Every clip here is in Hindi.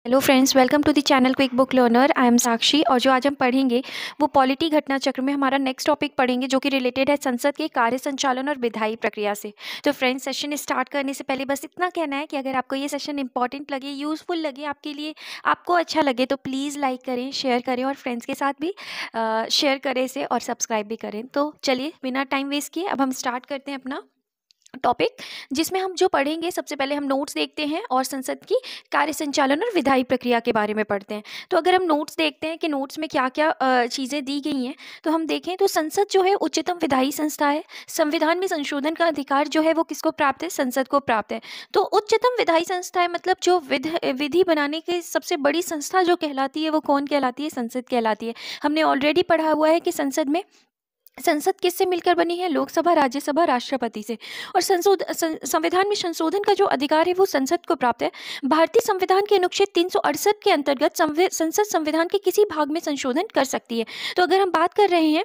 Hello friends, welcome to the channel quick book learner. I am Sakshi और जो आज हम पढ़ेंगे वो पॉलिटी घटना चक्र में हमारा नेक्स्ट टॉपिक पढ़ेंगे जो कि रिलेटेड है संसद के कार्य संचालन और विधायी प्रक्रिया से। तो फ्रेंड्स, सेशन स्टार्ट करने से पहले बस इतना कहना है कि अगर आपको ये सेशन इंपॉर्टेंट लगे, यूज़फुल लगे आपके लिए, आपको अच्छा लगे तो प्लीज़ लाइक करें, शेयर करें और फ्रेंड्स के साथ भी शेयर करें इसे और सब्सक्राइब भी करें। तो चलिए बिना टाइम वेस्ट किए अब हम स्टार्ट करते हैं अपना टॉपिक, जिसमें हम जो पढ़ेंगे सबसे पहले हम नोट्स देखते हैं और संसद की कार्य संचालन और विधायी प्रक्रिया के बारे में पढ़ते हैं। तो अगर हम नोट्स देखते हैं कि नोट्स में क्या क्या चीज़ें दी गई हैं, तो हम देखें तो संसद जो है उच्चतम विधायी संस्था है। संविधान में संशोधन का अधिकार जो है वो किसको प्राप्त है? संसद को प्राप्त है। तो उच्चतम विधायी संस्था है, मतलब जो विधि बनाने की सबसे बड़ी संस्था जो कहलाती है वो कौन कहलाती है? संसद कहलाती है। हमने ऑलरेडी पढ़ा हुआ है कि संसद किससे मिलकर बनी है? लोकसभा, राज्यसभा, राष्ट्रपति से। और संविधान में संशोधन का जो अधिकार है वो संसद को प्राप्त है। भारतीय संविधान के अनुच्छेद 368 के अंतर्गत संसद संविधान के किसी भाग में संशोधन कर सकती है। तो अगर हम बात कर रहे हैं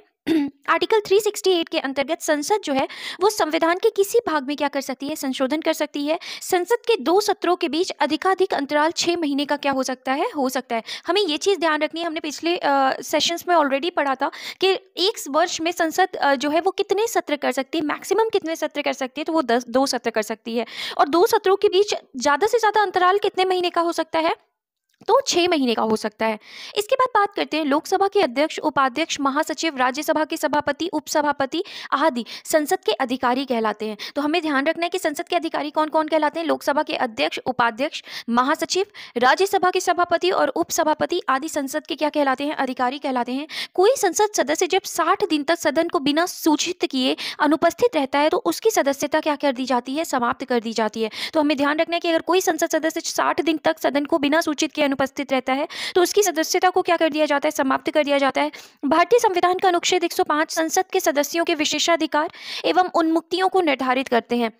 आर्टिकल 368 के अंतर्गत संसद जो है वो संविधान के किसी भाग में क्या कर सकती है? संशोधन कर सकती है। संसद के 2 सत्रों के बीच अधिकाधिक अंतराल 6 महीने का क्या हो सकता है? हो सकता है। हमें ये चीज़ ध्यान रखनी है, हमने पिछले सेशंस में ऑलरेडी पढ़ा था कि एक वर्ष में संसद जो है वो कितने सत्र कर सकती है, मैक्सिमम कितने सत्र कर सकती है? तो वो 2 सत्र कर सकती है। और 2 सत्रों के बीच ज़्यादा से ज़्यादा अंतराल कितने महीने का हो सकता है? तो 6 महीने का हो सकता है। इसके बाद बात करते हैं लोकसभा के अध्यक्ष, उपाध्यक्ष, महासचिव, राज्यसभा के सभापति, उपसभापति आदि संसद के अधिकारी कहलाते हैं। तो हमें ध्यान रखना है कि संसद के अधिकारी कौन कौन कहलाते हैं? लोकसभा के अध्यक्ष, उपाध्यक्ष, महासचिव, राज्यसभा के सभापति और उपसभापति आदि संसद के क्या कहलाते हैं? अधिकारी कहलाते हैं। कोई संसद सदस्य जब 60 दिन तक सदन को बिना सूचित किए अनुपस्थित रहता है तो उसकी सदस्यता क्या कर दी जाती है? समाप्त कर दी जाती है। तो हमें ध्यान रखना है कि अगर कोई संसद सदस्य 60 दिन तक सदन को बिना सूचित किए अनुपस्थित रहता है तो उसकी सदस्यता को क्या कर दिया जाता है? समाप्त कर दिया जाता है। भारतीय संविधान का अनुच्छेद 105 संसद के सदस्यों के विशेषाधिकार एवं उन्मुक्तियों को निर्धारित करते हैं।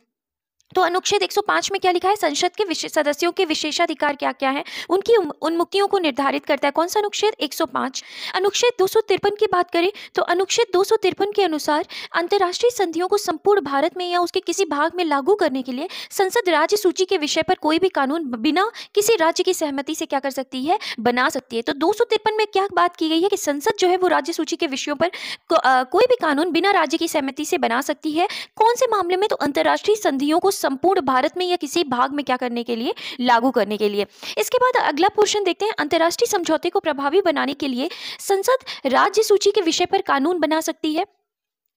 तो अनुच्छेद 105 में क्या लिखा है? संसद के सदस्यों के विशेषाधिकार क्या क्या है, उनकी उन्मुक्तियों को निर्धारित करता है। कौन सा अनुच्छेद? 105। अनुच्छेद 253 की बात करें तो अनुच्छेद 253 के अनुसार अंतर्राष्ट्रीय संधियों को संपूर्ण भारत में या उसके किसी भाग में लागू करने के लिए संसद राज्य सूची के विषय पर कोई भी कानून बिना किसी राज्य की सहमति से क्या कर सकती है? बना सकती है। तो 253 में क्या बात की गई है कि संसद जो है वो राज्य सूची के विषयों पर कोई भी कानून बिना राज्य की सहमति से बना सकती है। कौन से मामले में? तो अंतर्राष्ट्रीय संधियों को संपूर्ण भारत में या किसी भाग में क्या करने के लिए? लागू करने के लिए। इसके बाद अगला पोर्शन देखते हैं। अंतर्राष्ट्रीय समझौते को प्रभावी बनाने के लिए संसद राज्य सूची के विषय पर कानून बना सकती है।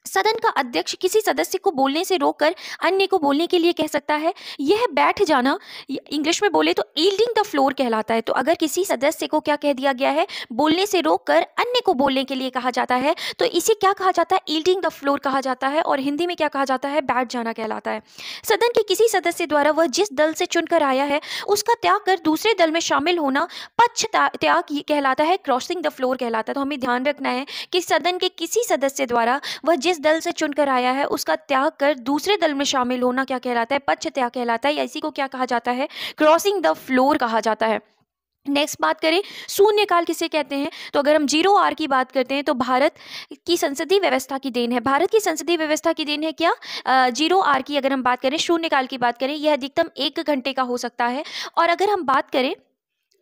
सदन का अध्यक्ष किसी सदस्य को बोलने से रोककर अन्य को बोलने के लिए कह सकता है। यह बैठ जाना इंग्लिश में बोले तो यील्डिंग द फ्लोर कहलाता है। तो अगर किसी सदस्य को क्या कह दिया गया है? बोलने से रोककर अन्य को बोलने के लिए कहा जाता है, तो इसे क्या कहा जाता है? यील्डिंग द फ्लोर कहा जाता है और हिंदी में क्या कहा जाता है? बैठ जाना कहलाता है। सदन के किसी सदस्य द्वारा वह जिस दल से चुनकर आया है उसका त्याग कर दूसरे दल में शामिल होना पक्ष त्याग कहलाता है, क्रॉसिंग द फ्लोर कहलाता है। तो हमें ध्यान रखना है कि सदन के किसी सदस्य द्वारा वह जिस दल से चुनकर आया है उसका त्याग कर दूसरे दल में शामिल होना क्या कहलाता है? पक्ष त्याग कहलाता है, या इसी को क्या कहा जाता है? क्रॉसिंग द फ्लोर कहा जाता है। नेक्स्ट बात करें शून्यकाल किसे कहते हैं? तो अगर हम 0 आर की बात करते हैं तो भारत की संसदीय व्यवस्था की देन है। भारत की संसदीय व्यवस्था की देन है क्या? 0 आर की अगर हम बात करें, शून्यकाल की बात करें, यह अधिकतम 1 घंटे का हो सकता है। और अगर हम बात करें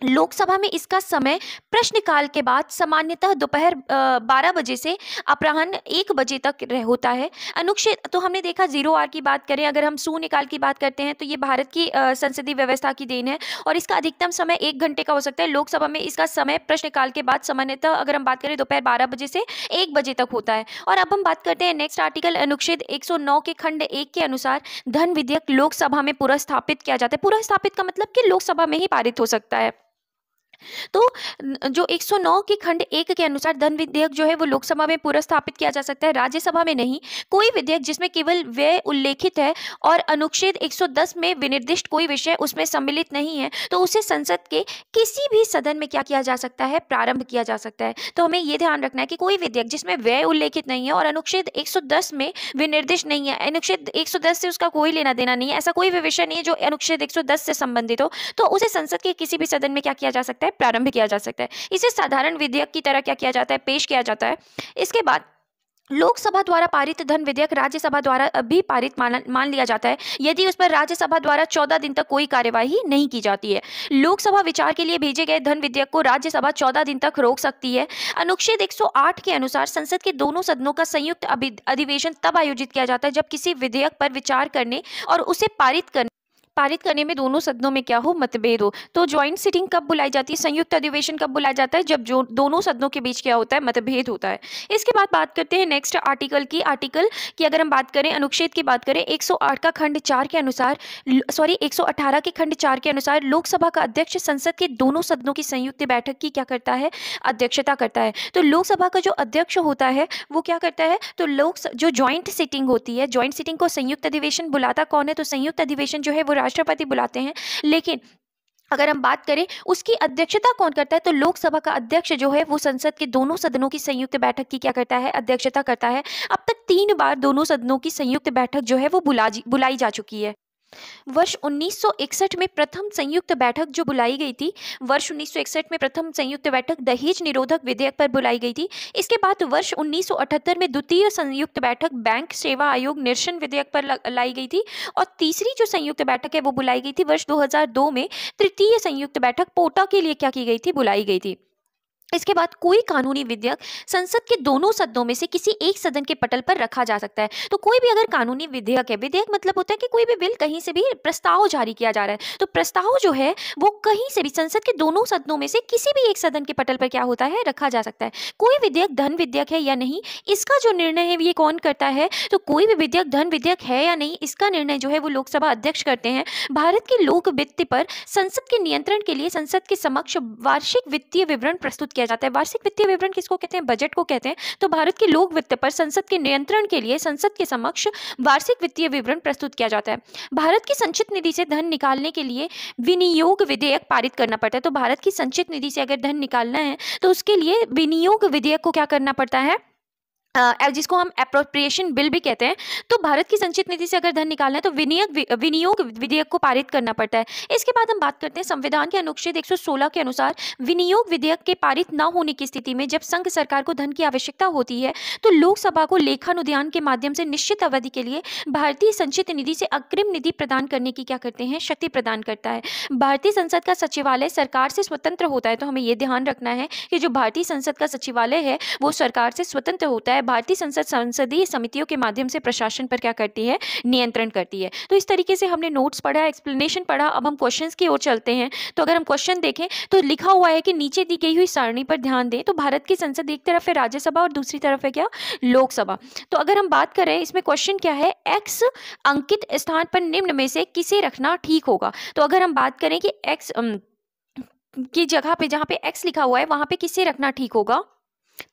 लोकसभा में इसका समय प्रश्नकाल के बाद सामान्यतः दोपहर 12 बजे से अपराह्न 1 बजे तक होता है। अनुच्छेद तो हमने देखा 0 आर की बात करें, अगर हम शून्यकाल की बात करते हैं तो ये भारत की संसदीय व्यवस्था की देन है और इसका अधिकतम समय 1 घंटे का हो सकता है। लोकसभा में इसका समय प्रश्नकाल के बाद सामान्यतः अगर हम बात करें दोपहर 12 बजे से 1 बजे तक होता है। और अब हम बात करते हैं नेक्स्ट आर्टिकल अनुच्छेद 109 के खंड 1 के अनुसार धन विधेयक लोकसभा में पुरस्थापित किया जाता है। पुरस्थापित का मतलब कि लोकसभा में ही पारित हो सकता है। तो जो 109 के खंड 1 के अनुसार धन विधेयक जो है वो लोकसभा में पुरस्थापित किया जा सकता है, राज्यसभा में नहीं। कोई विधेयक जिसमें केवल व्यय उल्लेखित है और अनुच्छेद 110 में विनिर्दिष्ट कोई विषय उसमें सम्मिलित नहीं है तो उसे संसद के किसी भी सदन में क्या किया जा सकता है? प्रारंभ किया जा सकता है। तो हमें ये ध्यान रखना है कि कोई विधेयक जिसमें व्यय उल्लेखित नहीं है और अनुच्छेद 110 में विनिर्दिष्ट नहीं है, अनुच्छेद 110 से उसका कोई लेना देना नहीं है, ऐसा कोई भी विषय नहीं है जो अनुच्छेद 110 से संबंधित हो, तो उसे संसद के किसी भी सदन में क्या किया जा सकता है? प्रारंभ किया जा सकता है। इसे साधारण विधेयक की तरह क्या किया जाता है? पेश किया जाता है। इसके बाद लोकसभा द्वारा पारित धन विधेयक राज्यसभा द्वारा भी पारित मान लिया जाता है यदि उस पर राज्यसभा द्वारा 14 दिन तक कोई कार्यवाही नहीं की जाती है। लोकसभा विचार के लिए भेजे गए धन विधेयक को राज्यसभा 14 दिन तक रोक सकती है। अनुच्छेद 108 के अनुसार संसद के दोनों सदनों का संयुक्त अधिवेशन तब आयोजित किया जाता है जब किसी विधेयक पर विचार करने और उसे पारित करने में दोनों सदनों में क्या हो, मतभेद हो। तो ज्वाइंट सिटिंग कब बुलाई जाती है, संयुक्त अधिवेशन कब बुलाया जाता है, जब जो दोनों सदनों के बीच क्या होता है, मतभेद होता है। इसके बाद बात करते हैं नेक्स्ट आर्टिकल की अगर हम बात करें, अनुच्छेद की बात करें, 108 का खंड 4 के अनुसार 118 के खंड 4 के अनुसार लोकसभा का अध्यक्ष संसद के दोनों सदनों की संयुक्त बैठक की क्या करता है, अध्यक्षता करता है। तो लोकसभा का जो अध्यक्ष होता है वो क्या करता है, तो जो ज्वाइंट सिटिंग होती है, ज्वाइंट सिटिंग को संयुक्त अधिवेशन बुलाता कौन है, तो संयुक्त अधिवेशन जो है वो राष्ट्रपति बुलाते हैं। लेकिन अगर हम बात करें उसकी अध्यक्षता कौन करता है, तो लोकसभा का अध्यक्ष जो है वो संसद के दोनों सदनों की संयुक्त बैठक की क्या करता है, अध्यक्षता करता है। अब तक 3 बार दोनों सदनों की संयुक्त बैठक जो है वो बुलाई जा चुकी है। वर्ष 1961 में प्रथम संयुक्त बैठक जो बुलाई गई थी, वर्ष 1961 में प्रथम संयुक्त बैठक दहेज निरोधक विधेयक पर बुलाई गई थी। इसके बाद वर्ष 1978 में द्वितीय संयुक्त बैठक बैंक सेवा आयोग निरसन विधेयक पर लाई गई थी। और तीसरी जो संयुक्त बैठक है वो बुलाई गई थी वर्ष 2002 में तृतीय संयुक्त बैठक पोटा के लिए क्या की गई थी, बुलाई गई थी। इसके बाद कोई कानूनी विधेयक संसद के दोनों सदनों में से किसी एक सदन के पटल पर रखा जा सकता है। तो कोई भी अगर कानूनी विधेयक है, विधेयक मतलब होता है कि कोई भी बिल कहीं से भी प्रस्ताव जारी किया जा रहा है, तो प्रस्ताव जो है वो कहीं से भी संसद के दोनों सदनों में से किसी भी एक सदन के पटल पर क्या होता है, रखा जा सकता है। कोई विधेयक धन विधेयक है या नहीं, इसका जो निर्णय है ये कौन करता है, तो कोई भी विधेयक धन विधेयक है या नहीं, इसका निर्णय जो है वो लोकसभा अध्यक्ष करते हैं। भारत के लोक वित्त पर संसद के नियंत्रण के लिए संसद के समक्ष वार्षिक वित्तीय विवरण प्रस्तुत किया जाता है। वार्षिक वित्तीय विवरण किसको कहते हैं, बजट को कहते हैं। तो भारत के लोक वित्त पर संसद के नियंत्रण के लिए संसद के समक्ष वार्षिक वित्तीय विवरण प्रस्तुत किया जाता है। भारत की संचित निधि से धन निकालने के लिए विनियोग विधेयक पारित करना पड़ता है। तो भारत की संचित निधि से अगर धन निकालना है तो उसके लिए विनियोग विधेयक को क्या करना पड़ता है, जिसको हम एप्रोप्रिएशन बिल भी कहते हैं। तो भारत की संचित निधि से अगर धन निकालना है तो विनियोग विधेयक को पारित करना पड़ता है। इसके बाद हम बात करते हैं संविधान के अनुच्छेद 116 के अनुसार विनियोग विधेयक के पारित न होने की स्थिति में जब संघ सरकार को धन की आवश्यकता होती है तो लोकसभा को लेखानुदान के माध्यम से निश्चित अवधि के लिए भारतीय संचित निधि से अग्रिम निधि प्रदान करने की क्या करते हैं, शक्ति प्रदान करता है। भारतीय संसद का सचिवालय सरकार से स्वतंत्र होता है। तो हमें यह ध्यान रखना है कि जो भारतीय संसद का सचिवालय है वो सरकार से स्वतंत्र होता है। भारतीय संसद संसदीय समितियों के माध्यम से प्रशासन पर क्या करती है, नियंत्रण करती है। तो इस तरीके से हमने नोट्स पढ़ा, एक्सप्लेनेशन पढ़ा। अब हम क्वेश्चंस की ओर चलते हैं। तो अगर हम क्वेश्चन देखें तो लिखा हुआ है कि नीचे दी गई हुई सारणी पर ध्यान दें। तो भारत की संसद एक तरफ है राज्यसभा और दूसरी तरफ है क्या, लोकसभा। तो अगर हम बात करें इसमें क्वेश्चन क्या है, एक्स अंकित स्थान पर निम्न में से किसे रखना ठीक होगा। तो अगर हम बात करें कि एक्स की जगह पे जहाँ पे एक्स लिखा हुआ है वहां पे किसे रखना ठीक होगा,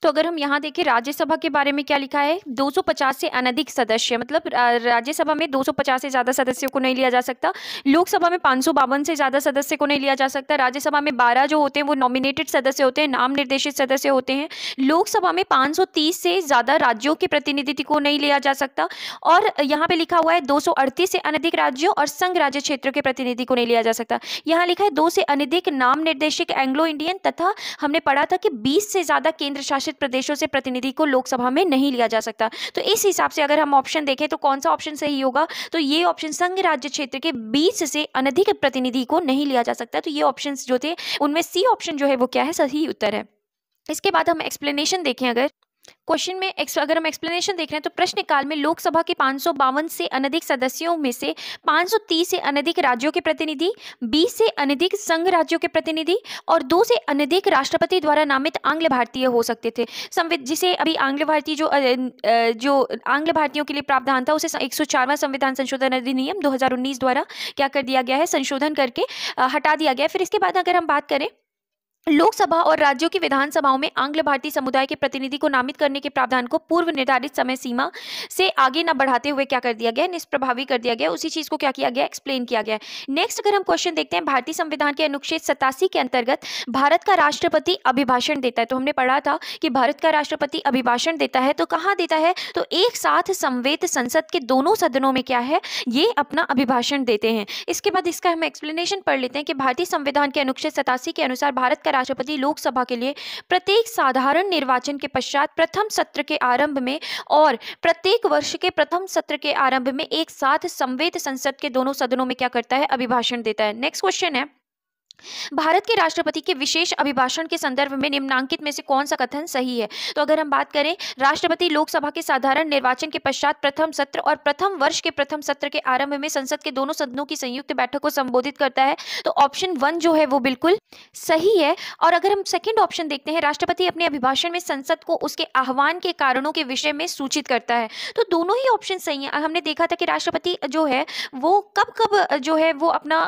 तो अगर हम यहाँ देखें राज्यसभा के बारे में क्या लिखा है, 250 से अनधिक सदस्य, मतलब राज्यसभा में 250 से ज़्यादा सदस्यों को नहीं लिया जा सकता। लोकसभा में 552 से ज़्यादा सदस्य को नहीं लिया जा सकता। राज्यसभा में 12 जो होते हैं वो नॉमिनेटेड सदस्य होते हैं, नाम निर्देशित सदस्य होते हैं। लोकसभा में 530 से ज़्यादा राज्यों के प्रतिनिधित्व को नहीं लिया जा सकता। और यहाँ पे लिखा हुआ है 238 से अनधिक राज्यों और संघ राज्य क्षेत्र के प्रतिनिधि को नहीं लिया जा सकता। यहाँ लिखा है 2 से अनधिक नाम निर्देशित एंग्लो इंडियन, तथा हमने पढ़ा था कि 20 से ज़्यादा केंद्र शासित प्रदेशों से प्रतिनिधि को लोकसभा में नहीं लिया जा सकता। तो इस हिसाब से अगर हम ऑप्शन देखें तो कौन सा ऑप्शन सही होगा, तो ये ऑप्शन संघ राज्य क्षेत्र के 20 से अनधिक प्रतिनिधि को नहीं लिया जा सकता। तो ये ऑप्शंस जो थे उनमें सी ऑप्शन जो है वो क्या है, सही उत्तर है। इसके बाद हम एक्सप्लेनेशन देखें। अगर क्वेश्चन में अगर हम एक्सप्लेनेशन देख रहे हैं तो प्रश्न काल में लोकसभा के 552 से अनधिक सदस्यों में से 530 से अनधिक राज्यों के प्रतिनिधि, 20 से अनधिक संघ राज्यों के प्रतिनिधि और 2 से अनधिक राष्ट्रपति द्वारा नामित आंग्ल भारतीय हो सकते थे। जिसे अभी आंग्ल भारतीय जो आंग्ल भारतीयों के लिए प्रावधान था उसे 104वां संविधान संशोधन अधिनियम 2019 द्वारा क्या कर दिया गया है, संशोधन करके हटा दिया गया है। फिर इसके बाद अगर हम बात करें लोकसभा और राज्यों की विधानसभाओं में आंग्ल भारतीय समुदाय के प्रतिनिधि को नामित करने के प्रावधान को पूर्व निर्धारित समय सीमा से आगे न बढ़ाते हुए क्या कर दिया गया, निष्प्रभावी कर दिया गया। उसी चीज को क्या किया गया, एक्सप्लेन किया गया। नेक्स्ट अगर हम क्वेश्चन देखते हैं, भारतीय संविधान के अनुच्छेद 87 के अंतर्गत भारत का राष्ट्रपति अभिभाषण देता है। तो हमने पढ़ा था कि भारत का राष्ट्रपति अभिभाषण देता है, तो कहाँ देता है, तो एक साथ समवेत संसद के दोनों सदनों में क्या है, ये अपना अभिभाषण देते हैं। इसके बाद इसका हम एक्सप्लेनेशन पढ़ लेते हैं कि भारतीय संविधान के अनुच्छेद 87 के अनुसार भारत का राष्ट्रपति लोकसभा के लिए प्रत्येक साधारण निर्वाचन के पश्चात प्रथम सत्र के आरंभ में और प्रत्येक वर्ष के प्रथम सत्र के आरंभ में एक साथ संवेद संसद के दोनों सदनों में क्या करता है, अभिभाषण देता है। नेक्स्ट क्वेश्चन है, भारत के राष्ट्रपति के विशेष अभिभाषण के संदर्भ में निम्नलिखित में से कौन सा कथन सही है। तो अगर हम बात करें, राष्ट्रपति लोकसभा के साधारण निर्वाचन के पश्चात प्रथम सत्र और प्रथम वर्ष के प्रथम सत्र के आरंभ में संसद के दोनों सदनों की संयुक्त बैठक को संबोधित करता है, तो ऑप्शन 1 जो है वो बिल्कुल सही है। और अगर हम सेकंड ऑप्शन देखते हैं, राष्ट्रपति अपने अभिभाषण में संसद को उसके आह्वान के कारणों के विषय में सूचित करता है, तो दोनों ही ऑप्शन सही हैं। हमने देखा था कि राष्ट्रपति जो है वो कब कब जो है वो अपना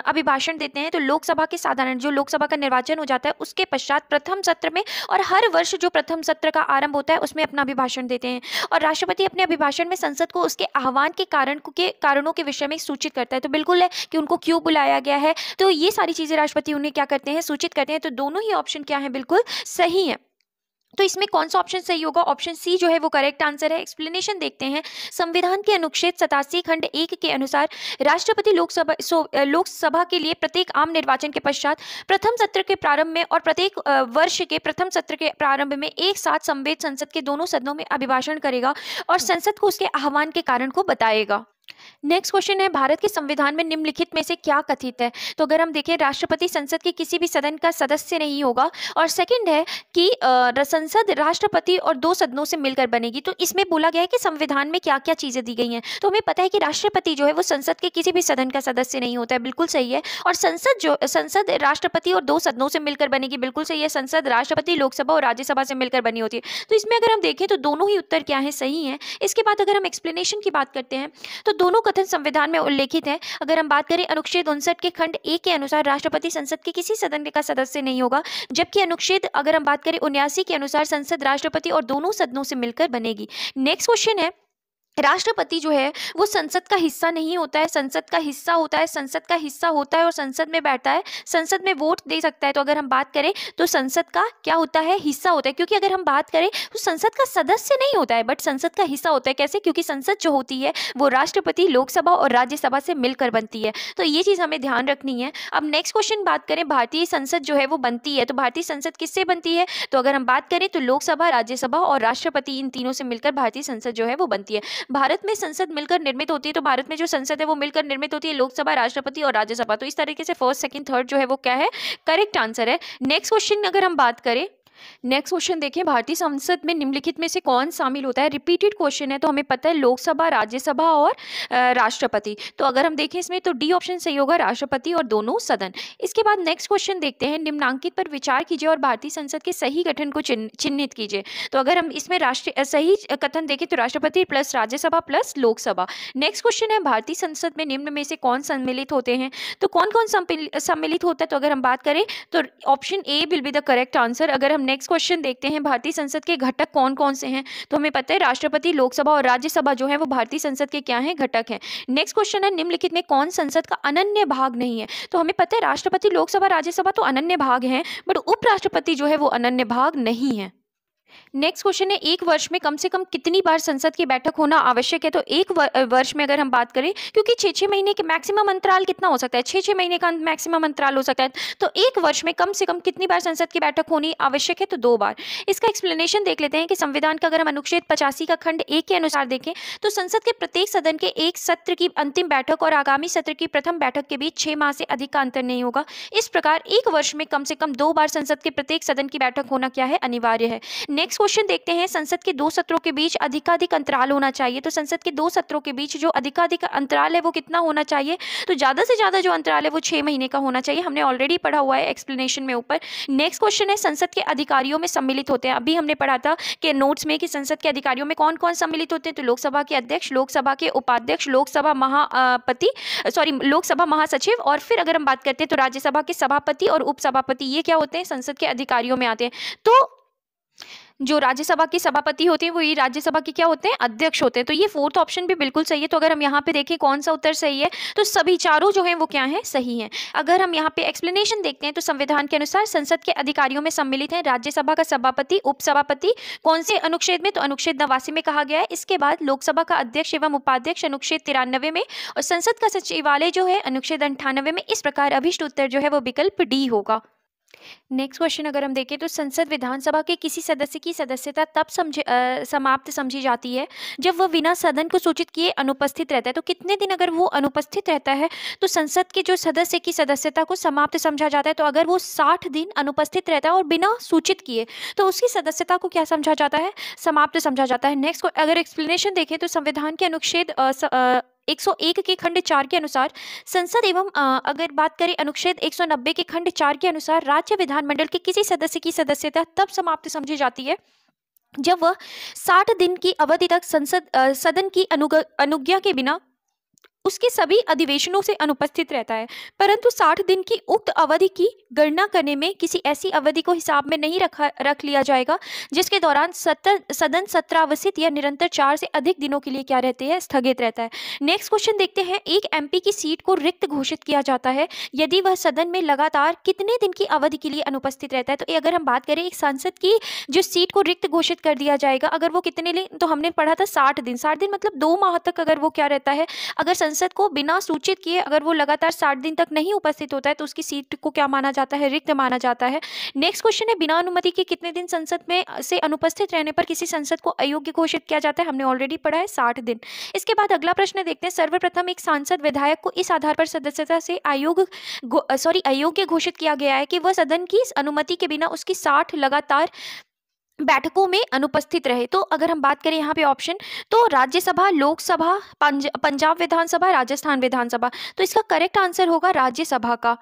अभिभाषण देते हैं, तो लोकसभा के साधारण जो लोकसभा का निर्वाचन हो जाता है उसके पश्चात प्रथम सत्र में, और हर वर्ष जो प्रथम सत्र का आरंभ होता है उसमें अपना अभिभाषण देते हैं। और राष्ट्रपति अपने अभिभाषण में संसद को उसके आह्वान के कारणों के विषय में सूचित करता है, तो बिल्कुल है कि उनको क्यों बुलाया गया है, तो ये सारी चीजें राष्ट्रपति उन्हें क्या करते हैं, सूचित करते हैं। तो दोनों ही ऑप्शन क्या है, बिल्कुल सही है। तो इसमें कौन सा ऑप्शन सही होगा, ऑप्शन सी जो है वो करेक्ट आंसर है। एक्सप्लेनेशन देखते हैं, संविधान के अनुच्छेद 87 खंड 1 के अनुसार राष्ट्रपति लोकसभा के लिए प्रत्येक आम निर्वाचन के पश्चात प्रथम सत्र के प्रारंभ में और प्रत्येक वर्ष के प्रथम सत्र के प्रारंभ में एक साथ संवेद संसद के दोनों सदनों में अभिभाषण करेगा और संसद को उसके आह्वान के कारण को बताएगा। नेक्स्ट क्वेश्चन है, भारत के संविधान में निम्नलिखित में से क्या कथित है। तो अगर हम देखें, राष्ट्रपति संसद के किसी भी सदन का सदस्य नहीं होगा, और सेकंड है कि संसद राष्ट्रपति और 2 सदनों से मिलकर बनेगी। तो इसमें बोला गया है कि संविधान में क्या क्या चीजें दी गई हैं, तो हमें पता है कि राष्ट्रपति जो है वो संसद के किसी भी सदन का सदस्य नहीं होता है, बिल्कुल सही है। और संसद राष्ट्रपति और 2 सदनों से मिलकर बनेगी, बिल्कुल सही है। संसद राष्ट्रपति, लोकसभा और राज्यसभा से मिलकर बनी होती है। तो इसमें अगर हम देखें तो दोनों ही उत्तर क्या है, सही है। इसके बाद अगर हम एक्सप्लेनेशन की बात करते हैं तो दोनों कथन संविधान में उल्लेखित है। अगर हम बात करें अनुच्छेद 59 के खंड 1 के अनुसार राष्ट्रपति संसद के किसी सदन का सदस्य नहीं होगा, जबकि अनुच्छेद अगर हम बात करें 79 के अनुसार संसद राष्ट्रपति और दोनों सदनों से मिलकर बनेगी। नेक्स्ट क्वेश्चन है, राष्ट्रपति जो है वो संसद का हिस्सा नहीं होता है, संसद का हिस्सा होता है, संसद का हिस्सा होता है और संसद में बैठता है, संसद में वोट दे सकता है। तो अगर हम बात करें तो संसद का क्या होता है, हिस्सा होता है, क्योंकि अगर हम बात करें तो संसद का सदस्य नहीं होता है बट संसद का हिस्सा होता है। कैसे, क्योंकि संसद जो होती है वो राष्ट्रपति, लोकसभा और राज्यसभा से मिलकर बनती है, तो ये चीज़ हमें ध्यान रखनी है। अब नेक्स्ट क्वेश्चन बात करें, भारतीय संसद जो है वो बनती है, तो भारतीय संसद किससे बनती है, तो अगर हम बात करें तो लोकसभा, राज्यसभा और राष्ट्रपति, इन तीनों से मिलकर भारतीय संसद जो है वो बनती है। भारत में संसद मिलकर निर्मित होती है, तो भारत में जो संसद है वो मिलकर निर्मित होती है, लोकसभा, राष्ट्रपति और राज्यसभा। तो इस तरीके से फर्स्ट, सेकंड, थर्ड जो है वो क्या है, करेक्ट आंसर है। नेक्स्ट क्वेश्चन अगर हम बात करें, नेक्स्ट क्वेश्चन देखिए, भारतीय संसद में निम्नलिखित में से कौन शामिल होता है। रिपीटेड क्वेश्चन है, तो हमें पता है लोकसभा, राज्यसभा और राष्ट्रपति। तो अगर हम देखें इसमें तो डी ऑप्शन सही होगा, राष्ट्रपति और दोनों सदन। इसके बाद नेक्स्ट क्वेश्चन देखते हैं, निम्नांकित पर विचार कीजिए और भारतीय संसद के सही गठन को चिन्हित कीजिए। तो अगर हम इसमें सही कथन देखें तो राष्ट्रपति plus Rajya Sabha plus Lok Sabha. Next question है, भारतीय संसद में निम्न में से कौन सम्मिलित होते हैं। तो कौन कौन सम्मिलित होता है, तो अगर हम बात करें तो option A will be the correct answer. अगर हम नेक्स्ट क्वेश्चन देखते हैं, भारतीय संसद के घटक कौन कौन से हैं, तो हमें पता है राष्ट्रपति, लोकसभा और राज्यसभा जो है वो भारतीय संसद के क्या हैं, घटक हैं। नेक्स्ट क्वेश्चन है, निम्नलिखित में कौन संसद का अनन्य भाग नहीं है। तो हमें पता है राष्ट्रपति, लोकसभा, राज्यसभा तो अनन्य भाग हैं, बट उपराष्ट्रपति जो है वो अनन्य भाग नहीं है। नेक्स्ट क्वेश्चन है, एक वर्ष में कम से कम कितनी बार संसद की बैठक होना आवश्यक है। तो एक वर्ष में अगर हम बात करें, क्योंकि 6-6 महीने के मैक्सिमम अंतराल कितना हो सकता है, 6-6 महीने का मैक्सिमम अंतराल हो सकता है, तो एक वर्ष में कम से कम कितनी बार संसद की बैठक होनी आवश्यक है, तो 2 बार। इसका एक्सप्लेनेशन देख लेते हैं कि संविधान का अगर हम अनुच्छेद 85 का खंड 1 के अनुसार देखें तो संसद के प्रत्येक सदन के एक सत्र की अंतिम बैठक और आगामी सत्र की प्रथम बैठक के बीच 6 माह से अधिक का अंतर नहीं होगा। इस प्रकार एक वर्ष में कम से कम 2 बार संसद के प्रत्येक सदन की बैठक होना क्या है, अनिवार्य है। नेक्स्ट क्वेश्चन देखते हैं, संसद के 2 सत्रों के बीच अधिकाधिक अंतराल होना चाहिए। तो संसद के 2 सत्रों के बीच जो अधिकाधिक अंतराल है वो कितना होना चाहिए, तो ज्यादा से ज्यादा जो अंतराल है वो 6 महीने का होना चाहिए। हमने ऑलरेडी पढ़ा हुआ है एक्सप्लेनेशन में ऊपर। नेक्स्ट क्वेश्चन है, संसद के अधिकारियों में सम्मिलित होते हैं। अभी हमने पढ़ा था कि नोट्स में कि संसद के अधिकारियों में कौन कौन सम्मिलित होते हैं, तो लोकसभा के अध्यक्ष, लोकसभा के उपाध्यक्ष, लोकसभा महासचिव, और फिर अगर हम बात करते हैं तो राज्यसभा के सभापति और उपसभापति, ये क्या होते हैं, संसद के अधिकारियों में आते हैं। तो जो राज्यसभा के सभापति होते हैं वो ये राज्यसभा के क्या होते हैं, अध्यक्ष होते हैं। तो ये फोर्थ ऑप्शन भी बिल्कुल सही है। तो अगर हम यहाँ पे देखें कौन सा उत्तर सही है, तो सभी चारों जो हैं वो क्या हैं, सही हैं। अगर हम यहाँ पे एक्सप्लेनेशन देखते हैं तो संविधान के अनुसार संसद के अधिकारियों में सम्मिलित हैं राज्यसभा का सभापति, उपसभापति, कौन से अनुच्छेद में, तो अनुच्छेद 89 में कहा गया है। इसके बाद लोकसभा का अध्यक्ष एवं उपाध्यक्ष अनुच्छेद 93 में, और संसद का सचिवालय जो है अनुच्छेद 98 में। इस प्रकार अभिष्ट उत्तर जो है वो विकल्प डी होगा। नेक्स्ट क्वेश्चन अगर हम देखें तो संसद विधानसभा के किसी सदस्य की सदस्यता तब समाप्त समझी जाती है जब वह बिना सदन को सूचित किए अनुपस्थित रहता है। तो कितने दिन अगर वो अनुपस्थित रहता है तो संसद के जो सदस्य की सदस्यता को समाप्त समझा जाता है। तो अगर वो 60 दिन अनुपस्थित रहता है और बिना सूचित किए तो उसकी सदस्यता को क्या समझा जाता है, समाप्त समझा जाता है। नेक्स्ट अगर एक्सप्लेनेशन देखें तो संविधान के अनुच्छेद 101 के खंड 4 के अनुसार संसद एवं अगर बात करें अनुच्छेद 190 के खंड 4 के अनुसार राज्य विधानमंडल के किसी सदस्य की सदस्यता तब समाप्त समझी जाती है जब वह 60 दिन की अवधि तक सदन की अनुज्ञा के बिना उसके सभी अधिवेशनों से अनुपस्थित रहता है। परंतु 60 दिन की उक्त अवधि की गणना करने में किसी ऐसी अवधि को हिसाब में नहीं रख लिया जाएगा जिसके दौरान सदन सत्रावसित या निरंतर 4 से अधिक दिनों के लिए क्या रहते हैं, स्थगित रहता है। नेक्स्ट क्वेश्चन देखते हैं, एक एमपी की सीट को रिक्त घोषित किया जाता है यदि वह सदन में लगातार कितने दिन की अवधि के लिए अनुपस्थित रहता है। तो अगर हम बात करें एक सांसद की जो सीट को रिक्त घोषित कर दिया जाएगा, अगर वो कितने लिए, तो हमने पढ़ा था 60 दिन। 60 दिन मतलब 2 माह तक अगर वो क्या रहता है, अगर संसद को बिना सूचित किए अगर वो लगातार 60 दिन तक नहीं उपस्थित होता है तो उसकी सीट को क्या माना जाता है, रिक्त माना जाता है। नेक्स्ट क्वेश्चन है, बिना अनुमति के कितने दिन संसद में से अनुपस्थित रहने पर किसी संसद को अयोग्य घोषित किया जाता है। हमने ऑलरेडी पढ़ा है 60 दिन। इसके बाद अगला प्रश्न देखते हैं, सर्वप्रथम एक सांसद विधायक को इस आधार पर सदस्यता से अयोग्य घोषित किया गया है कि वह सदन की अनुमति के बिना उसकी 60 लगातार बैठकों में अनुपस्थित रहे। तो अगर हम बात करें यहाँ पे ऑप्शन, तो राज्यसभा, लोकसभा, पंजाब विधानसभा, राजस्थान विधानसभा। तो इसका करेक्ट आंसर होगा राज्यसभा का।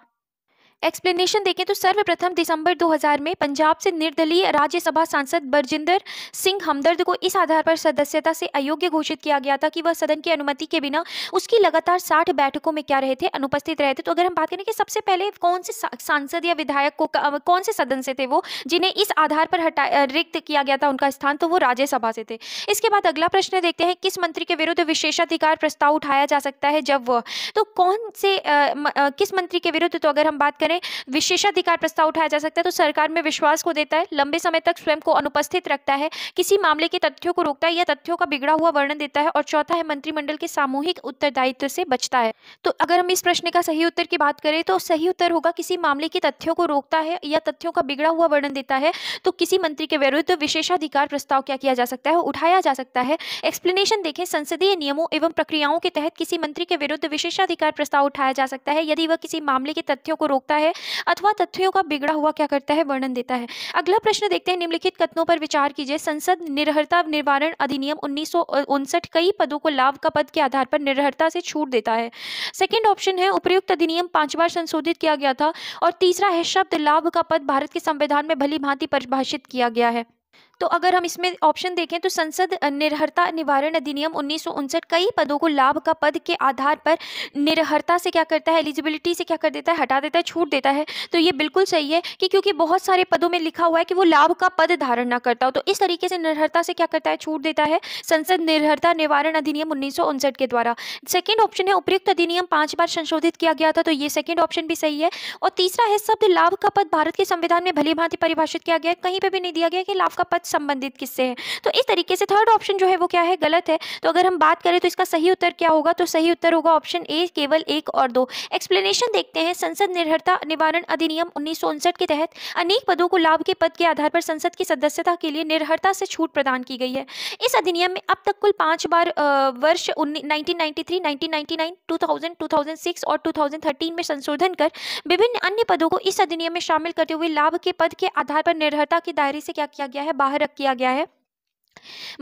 एक्सप्लेनेशन देखें तो सर्वप्रथम दिसंबर 2000 में पंजाब से निर्दलीय राज्यसभा सांसद बरजिंदर सिंह हमदर्द को इस आधार पर सदस्यता से अयोग्य घोषित किया गया था कि वह सदन की अनुमति के बिना उसकी लगातार 60 बैठकों में क्या रहे थे, अनुपस्थित रहे थे। तो अगर हम बात करें कि सबसे पहले कौन से सांसद या विधायक को कौन से सदन से थे वो जिन्हें इस आधार पर रिक्त किया गया था उनका स्थान, तो वो राज्यसभा से थे। इसके बाद अगला प्रश्न देखते हैं, किस मंत्री के विरुद्ध विशेषाधिकार प्रस्ताव उठाया जा सकता है जब वह, तो कौन से किस मंत्री के विरुद्ध, तो अगर हम बात करें विशेषाधिकार प्रस्ताव उठाया जा सकता है तो सरकार में विश्वास को देता है, लंबे समय तक स्वयं को अनुपस्थित रखता है, किसी मामले के तथ्यों को रोकता है या तथ्यों का बिगड़ा हुआ वर्णन देता है, और चौथा है मंत्रिमंडल के सामूहिक उत्तरदायित्व से बचता है। तो अगर हम इस प्रश्न का सही उत्तर की बात करें तो सही उत्तर होगा किसी मामले के तथ्यों को रोकता है या तथ्यों का बिगड़ा हुआ वर्णन देता है, तो किसी मंत्री के विरुद्ध विशेषाधिकार प्रस्ताव क्या किया जा सकता है, उठाया जा सकता है। एक्सप्लेनेशन देखें, संसदीय नियमों एवं प्रक्रियाओं के तहत किसी मंत्री के विरुद्ध विशेषाधिकार प्रस्ताव उठाया जा सकता है यदि वह किसी मामले के तथ्यों को रोकता है अथवा तथ्यों का बिगड़ा हुआ क्या करता है, वर्णन देता है। अगला प्रश्न देखते हैं, निम्नलिखित कथनों पर विचार कीजिए। संसद निरहरता निवारण अधिनियम 1959 कई पदों को लाभ का पद के आधार पर निरहरता से छूट देता है। सेकंड ऑप्शन है, उपयुक्त अधिनियम 5 बार संशोधित किया गया था, और तीसरा है, शब्द लाभ का पद भारत के संविधान में भली भांति परिभाषित किया गया है। तो अगर हम इसमें ऑप्शन देखें तो संसद निरहरता निवारण अधिनियम 1959 कई पदों को लाभ का पद के आधार पर निरहरता से क्या करता है, एलिजिबिलिटी से क्या कर देता है, हटा देता है, छूट देता है। तो ये बिल्कुल सही है कि क्योंकि बहुत सारे पदों में लिखा हुआ है कि वो लाभ का पद धारण ना करता हो, तो इस तरीके से निरहरता से क्या करता है, छूट देता है संसद निरहरता निवारण अधिनियम 1959 के द्वारा। सेकेंड ऑप्शन है, उपयुक्त अधिनियम 5 बार संशोधित किया गया था, तो ये सेकेंड ऑप्शन भी सही है। और तीसरा है, शब्द लाभ का पद भारत के संविधान में भली भांति परिभाषित किया गया, कहीं पर भी नहीं दिया गया कि लाभ का पद संबंधित किससे है। तो इस तरीके से थर्ड ऑप्शन जो है वो क्या है, गलत है। तो अगर हम बात करें तो इसका सही उत्तर क्या होगा, तो सही उत्तर होगा ऑप्शन ए, केवल 1 और 2। एक्सप्लेनेशन देखते हैं, संसद निरहरता निवारण अधिनियम 1959 के तहत अनेक पदों को लाभ के पद के आधार पर संसद की सदस्यता के लिए निरहरता से छूट प्रदान की गई है। इस अधिनियम में अब तक कुल 5 बार वर्ष 1993, 1999, 2000, 2006 और 2013 में संशोधन कर विभिन्न अन्य पदों को इस अधिनियम में शामिल करते हुए लाभ के पद के आधार पर निरहरता के दायरे से क्या किया गया है, बाहर रख किया गया है।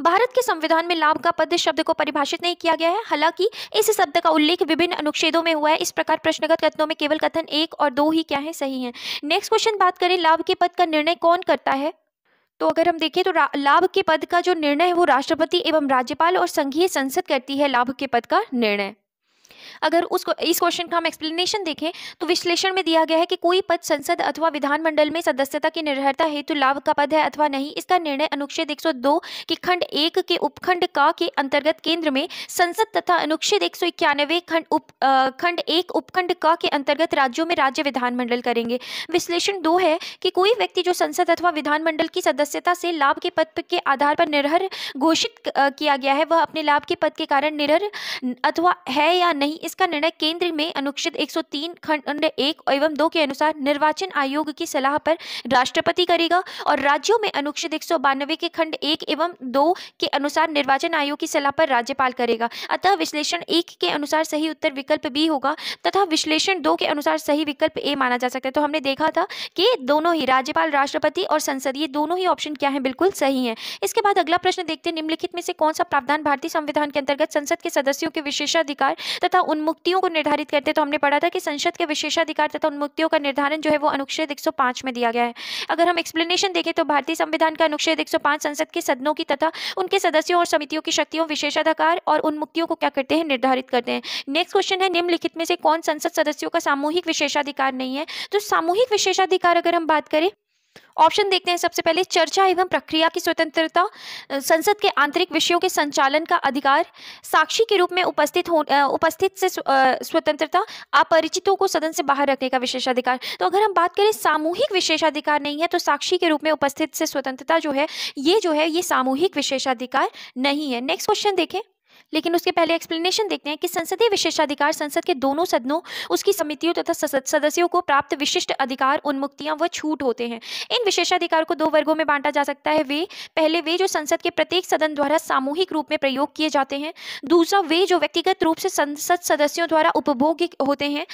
भारत के संविधान में लाभ का पद शब्द को परिभाषित नहीं किया गया है, हालांकि इस शब्द का उल्लेख विभिन्न अनुच्छेदों में हुआ है। इस प्रकार प्रश्नगत कथनों में केवल कथन 1 और 2 ही क्या है, सही है। नेक्स्ट क्वेश्चन बात करें, लाभ के पद का निर्णय कौन करता है। तो अगर हम देखें तो लाभ के पद का जो निर्णय है वो राष्ट्रपति एवं राज्यपाल और संघीय संसद करती है लाभ के पद का निर्णय। अगर इस क्वेश्चन का हम एक्सप्लेनेशन देखें तो विश्लेषण में दिया गया है कि कोई पद संसद अथवा विधानमंडल में सदस्यता की निर्भरता हेतु लाभ का पद है अथवा नहीं, इसका निर्णय अनुच्छेद 102 के खंड 1 के उपखंड का के अंतर्गत केंद्र में संसद तथा अनुच्छेद 191 खंड 1 उपखंड का के अंतर्गत राज्यों में राज्य विधानमंडल करेंगे। विश्लेषण 2 है कि कोई व्यक्ति जो संसद अथवा विधानमंडल की सदस्यता से लाभ के पद के आधार पर निरहर घोषित किया गया है वह अपने लाभ के पद के कारण निरहर अथवा है या नहीं, इसका निर्णय केंद्र में अनुच्छेद 103 खंड 1 एवं 2 के अनुसार निर्वाचन आयोग की सलाह पर राष्ट्रपति करेगा और राज्यों में अनुच्छेद 192 के खंड 1 एवं 2 के अनुसार निर्वाचन आयोग की सलाह पर राज्यपाल करेगा। अतः विश्लेषण 1 के अनुसार सही उत्तर विकल्प बी होगा तथा विश्लेषण 2 के अनुसार सही विकल्प ए माना जा सकता है। तो हमने देखा था कि दोनों ही राज्यपाल, राष्ट्रपति और संसद, ये दोनों ही ऑप्शन क्या है, बिल्कुल सही है। इसके बाद अगला प्रश्न देखते हैं, निम्नलिखित में से कौन सा प्रावधान भारतीय संविधान के अंतर्गत संसद के सदस्यों के विशेषाधिकार तथा उन्मुक्तियों को निर्धारित करते हैं। तो हमने पढ़ा था कि संसद के विशेषाधिकार तथा उन्मुक्तियों का निर्धारण जो है वो अनुच्छेद 105 में दिया गया है। अगर हम एक्सप्लेनेशन देखें तो भारतीय संविधान का अनुच्छेद 105 संसद के सदनों की तथा उनके सदस्यों और समितियों की शक्तियों, विशेषाधिकार और उन्मुक्तियों को क्या करते हैं, निर्धारित करते हैं। नेक्स्ट क्वेश्चन है, निम्नलिखित में से कौन संसद सदस्यों का सामूहिक विशेषाधिकार नहीं है। तो सामूहिक विशेषाधिकार अगर हम बात करें, ऑप्शन देखते हैं। सबसे पहले चर्चा एवं प्रक्रिया की स्वतंत्रता, संसद के आंतरिक विषयों के संचालन का अधिकार, साक्षी के रूप में उपस्थित से स्वतंत्रता, अपरिचितों को सदन से बाहर रखने का विशेषाधिकार। तो अगर हम बात करें सामूहिक विशेषाधिकार नहीं है तो साक्षी के रूप में उपस्थित से स्वतंत्रता जो है ये सामूहिक विशेषाधिकार नहीं है। नेक्स्ट क्वेश्चन देखें, लेकिन उसके पहले एक्सप्लेनेशन देखते हैं कि संसदीय विशेषाधिकार संसद के दोनों सदनों, उसकी समितियों तथा सदस्यों को प्राप्त विशिष्ट अधिकार, उन्मुक्तियां व छूट होते हैं। इन विशेषाधिकार को दो वर्गों में बांटा जा सकता है। पहले वे जो संसद के प्रत्येक सदन द्वारा सामूहिक रूप में प्रयोग किए जाते हैं। दूसरा वे जो व्यक्तिगत रूप से संसद सदस्यों द्वारा उपभोग्य होते हैं।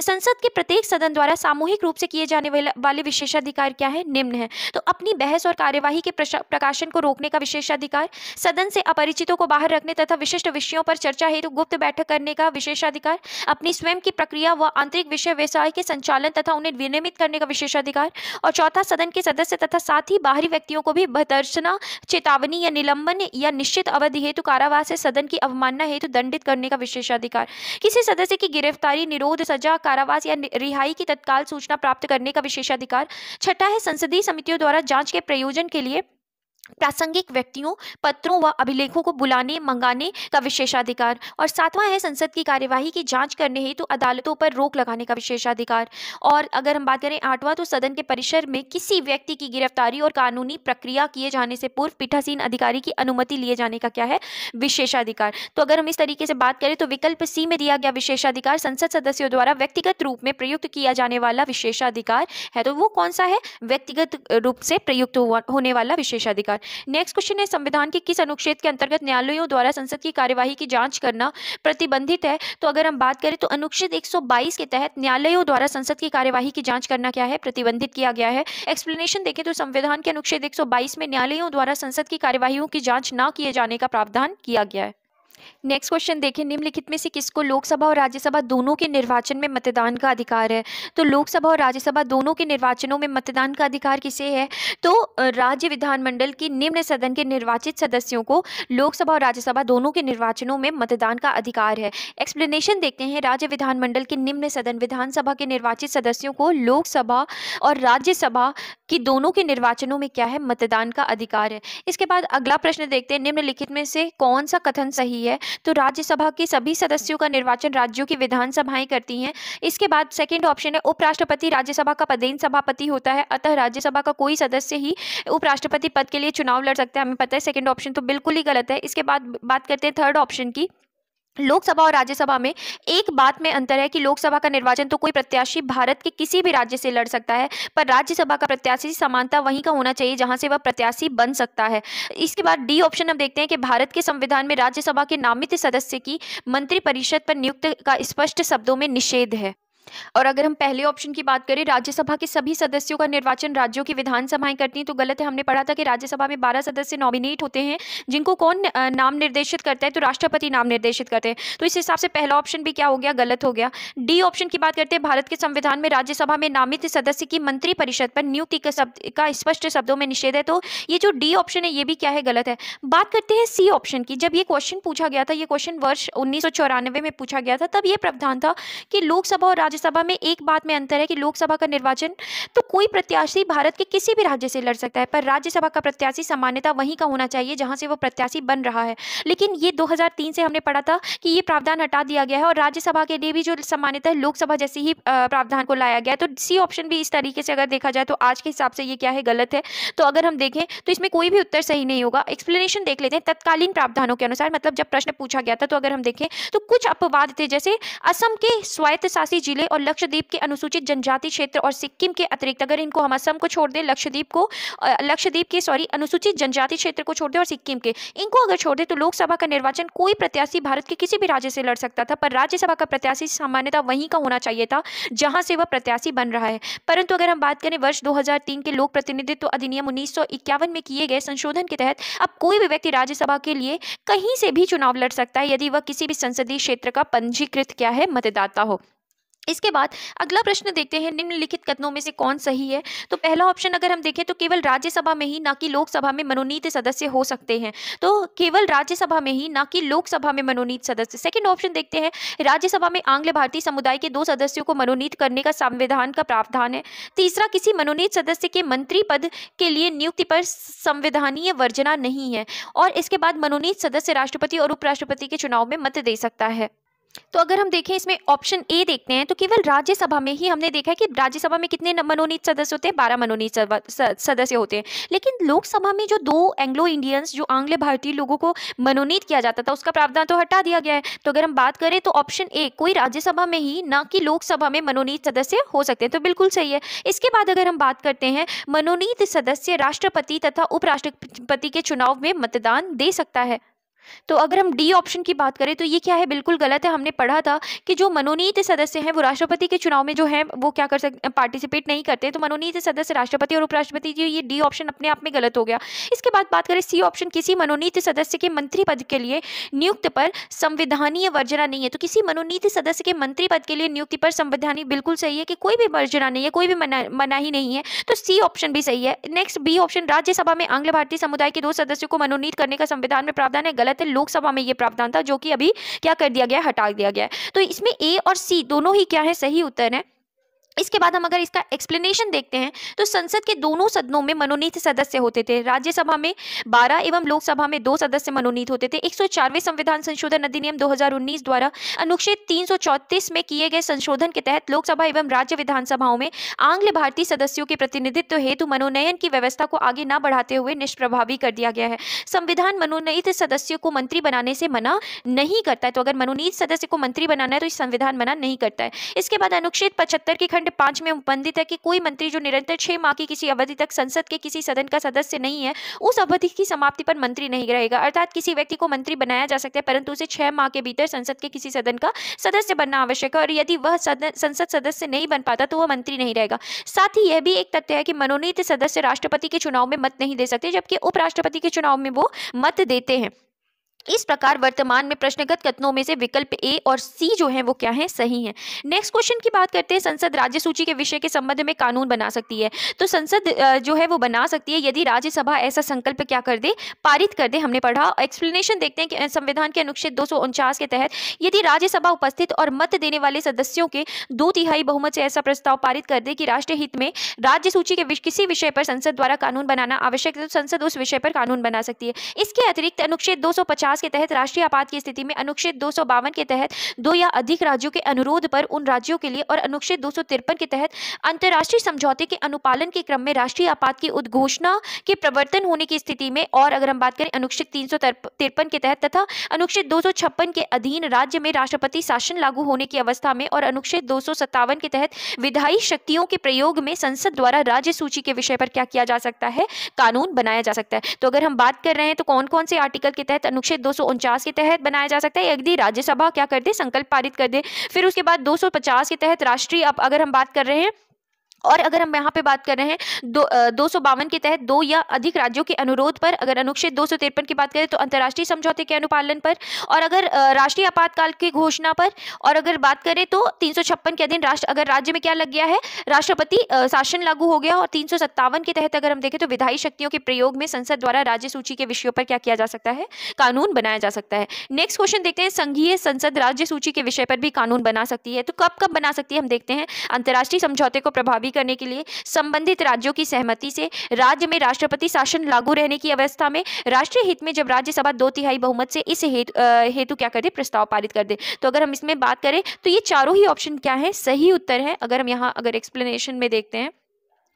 संसद के प्रत्येक सदन द्वारा सामूहिक रूप से किए जाने वाले विशेषाधिकार क्या है, निम्न है। तो अपनी बहस और कार्यवाही के प्रकाशन को रोकने का विशेषाधिकार, सदन से अपरिचितों को बाहर रखने तथा विशिष्ट विषयों पर चर्चा हेतु गुप्त बैठक करने का विशेषाधिकार, अपनी स्वयं की प्रक्रिया व आंतरिक विषय व्यवसाय के संचालन तथा उन्हें विनियमित करने का विशेषाधिकार, और चौथा सदन के सदस्य तथा साथ ही बाहरी व्यक्तियों को भी भर्त्सना, चेतावनी या निलंबन या निश्चित अवधि हेतु कारावास से सदन की अवमानना हेतु दंडित करने का विशेषाधिकार, किसी सदस्य की गिरफ्तारी, निरोध, सजा, कारावास या रिहाई की तत्काल सूचना प्राप्त करने का विशेषाधिकार। छठा है संसदीय समितियों द्वारा जांच के प्रयोजन के लिए प्रासंगिक व्यक्तियों, पत्रों व अभिलेखों को बुलाने मंगाने का विशेषाधिकार। और सातवां है संसद की कार्यवाही की जांच करने हेतु अदालतों पर रोक लगाने का विशेषाधिकार। और अगर हम बात करें आठवां, तो सदन के परिसर में किसी व्यक्ति की गिरफ्तारी और कानूनी प्रक्रिया किए जाने से पूर्व पीठासीन अधिकारी की अनुमति लिए जाने का क्या है, विशेषाधिकार। तो अगर हम इस तरीके से बात करें तो विकल्प सी में दिया गया विशेषाधिकार संसद सदस्यों द्वारा व्यक्तिगत रूप में प्रयुक्त किया जाने वाला विशेषाधिकार है। तो वो कौन सा है, व्यक्तिगत रूप से प्रयुक्त होने वाला विशेषाधिकार। नेक्स्ट क्वेश्चन है, संविधान के किस अनुच्छेद के अंतर्गत न्यायालयों द्वारा संसद की कार्यवाही की जांच करना प्रतिबंधित है। तो अगर हम बात करें तो अनुच्छेद 122 के तहत न्यायालयों द्वारा संसद की कार्यवाही की जांच करना क्या है, प्रतिबंधित किया गया है। एक्सप्लेनेशन देखें तो संविधान के अनुच्छेद 122 में न्यायालयों द्वारा संसद की कार्यवाहियों की जांच न किए जाने का प्रावधान किया गया है। नेक्स्ट क्वेश्चन देखें, निम्नलिखित में से किसको लोकसभा और राज्यसभा दोनों के निर्वाचन में मतदान का अधिकार है। तो लोकसभा और राज्यसभा दोनों के निर्वाचनों में मतदान का अधिकार किसे है, तो राज्य विधानमंडल की निम्न सदन के निर्वाचित सदस्यों को लोकसभा और राज्यसभा दोनों के निर्वाचनों में मतदान का अधिकार है। एक्सप्लेनेशन देखते हैं, राज्य विधानमंडल के निम्न सदन विधानसभा के निर्वाचित सदस्यों को लोकसभा और राज्यसभा की दोनों के निर्वाचनों में क्या है, मतदान का अधिकार है। इसके बाद अगला प्रश्न देखते हैं, निम्नलिखित में से कौन सा कथन सही है। तो राज्यसभा के सभी सदस्यों का निर्वाचन राज्यों की विधानसभाएं करती हैं। इसके बाद सेकंड ऑप्शन है, उपराष्ट्रपति राज्यसभा का पदेन सभापति होता है, अतः राज्यसभा का कोई सदस्य ही उपराष्ट्रपति पद के लिए चुनाव लड़ सकता है। हमें पता है सेकंड ऑप्शन तो बिल्कुल ही गलत है। इसके बाद बात करते हैं थर्ड ऑप्शन की। लोकसभा और राज्यसभा में एक बात में अंतर है कि लोकसभा का निर्वाचन तो कोई प्रत्याशी भारत के किसी भी राज्य से लड़ सकता है, पर राज्यसभा का प्रत्याशी समानता वहीं का होना चाहिए जहां से वह प्रत्याशी बन सकता है। इसके बाद डी ऑप्शन हम देखते हैं कि भारत के संविधान में राज्यसभा के नामित सदस्य की मंत्रिपरिषद पर नियुक्त का स्पष्ट शब्दों में निषेध है। और अगर हम पहले ऑप्शन की बात करें, राज्यसभा के सभी सदस्यों का निर्वाचन राज्यों की विधानसभाएं करती हैं, तो गलत है। हमने पढ़ा था कि राज्यसभा में 12 सदस्य नॉमिनेट होते हैं, जिनको कौन नाम निर्देशित करता है, तो राष्ट्रपति नाम निर्देशित करते हैं। तो इस हिसाब से पहला ऑप्शन भी क्या हो गया, गलत हो गया। डी ऑप्शन की बात करते हैं, भारत के संविधान में राज्यसभा में नामित सदस्य की मंत्रिपरिषद पर नियुक्ति का स्पष्ट शब्दों में निषेध है। तो ये जो डी ऑप्शन है ये भी क्या है, गलत है। बात करते हैं सी ऑप्शन की। जब ये क्वेश्चन पूछा गया था, ये क्वेश्चन वर्ष 1994 में पूछा गया था, तब ये प्रावधान था कि लोकसभा और राज्यसभा राज्यसभा में एक बात में अंतर है कि लोकसभा का निर्वाचन तो कोई प्रत्याशी भारत के किसी भी राज्य से लड़ सकता है, पर राज्यसभा का प्रत्याशी सामान्यतः वहीं का होना चाहिए जहां से वो प्रत्याशी बन रहा है। लेकिन ये 2003 से हमने पढ़ा था कि ये प्रावधान हटा दिया गया है और राज्यसभा के लिए भी जो सामान्यतः लोकसभा जैसी ही प्रावधान को लाया गया है। तो सी ऑप्शन भी इस तरीके से अगर देखा जाए तो आज के हिसाब से ये क्या है, गलत है। तो अगर हम देखें तो इसमें कोई भी उत्तर सही नहीं होगा। एक्सप्लेनेशन देख लेते हैं। तत्कालीन प्रावधानों के अनुसार, मतलब जब प्रश्न पूछा गया था, तो अगर हम देखें तो कुछ अपवाद थे, जैसे असम के स्वायत्तशासी जिले और लक्षद्वीप के अनुसूचित जनजाति क्षेत्र और सिक्किम के अतिरिक्त, अगर इनको हम असम को छोड़ दें, लक्षद्वीप के अनुसूचित जनजाति क्षेत्र को छोड़ दें और सिक्किम के, इनको अगर छोड़ दें तो लोकसभा का निर्वाचन कोई प्रत्याशी भारत के किसी भी राज्य से लड़ सकता था, पर राज्यसभा का प्रत्याशी सामान्यतः वहीं का होना चाहिए था जहां से वह प्रत्याशी बन रहा है। परंतु अगर हम बात करें वर्ष 2003 के लोक प्रतिनिधित्व अधिनियम 1951 में किए गए संशोधन के तहत अब कोई भी व्यक्ति राज्यसभा के लिए कहीं से भी चुनाव लड़ सकता है यदि वह किसी भी संसदीय क्षेत्र का पंजीकृत क्या है, मतदाता हो। इसके बाद अगला प्रश्न देखते हैं, निम्नलिखित कथनों में से कौन सही है। तो पहला ऑप्शन अगर हम देखें तो केवल राज्यसभा में ही, ना कि लोकसभा में मनोनीत सदस्य हो सकते हैं। तो केवल राज्यसभा में ही, ना कि लोकसभा में मनोनीत सदस्य। सेकंड ऑप्शन देखते हैं, राज्यसभा में आंग्ल भारतीय समुदाय के 2 सदस्यों को मनोनीत करने का संविधान का प्रावधान है। तीसरा, किसी मनोनीत सदस्य के मंत्री पद के लिए नियुक्ति पर संवैधानिक वर्जना नहीं है। और इसके बाद मनोनीत सदस्य राष्ट्रपति और उपराष्ट्रपति के चुनाव में मत दे सकता है। तो अगर हम देखें इसमें ऑप्शन ए देखते हैं तो केवल राज्यसभा में ही हमने देखा है कि राज्यसभा में कितने मनोनीत सदस्य होते हैं, 12 मनोनीत सदस्य होते हैं। लेकिन लोकसभा में जो 2 एंग्लो इंडियंस, जो आंग्ल भारतीय लोगों को मनोनीत किया जाता था, उसका प्रावधान तो हटा दिया गया है। तो अगर हम बात करें तो ऑप्शन ए, कोई राज्यसभा में ही, ना कि लोकसभा में मनोनीत सदस्य हो सकते हैं, तो बिल्कुल सही है। इसके बाद अगर हम बात करते हैं, मनोनीत सदस्य राष्ट्रपति तथा उपराष्ट्रपति के चुनाव में मतदान दे सकता है। तो अगर हम डी ऑप्शन की बात करें तो ये क्या है, बिल्कुल गलत है। हमने पढ़ा था कि जो मनोनीत सदस्य हैं वो राष्ट्रपति के चुनाव में जो है वो क्या कर सकते, पार्टिसिपेट नहीं करते। तो मनोनीत सदस्य राष्ट्रपति और उपराष्ट्रपति, ये डी ऑप्शन अपने आप में गलत हो गया। इसके बाद बात करें सी ऑप्शन, किसी मनोनीत सदस्य के मंत्री पद के लिए नियुक्ति पर संवैधानिक वर्जना नहीं है। तो किसी मनोनीत सदस्य के मंत्री पद के लिए नियुक्ति पर संवैधानिक, बिल्कुल सही है कि कोई भी वर्जना नहीं है, कोई भी मनाही नहीं है। तो सी ऑप्शन भी सही है। नेक्स्ट बी ऑप्शन, राज्यसभा में आंग्ल भारतीय समुदाय के 2 सदस्यों को मनोनीत करने का संविधान में प्रावधान है, गलत है। लोकसभा में यह प्रावधान था जो कि अभी क्या कर दिया गया, हटा दिया गया है। तो इसमें ए और सी दोनों ही क्या है, सही उत्तर है। इसके बाद हम अगर इसका एक्सप्लेनेशन देखते हैं तो संसद के दोनों सदनों में मनोनीत सदस्य होते थे। राज्यसभा में 12 एवं लोकसभा में 2 सदस्य मनोनीत होते थे। 104वें संविधान संशोधन अधिनियम 2019 द्वारा अनुच्छेद 334 में किए गए संशोधन के तहत लोकसभा एवं राज्य विधानसभाओं में आंग्ल भारतीय सदस्यों के प्रतिनिधित्व हेतु मनोनयन की व्यवस्था को आगे न बढ़ाते हुए निष्प्रभावी कर दिया गया है। संविधान मनोनीत सदस्यों को मंत्री बनाने से मना नहीं करता है। तो अगर मनोनीत सदस्य को मंत्री बनाना है तो संविधान मना नहीं करता है। इसके बाद अनुच्छेद 75 के खंड 5 में उपबंधित है कि कोई मंत्री जो निरंतर 6 माह की किसी अवधि तक संसद के किसी सदन का सदस्य नहीं है, उस अवधि की समाप्ति पर मंत्री नहीं रहेगा। अर्थात किसी व्यक्ति को मंत्री बनाया जा सकता है परंतु उसे 6 माह के भीतर संसद के किसी सदन का सदस्य बनना आवश्यक है और यदि वह संसद सदस्य नहीं बन पाता तो वह मंत्री नहीं रहेगा। साथ ही यह भी एक तथ्य है कि मनोनीत सदस्य राष्ट्रपति के चुनाव में मत नहीं दे सकते, जबकि उपराष्ट्रपति के चुनाव में वो मत देते हैं। इस प्रकार वर्तमान में प्रश्नगत कथनों में से विकल्प ए और सी जो है वो क्या है, सही है। नेक्स्ट क्वेश्चन की बात करते हैं, संसद राज्य सूची के विषय के संबंध में कानून बना सकती है। तो संसद जो है वो बना सकती है यदि राज्यसभा ऐसा संकल्प क्या कर दे, पारित कर दे। हमने पढ़ा। एक्सप्लेनेशन देखते हैं कि संविधान के अनुच्छेद 249 के तहत यदि राज्यसभा उपस्थित और मत देने वाले सदस्यों के 2/3 बहुमत से ऐसा प्रस्ताव पारित कर दे कि राष्ट्रीय हित में राज्य सूची के किसी विषय पर संसद द्वारा कानून बनाना आवश्यक है, तो संसद उस विषय पर कानून बना सकती है। इसके अतिरिक्त अनुच्छेद 250 के तहत राष्ट्रीय आपात की स्थिति में अनुच्छेद 252 के तहत 2 या अधिक राज्यों के अनुरोध पर उन राज्यों के लिए और अनुच्छेद 253 के तहत अंतर्राष्ट्रीय समझौते के अनुपालन के क्रम में राष्ट्रीय आपात की उद्घोषणा के प्रवर्तन होने की स्थिति में, और अगर हम बात करें अनुच्छेद 353 के तहत तथा अनुच्छेद 256 के अधीन राज्य में राष्ट्रपति शासन लागू होने की अवस्था में, और अनुच्छेद 257 के तहत विधायी शक्तियों के प्रयोग में संसद द्वारा राज्य सूची के विषय पर क्या किया जा सकता है, कानून बनाया जा सकता है। तो अगर हम बात कर रहे हैं तो कौन कौन से आर्टिकल के तहत अनुच्छेद 249 के तहत बनाया जा सकता है, यदि राज्यसभा क्या कर दे, संकल्प पारित कर दे। फिर उसके बाद 250 के तहत राष्ट्रीय, अगर हम बात कर रहे हैं और अगर हम यहाँ पे बात कर रहे हैं 252 के तहत 2 या अधिक राज्यों के अनुरोध पर, अगर अनुच्छेद 253 की बात करें तो अंतर्राष्ट्रीय समझौते के अनुपालन पर, और अगर राष्ट्रीय आपातकाल की घोषणा पर, और अगर बात करें तो 356 के अधीन अगर राज्य में क्या लग गया है, राष्ट्रपति शासन लागू हो गया। और 357 के तहत अगर हम देखें तो विधायी शक्तियों के प्रयोग में संसद द्वारा राज्य सूची के विषयों पर क्या किया जा सकता है, कानून बनाया जा सकता है। नेक्स्ट क्वेश्चन देखते हैं, संघीय संसद राज्य सूची के विषय पर भी कानून बना सकती है। तो कब कब बना सकती है हम देखते हैं, अंतर्राष्ट्रीय समझौते को प्रभावी करने के लिए, संबंधित राज्यों की सहमति से, राज्य में राष्ट्रपति शासन लागू रहने की अवस्था में, राष्ट्रीय हित में जब राज्यसभा 2/3 बहुमत से इस हेतु क्या कर दे, प्रस्ताव पारित कर दे। तो अगर हम इसमें बात करें तो ये चारों ही ऑप्शन क्या है, सही उत्तर है। अगर हम यहाँ अगर एक्सप्लेनेशन में देखते हैं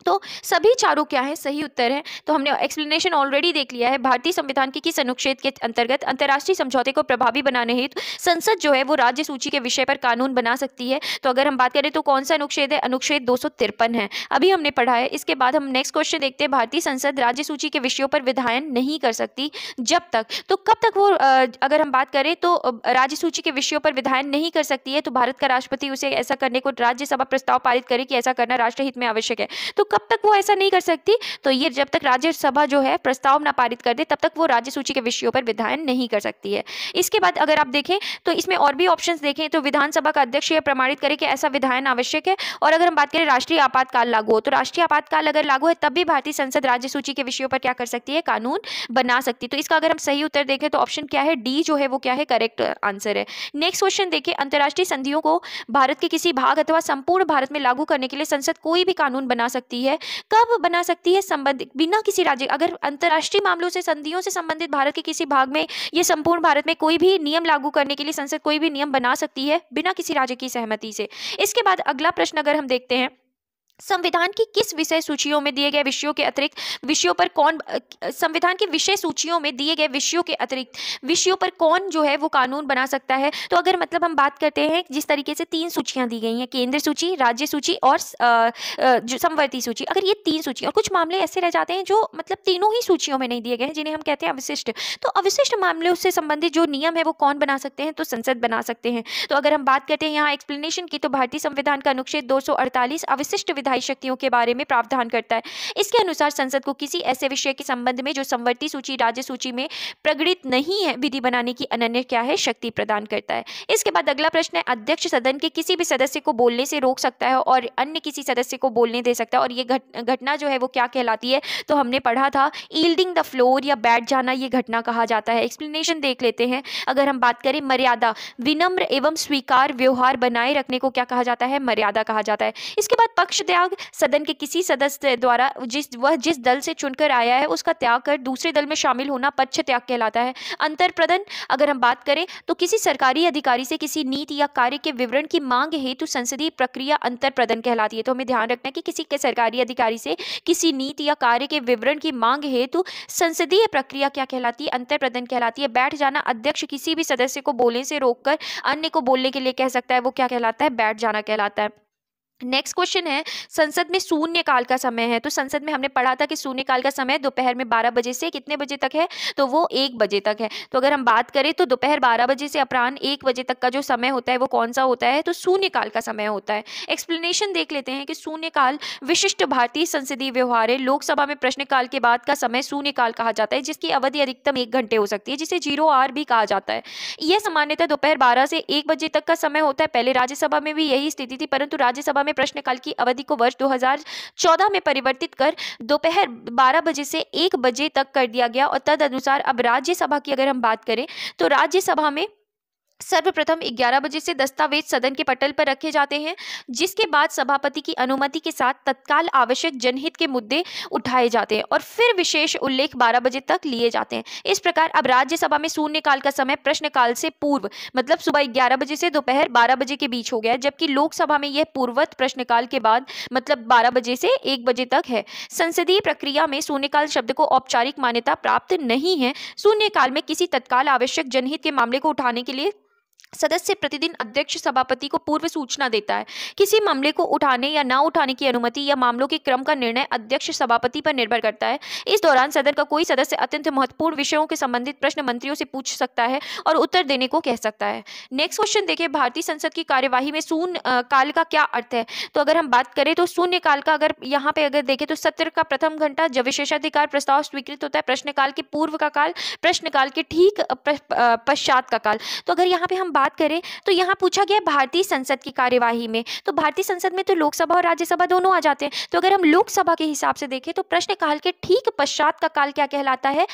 तो सभी चारों क्या है, सही उत्तर है। तो हमने एक्सप्लेनेशन ऑलरेडी देख लिया है। भारतीय संविधान के किस अनुच्छेद के अंतर्गत अंतर्राष्ट्रीय समझौते को प्रभावी बनाने हेतु संसद जो है वो राज्य सूची के विषय पर कानून बना सकती है। तो अगर हम बात करें तो कौन सा अनुच्छेद है, अनुच्छेद 253 है, अभी हमने पढ़ा है। इसके बाद हम नेक्स्ट क्वेश्चन देखते हैं, भारतीय संसद राज्य सूची के विषयों पर विधायन नहीं कर सकती जब तक, तो कब तक वो अगर हम बात करें तो राज्य सूची के विषयों पर विधायन नहीं कर सकती है, तो भारत का राष्ट्रपति उसे ऐसा करने को राज्यसभा प्रस्ताव पारित करे कि ऐसा करना राष्ट्र हित में आवश्यक है। तो कब तक वो ऐसा नहीं कर सकती, तो ये जब तक राज्यसभा जो है प्रस्ताव ना पारित कर दे तब तक वो राज्य सूची के विषयों पर विधायन नहीं कर सकती है। इसके बाद अगर आप देखें तो इसमें और भी ऑप्शंस देखें तो विधानसभा का अध्यक्ष यह प्रमाणित करे कि ऐसा विधायन आवश्यक है। और अगर हम बात करें राष्ट्रीय आपातकाल लागू हो, तो राष्ट्रीय आपातकाल अगर लागू है तब भी भारतीय संसद राज्य सूची के विषयों पर क्या कर सकती है, कानून बना सकती है। तो इसका अगर हम सही उत्तर देखें तो ऑप्शन क्या है, डी जो है वो क्या है, करेक्ट आंसर है। नेक्स्ट क्वेश्चन देखिए, अंतर्राष्ट्रीय संधियों को भारत के किसी भाग अथवा संपूर्ण भारत में लागू करने के लिए संसद कोई भी कानून बना सकती है। कब बना सकती है, संबंधित बिना किसी राज्य, अगर अंतर्राष्ट्रीय मामलों से, संधियों से संबंधित भारत के किसी भाग में ये संपूर्ण भारत में कोई भी नियम लागू करने के लिए संसद कोई भी नियम बना सकती है बिना किसी राज्य की सहमति से। इसके बाद अगला प्रश्न अगर हम देखते हैं, संविधान की किस विषय सूचियों में दिए गए विषयों के अतिरिक्त विषयों पर कौन, संविधान की विषय सूचियों में दिए गए विषयों के अतिरिक्त विषयों पर कौन जो है वो कानून बना सकता है। तो अगर मतलब हम बात करते हैं जिस तरीके से 3 सूचियां दी गई हैं, केंद्र सूची, राज्य सूची और जो समवर्ती सूची, अगर ये 3 सूची, और कुछ मामले ऐसे रह जाते हैं जो मतलब तीनों ही सूचियों में नहीं दिए गए हैं, जिन्हें हम कहते हैं अवशिष्ट। तो अवशिष्ट मामलों से संबंधित जो नियम है वो कौन बना सकते हैं, तो संसद बना सकते हैं। तो अगर हम बात करते हैं यहाँ एक्सप्लेनेशन की, तो भारतीय संविधान का अनुच्छेद 248 अवशिष्ट विधायी शक्तियों के बारे में प्रावधान करता है। इसके अनुसार संसद को किसी ऐसे विषय के संबंध में जो संवर्ती सूची, राज्य सूची में प्रगटित नहीं है, विधि बनाने की अनन्य क्या है, शक्ति प्रदान करता है। इसके बाद अगला प्रश्न है, अध्यक्ष सदन के किसी भी सदस्य को बोलने से रोक सकता है और अन्य किसी सदस्य को बोलने दे सकता है, और ये घटना जो है वो क्या कहलाती है, तो हमने पढ़ा था यील्डिंग द फ्लोर या बैठ जाना, ये घटना कहा जाता है। एक्सप्लेनेशन देख लेते हैं। अगर हम बात करें मर्यादा, विनम्र एवं स्वीकार व्यवहार बनाए रखने को क्या कहा जाता है, मर्यादा कहा जाता है। इसके बाद पक्ष त्याग, सदन के किसी सदस्य द्वारा जिस दल से चुनकर आया है उसका त्याग कर दूसरे दल में शामिल होना पक्ष त्याग कहलाता है। अंतरप्रदन, अगर हम बात करें तो किसी सरकारी अधिकारी से किसी नीति या कार्य के विवरण की मांग हेतु संसदीय प्रक्रिया अंतरप्रदन कहलाती है। तो हमें ध्यान रखना है कि किसी के सरकारी अधिकारी से किसी नीति या कार्य के विवरण की मांग हेतु संसदीय प्रक्रिया क्या कहलाती है, अंतरप्रदन कहलाती है। बैठ जाना, अध्यक्ष किसी भी सदस्य को बोलने से रोककर अन्य को बोलने के लिए कह सकता है, वो क्या कहलाता है, बैठ जाना कहलाता है। नेक्स्ट क्वेश्चन है, संसद में शून्यकाल का समय है। तो संसद में हमने पढ़ा था कि शून्यकाल का समय दोपहर में 12 बजे से कितने बजे तक है, तो वो 1 बजे तक है। तो अगर हम बात करें तो दोपहर 12 बजे से अपराह्न 1 बजे तक का जो समय होता है वो कौन सा होता है, तो शून्यकाल का समय होता है। एक्सप्लेनेशन देख लेते हैं कि शून्यकाल विशिष्ट भारतीय संसदीय व्यवहार है। लोकसभा में प्रश्नकाल के बाद का समय शून्यकाल कहा जाता है, जिसकी अवधि अधिकतम 1 घंटे हो सकती है, जिसे 0 आवर भी कहा जाता है। यह सामान्यतः दोपहर 12 से 1 बजे तक का समय होता है। पहले राज्यसभा में भी यही स्थिति थी, परंतु राज्यसभा में प्रश्नकाल की अवधि को वर्ष 2014 में परिवर्तित कर दोपहर 12 बजे से 1 बजे तक कर दिया गया। और तदनुसार अब राज्यसभा की अगर हम बात करें तो राज्यसभा में सर्वप्रथम 11 बजे से दस्तावेज सदन के पटल पर रखे जाते हैं, जिसके बाद सभापति की अनुमति के साथ तत्काल आवश्यक जनहित के मुद्दे उठाए जाते हैं और फिर विशेष उल्लेख 12 बजे तक लिए जाते हैं। इस प्रकार अब राज्यसभा में शून्यकाल का समय प्रश्नकाल से पूर्व मतलब सुबह 11 बजे से दोपहर 12 बजे के बीच हो गया, जबकि लोकसभा में यह पूर्वत प्रश्नकाल के बाद मतलब 12 बजे से 1 बजे तक है। संसदीय प्रक्रिया में शून्यकाल शब्द को औपचारिक मान्यता प्राप्त नहीं है। शून्यकाल में किसी तत्काल आवश्यक जनहित के मामले को उठाने के लिए सदस्य प्रतिदिन अध्यक्ष सभापति को पूर्व सूचना देता है। किसी मामले को उठाने या ना उठाने की अनुमति या मामलों के क्रम का निर्णय अध्यक्ष सभापति पर निर्भर करता है। इस दौरान सदन का कोई सदस्य अत्यंत महत्वपूर्ण विषयों के संबंधित प्रश्न मंत्रियों से पूछ सकता है और उत्तर देने को कह सकता है। नेक्स्ट क्वेश्चन देखिए, भारतीय संसद की कार्यवाही में शून्य काल का क्या अर्थ है? तो अगर हम बात करें तो शून्य काल का अगर यहाँ पे अगर देखें तो सत्र का प्रथम घंटा, जब विशेषाधिकार प्रस्ताव स्वीकृत होता है, प्रश्नकाल के पूर्व का काल, प्रश्नकाल के ठीक पश्चात का काल। तो अगर यहाँ पे हम बात करें तो यहाँ पूछा गया भारतीय संसद की कार्यवाही में, तो भारतीय संसद में तो लोकसभा और राज्यसभा दोनों आ जाते हैं। तो अगर हम लोकसभा के हिसाब से देखें तो प्रश्नकाल के ठीक पश्चात का काल क्या कहलाता है?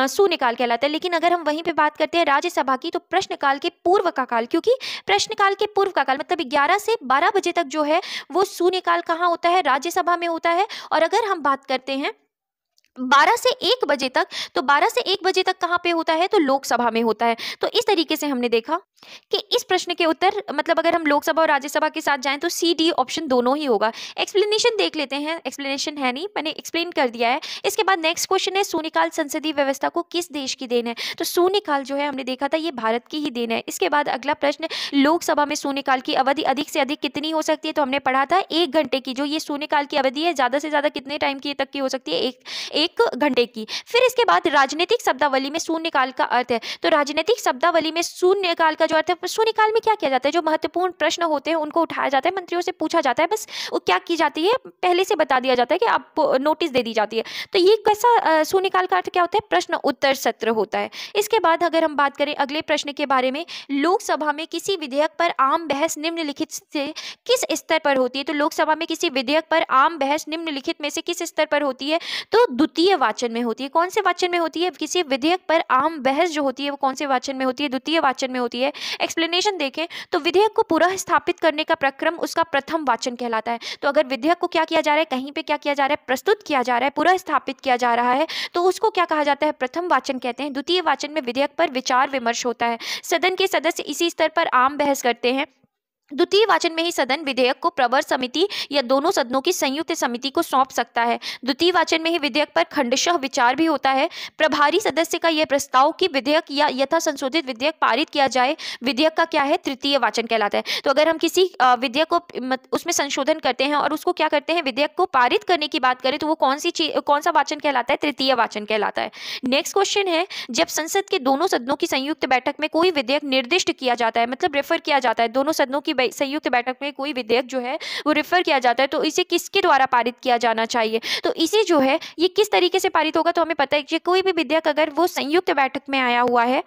शून्यकाल कहलाता है। लेकिन अगर हम वहीं पे बात करते हैं राज्यसभा की, तो प्रश्नकाल के पूर्व का काल, क्योंकि प्रश्नकाल के पूर्व का काल मतलब 11 से 12 बजे तक जो है वो शून्यकाल कहाँ होता है? राज्यसभा में होता है। और अगर हम बात करते हैं 12 से 1 बजे तक, तो 12 से 1 बजे तक कहाँ पे होता है? तो लोकसभा में होता है। तो इस तरीके से हमने देखा कि इस प्रश्न के उत्तर मतलब अगर हम लोकसभा और राज्यसभा के साथ जाएं तो सी डी ऑप्शन दोनों ही होगा। एक्सप्लेनेशन देख लेते हैं, एक्सप्लेनेशन है नहीं, मैंने एक्सप्लेन कर दिया है। इसके बाद नेक्स्ट क्वेश्चन है, शून्यकाल संसदीय व्यवस्था को किस देश की देन है? तो शून्यकाल जो है हमने देखा था ये भारत की ही देन है। इसके बाद अगला प्रश्न, लोकसभा में शून्यकाल की अवधि अधिक से अधिक कितनी हो सकती है? तो हमने पढ़ा था 1 घंटे की। जो ये शून्यकाल की अवधि है ज़्यादा से ज़्यादा कितने टाइम की तक की हो सकती है? एक घंटे की। फिर इसके बाद राजनीतिक शब्दावली में शून्यकाल का अर्थ है। तो राजनीतिक शब्दावली में शून्यकाल का जो अर्थ है, शून्यकाल में क्या किया जाता है? जो महत्वपूर्ण प्रश्न होते हैं उनको उठाया जाता है, मंत्रियों से पूछा जाता है, बस वो क्या की जाती है पहले से बता दिया जाता है कि आप नोटिस दे दी जाती है। तो ये कैसा शून्यकाल का अर्थ क्या होता है? प्रश्न उत्तर सत्र होता है। इसके बाद अगर हम बात करें अगले प्रश्न के बारे में, लोकसभा में किसी विधेयक पर आम बहस निम्नलिखित से किस स्तर पर होती है? तो लोकसभा में किसी विधेयक पर आम बहस निम्नलिखित में से किस स्तर पर होती है? तो द्वितीय वाचन में होती है। कौन से वाचन में होती है? किसी विधेयक पर आम बहस जो होती है वो कौन से वाचन में होती है? द्वितीय वाचन में होती है। एक्सप्लेनेशन देखें तो विधेयक को पुनः स्थापित करने का प्रक्रम उसका प्रथम वाचन कहलाता है। तो अगर विधेयक को क्या किया जा रहा है, कहीं पे क्या किया जा रहा है, प्रस्तुत किया जा रहा है, पुनः स्थापित किया जा रहा है, तो उसको क्या कहा जाता है? प्रथम वाचन कहते हैं। द्वितीय वाचन में विधेयक पर विचार विमर्श होता है। सदन के सदस्य इसी स्तर पर आम बहस करते हैं। द्वितीय वाचन में ही सदन विधेयक को प्रवर समिति या दोनों सदनों की संयुक्त समिति को सौंप सकता है। द्वितीय वाचन में ही विधेयक पर खंडशः विचार भी होता है। प्रभारी सदस्य का यह प्रस्ताव कि विधेयक या यथा संशोधित विधेयक पारित किया जाए, विधेयक का क्या है? तृतीय वाचन कहलाता है। तो अगर हम किसी विधेयक को उसमें संशोधन करते हैं और उसको क्या करते हैं, विधेयक को पारित करने की बात करें, तो वो कौन सा वाचन कहलाता है? तृतीय वाचन कहलाता है। नेक्स्ट क्वेश्चन है, जब संसद के दोनों सदनों की संयुक्त बैठक में कोई विधेयक निर्दिष्ट किया जाता है, मतलब रेफर किया जाता है, दोनों सदनों की संयुक्त बैठक में कोई विधेयक जो है वो रेफर किया जाता है, तो इसे किसके द्वारा पारित किया जाना चाहिए? तो इसे जो है ये किस तरीके से पारित होगा? तो हमें पता है कि कोई भी विधेयक अगर वो संयुक्त बैठक में आया हुआ है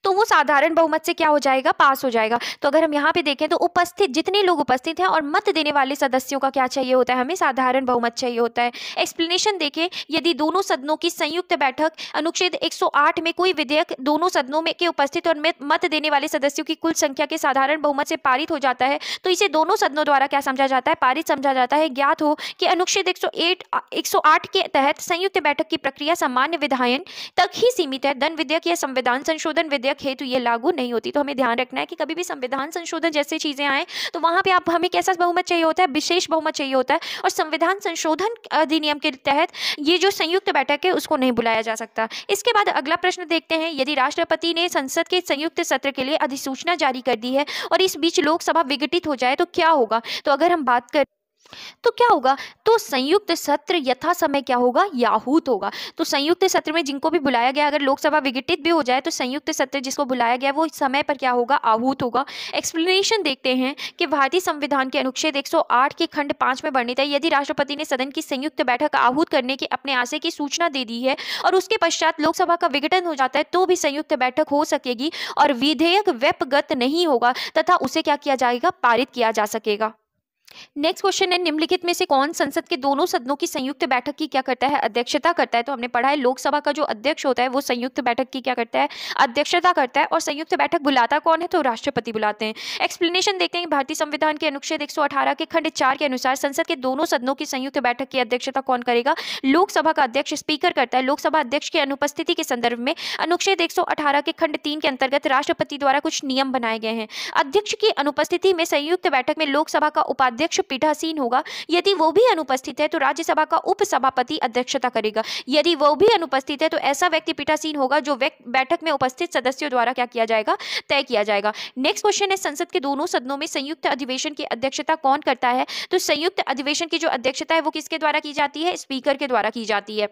तो वो साधारण बहुमत से क्या हो जाएगा? पास हो जाएगा। तो अगर हम यहाँ पे देखें तो उपस्थित जितने लोग उपस्थित हैं और मत देने वाले सदस्यों का क्या चाहिए होता है? हमें साधारण बहुमत चाहिए होता है। एक्सप्लेनेशन देखें, यदि दोनों सदनों की संयुक्त बैठक अनुच्छेद 108 में कोई विधेयक दोनों सदनों में के उपस्थित और मत देने वाले सदस्यों की कुल संख्या के साधारण बहुमत से पारित हो जाता है, तो इसे दोनों सदनों द्वारा क्या समझा जाता है? पारित समझा जाता है। ज्ञात हो कि अनुच्छेद 108 के तहत संयुक्त बैठक की प्रक्रिया सामान्य विधायन तक ही सीमित है। धन विधेयक या संविधान संशोधन विधेयक हेतु ये लागू नहीं होती। तो हमें ध्यान रखना है कि कभी भी संविधान संशोधन जैसे चीजें आए तो वहां पे आप हमें कैसा बहुमत चाहिए होता है? विशेष बहुमत चाहिए होता है। और संविधान संशोधन अधिनियम के तहत ये जो संयुक्त बैठक है उसको नहीं बुलाया जा सकता। इसके बाद अगला प्रश्न देखते हैं, यदि राष्ट्रपति ने संसद के संयुक्त सत्र के लिए अधिसूचना जारी कर दी है और इस बीच लोकसभा विघटित हो जाए तो क्या होगा? तो अगर हम बात करें तो क्या होगा? तो संयुक्त सत्र यथा समय क्या होगा? याहूत होगा। तो संयुक्त सत्र में जिनको भी बुलाया गया, अगर लोकसभा विघटित भी हो जाए तो संयुक्त सत्र जिसको बुलाया गया वो समय पर क्या होगा? आहूत होगा। एक्सप्लेनेशन देखते हैं कि भारतीय संविधान के अनुच्छेद 108 के खंड 5 में वर्णित है, यदि राष्ट्रपति ने सदन की संयुक्त बैठक आहूत करने के अपने आशय की सूचना दे दी है और उसके पश्चात लोकसभा का विघटन हो जाता है तो भी संयुक्त बैठक हो सकेगी और विधेयक व्यपगत नहीं होगा तथा उसे क्या किया जाएगा? पारित किया जा सकेगा। नेक्स्ट क्वेश्चन है, निम्नलिखित में से कौन संसद के दोनों सदनों की संयुक्त बैठक की क्या करता है? अध्यक्षता करता है। तो हमने पढ़ा है लोकसभा का जो अध्यक्ष होता है वो संयुक्त बैठक की क्या करता है? अध्यक्षता करता है। और संयुक्त बैठक बुलाता कौन है? तो राष्ट्रपति बुलाते हैं। एक्सप्लेनेशन देखते हैं, भारतीय संविधान के अनुच्छेद 118 के खंड 4 के अनुसार संसद के दोनों सदनों की संयुक्त बैठक की अध्यक्षता कौन करेगा? लोकसभा का अध्यक्ष स्पीकर करता है। लोकसभा अध्यक्ष की अनुपस्थिति के संदर्भ में अनुच्छेद 118 के खंड 3 के अंतर्गत राष्ट्रपति द्वारा कुछ नियम बनाए गए हैं। अध्यक्ष की अनुपस्थिति में संयुक्त बैठक में लोकसभा का उपाध्यक्ष अध्यक्ष पीठासीन होगा। यदि वो भी अनुपस्थित है तो राज्यसभा का उपसभापति अध्यक्षता करेगा। यदि वो भी अनुपस्थित है तो ऐसा व्यक्ति पीठासीन होगा जो बैठक में उपस्थित सदस्यों द्वारा क्या किया जाएगा, तय किया जाएगा। नेक्स्ट क्वेश्चन है, संसद के दोनों सदनों में संयुक्त अधिवेशन की अध्यक्षता कौन करता है? तो संयुक्त अधिवेशन की जो अध्यक्षता है वो किसके द्वारा की जाती है? स्पीकर के द्वारा की जाती है।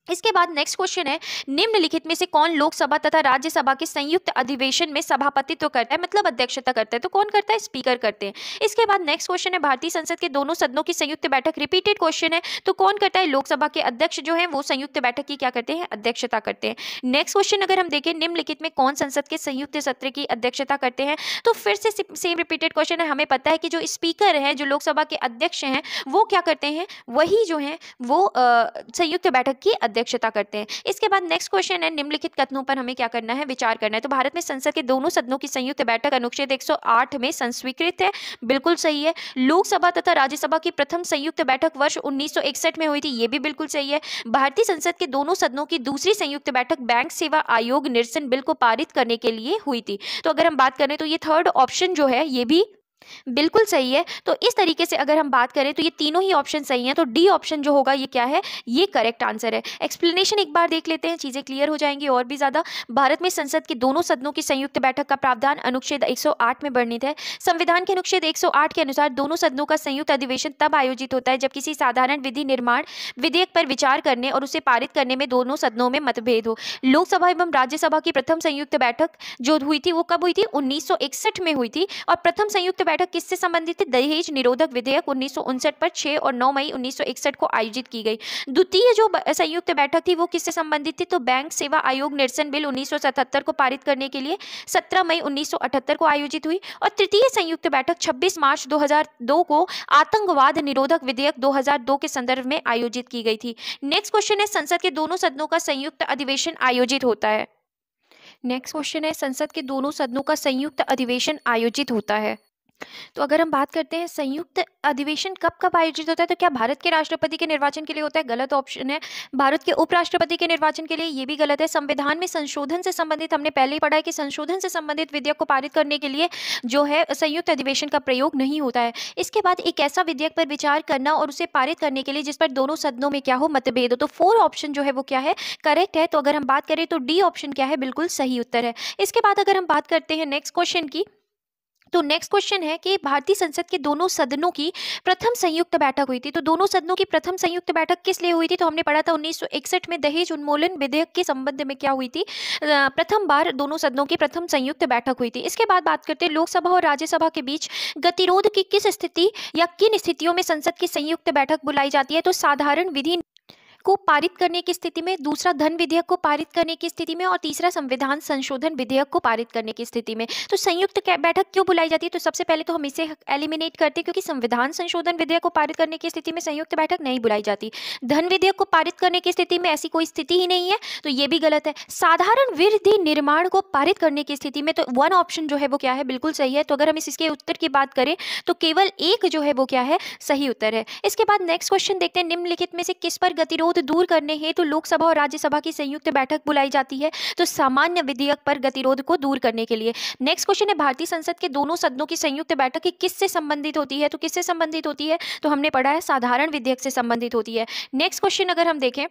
इसके बाद नेक्स्ट क्वेश्चन है, निम्नलिखित में से कौन लोकसभा तथा राज्यसभा के संयुक्त अधिवेशन में सभापतित्व करता है, मतलब अध्यक्षता करता है? तो कौन करता है? स्पीकर करते हैं। इसके बाद नेक्स्ट क्वेश्चन है, भारतीय संसद के दोनों सदनों की संयुक्त बैठक, रिपीटेड क्वेश्चन है, तो कौन करता है? लोकसभा के अध्यक्ष जो है वो संयुक्त बैठक की क्या करते हैं? अध्यक्षता करते हैं। नेक्स्ट क्वेश्चन अगर हम देखें, निम्नलिखित में कौन संसद के संयुक्त सत्र की अध्यक्षता करते हैं? तो फिर से सेम रिपीटेड क्वेश्चन है। हमें पता है कि जो स्पीकर है, जो लोकसभा के अध्यक्ष हैं, वो क्या करते हैं? वही जो है वो संयुक्त बैठक की अध्यक्षता करते हैं। इसके बाद नेक्स्ट क्वेश्चन है, निम्नलिखित कथनों पर हमें क्या करना है? विचार करना है। तो भारत में संसद के दोनों सदनों की संयुक्त बैठक अनुच्छेद 108 में संस्वीकृत है, बिल्कुल सही है। लोकसभा तथा राज्यसभा की प्रथम संयुक्त बैठक वर्ष 1961 में हुई थी, ये भी बिल्कुल सही है। भारतीय संसद के दोनों सदनों की दूसरी संयुक्त बैठक बैंक सेवा आयोग निरसन बिल को पारित करने के लिए हुई थी। तो अगर हम बात करें तो ये थर्ड ऑप्शन जो है ये भी बिल्कुल सही है। तो इस तरीके से अगर हम बात करें तो ये तीनों ही ऑप्शन सही हैं। तो डी ऑप्शन जो होगा ये क्या है? ये करेक्ट आंसर है। एक्सप्लेनेशन एक बार देख लेते हैं, चीजें क्लियर हो जाएंगी और भी ज्यादा। भारत में संसद के दोनों सदनों की संयुक्त बैठक का प्रावधान अनुच्छेद 108 में वर्णित है। संविधान के अनुच्छेद 108 के अनुसार दोनों सदनों का संयुक्त अधिवेशन तब आयोजित होता है जब किसी साधारण विधि निर्माण विधेयक पर विचार करने और उसे पारित करने में दोनों सदनों में मतभेद हो। लोकसभा एवं राज्यसभा की प्रथम संयुक्त बैठक जो हुई थी वो कब हुई थी? 1961 में हुई थी। और प्रथम संयुक्त बैठक किससे संबंधित थी? दहेज निरोधक विधेयक 1959 पर 6 और 9 मई 1961 को आयोजित की गई। द्वितीय जो संयुक्त बैठक थी वो किससे संबंधित थी? तो बैंक सेवा आयोग निरसन बिल 1977 को पारित करने के लिए 17 मई 1978 को आयोजित हुई। और तृतीय संयुक्त बैठक 26 मार्च 2002 को आतंकवाद निरोधक विधेयक 2002 के संदर्भ में आयोजित की गई थी। नेक्स्ट क्वेश्चन है, संसद के दोनों सदनों का संयुक्त अधिवेशन आयोजित होता है। नेक्स्ट क्वेश्चन है, संसद के दोनों सदनों का संयुक्त अधिवेशन आयोजित होता है। तो अगर हम बात करते हैं संयुक्त अधिवेशन कब कब आयोजित होता है, तो क्या भारत के राष्ट्रपति के निर्वाचन के लिए होता है? गलत ऑप्शन है। भारत के उपराष्ट्रपति के निर्वाचन के लिए, ये भी गलत है। संविधान में संशोधन से संबंधित, हमने पहले ही पढ़ा है कि संशोधन से संबंधित विधेयक को पारित करने के लिए जो है संयुक्त अधिवेशन का प्रयोग नहीं होता है। इसके बाद एक ऐसा विधेयक पर विचार करना और उसे पारित करने के लिए जिस पर दोनों सदनों में क्या हो? मतभेद हो। तो 4 ऑप्शन जो है वो क्या है? करेक्ट है। तो अगर हम बात करें तो डी ऑप्शन क्या है? बिल्कुल सही उत्तर है। इसके बाद अगर हम बात करते हैं नेक्स्ट क्वेश्चन की, तो नेक्स्ट क्वेश्चन है कि भारतीय संसद के दोनों सदनों की प्रथम संयुक्त बैठक हुई थी। तो दोनों सदनों की प्रथम संयुक्त बैठक किस लिए हुई थी? तो हमने पढ़ा था 1961 में दहेज उन्मूलन विधेयक के संबंध में क्या हुई थी? प्रथम बार दोनों सदनों की प्रथम संयुक्त बैठक हुई थी। इसके बाद बात करते हैं लोकसभा और राज्यसभा के बीच गतिरोध की किस स्थिति या किन स्थितियों में संसद की संयुक्त बैठक बुलाई जाती है? तो साधारण विधि को पारित करने की स्थिति में, दूसरा धन विधेयक को पारित करने की स्थिति में और तीसरा संविधान संशोधन विधेयक को पारित करने की स्थिति में। तो संयुक्त बैठक क्यों बुलाई जाती है? तो सबसे पहले तो हम इसे एलिमिनेट करते हैं क्योंकि संविधान संशोधन विधेयक को पारित करने की स्थिति में संयुक्त बैठक नहीं बुलाई जाती। धन विधेयक को पारित करने की स्थिति में ऐसी कोई स्थिति ही नहीं है, तो ये भी गलत है। साधारण विधि निर्माण को पारित करने की स्थिति में, तो 1 ऑप्शन जो है वो क्या है? बिल्कुल सही है। तो अगर हम इसके उत्तर की बात करें तो केवल एक जो है वो क्या है? सही उत्तर है। इसके बाद नेक्स्ट क्वेश्चन देखते हैं, निम्नलिखित में से किस पर गतिरोध दूर करने हेतु तो लोकसभा और राज्यसभा की संयुक्त बैठक बुलाई जाती है? तो सामान्य विधेयक पर गतिरोध को दूर करने के लिए। नेक्स्ट क्वेश्चन है, भारतीय संसद के दोनों सदनों की संयुक्त बैठक किससे संबंधित होती है? तो किससे संबंधित होती है? तो हमने पढ़ा है साधारण विधेयक से संबंधित होती है। नेक्स्ट क्वेश्चन अगर हम देखें,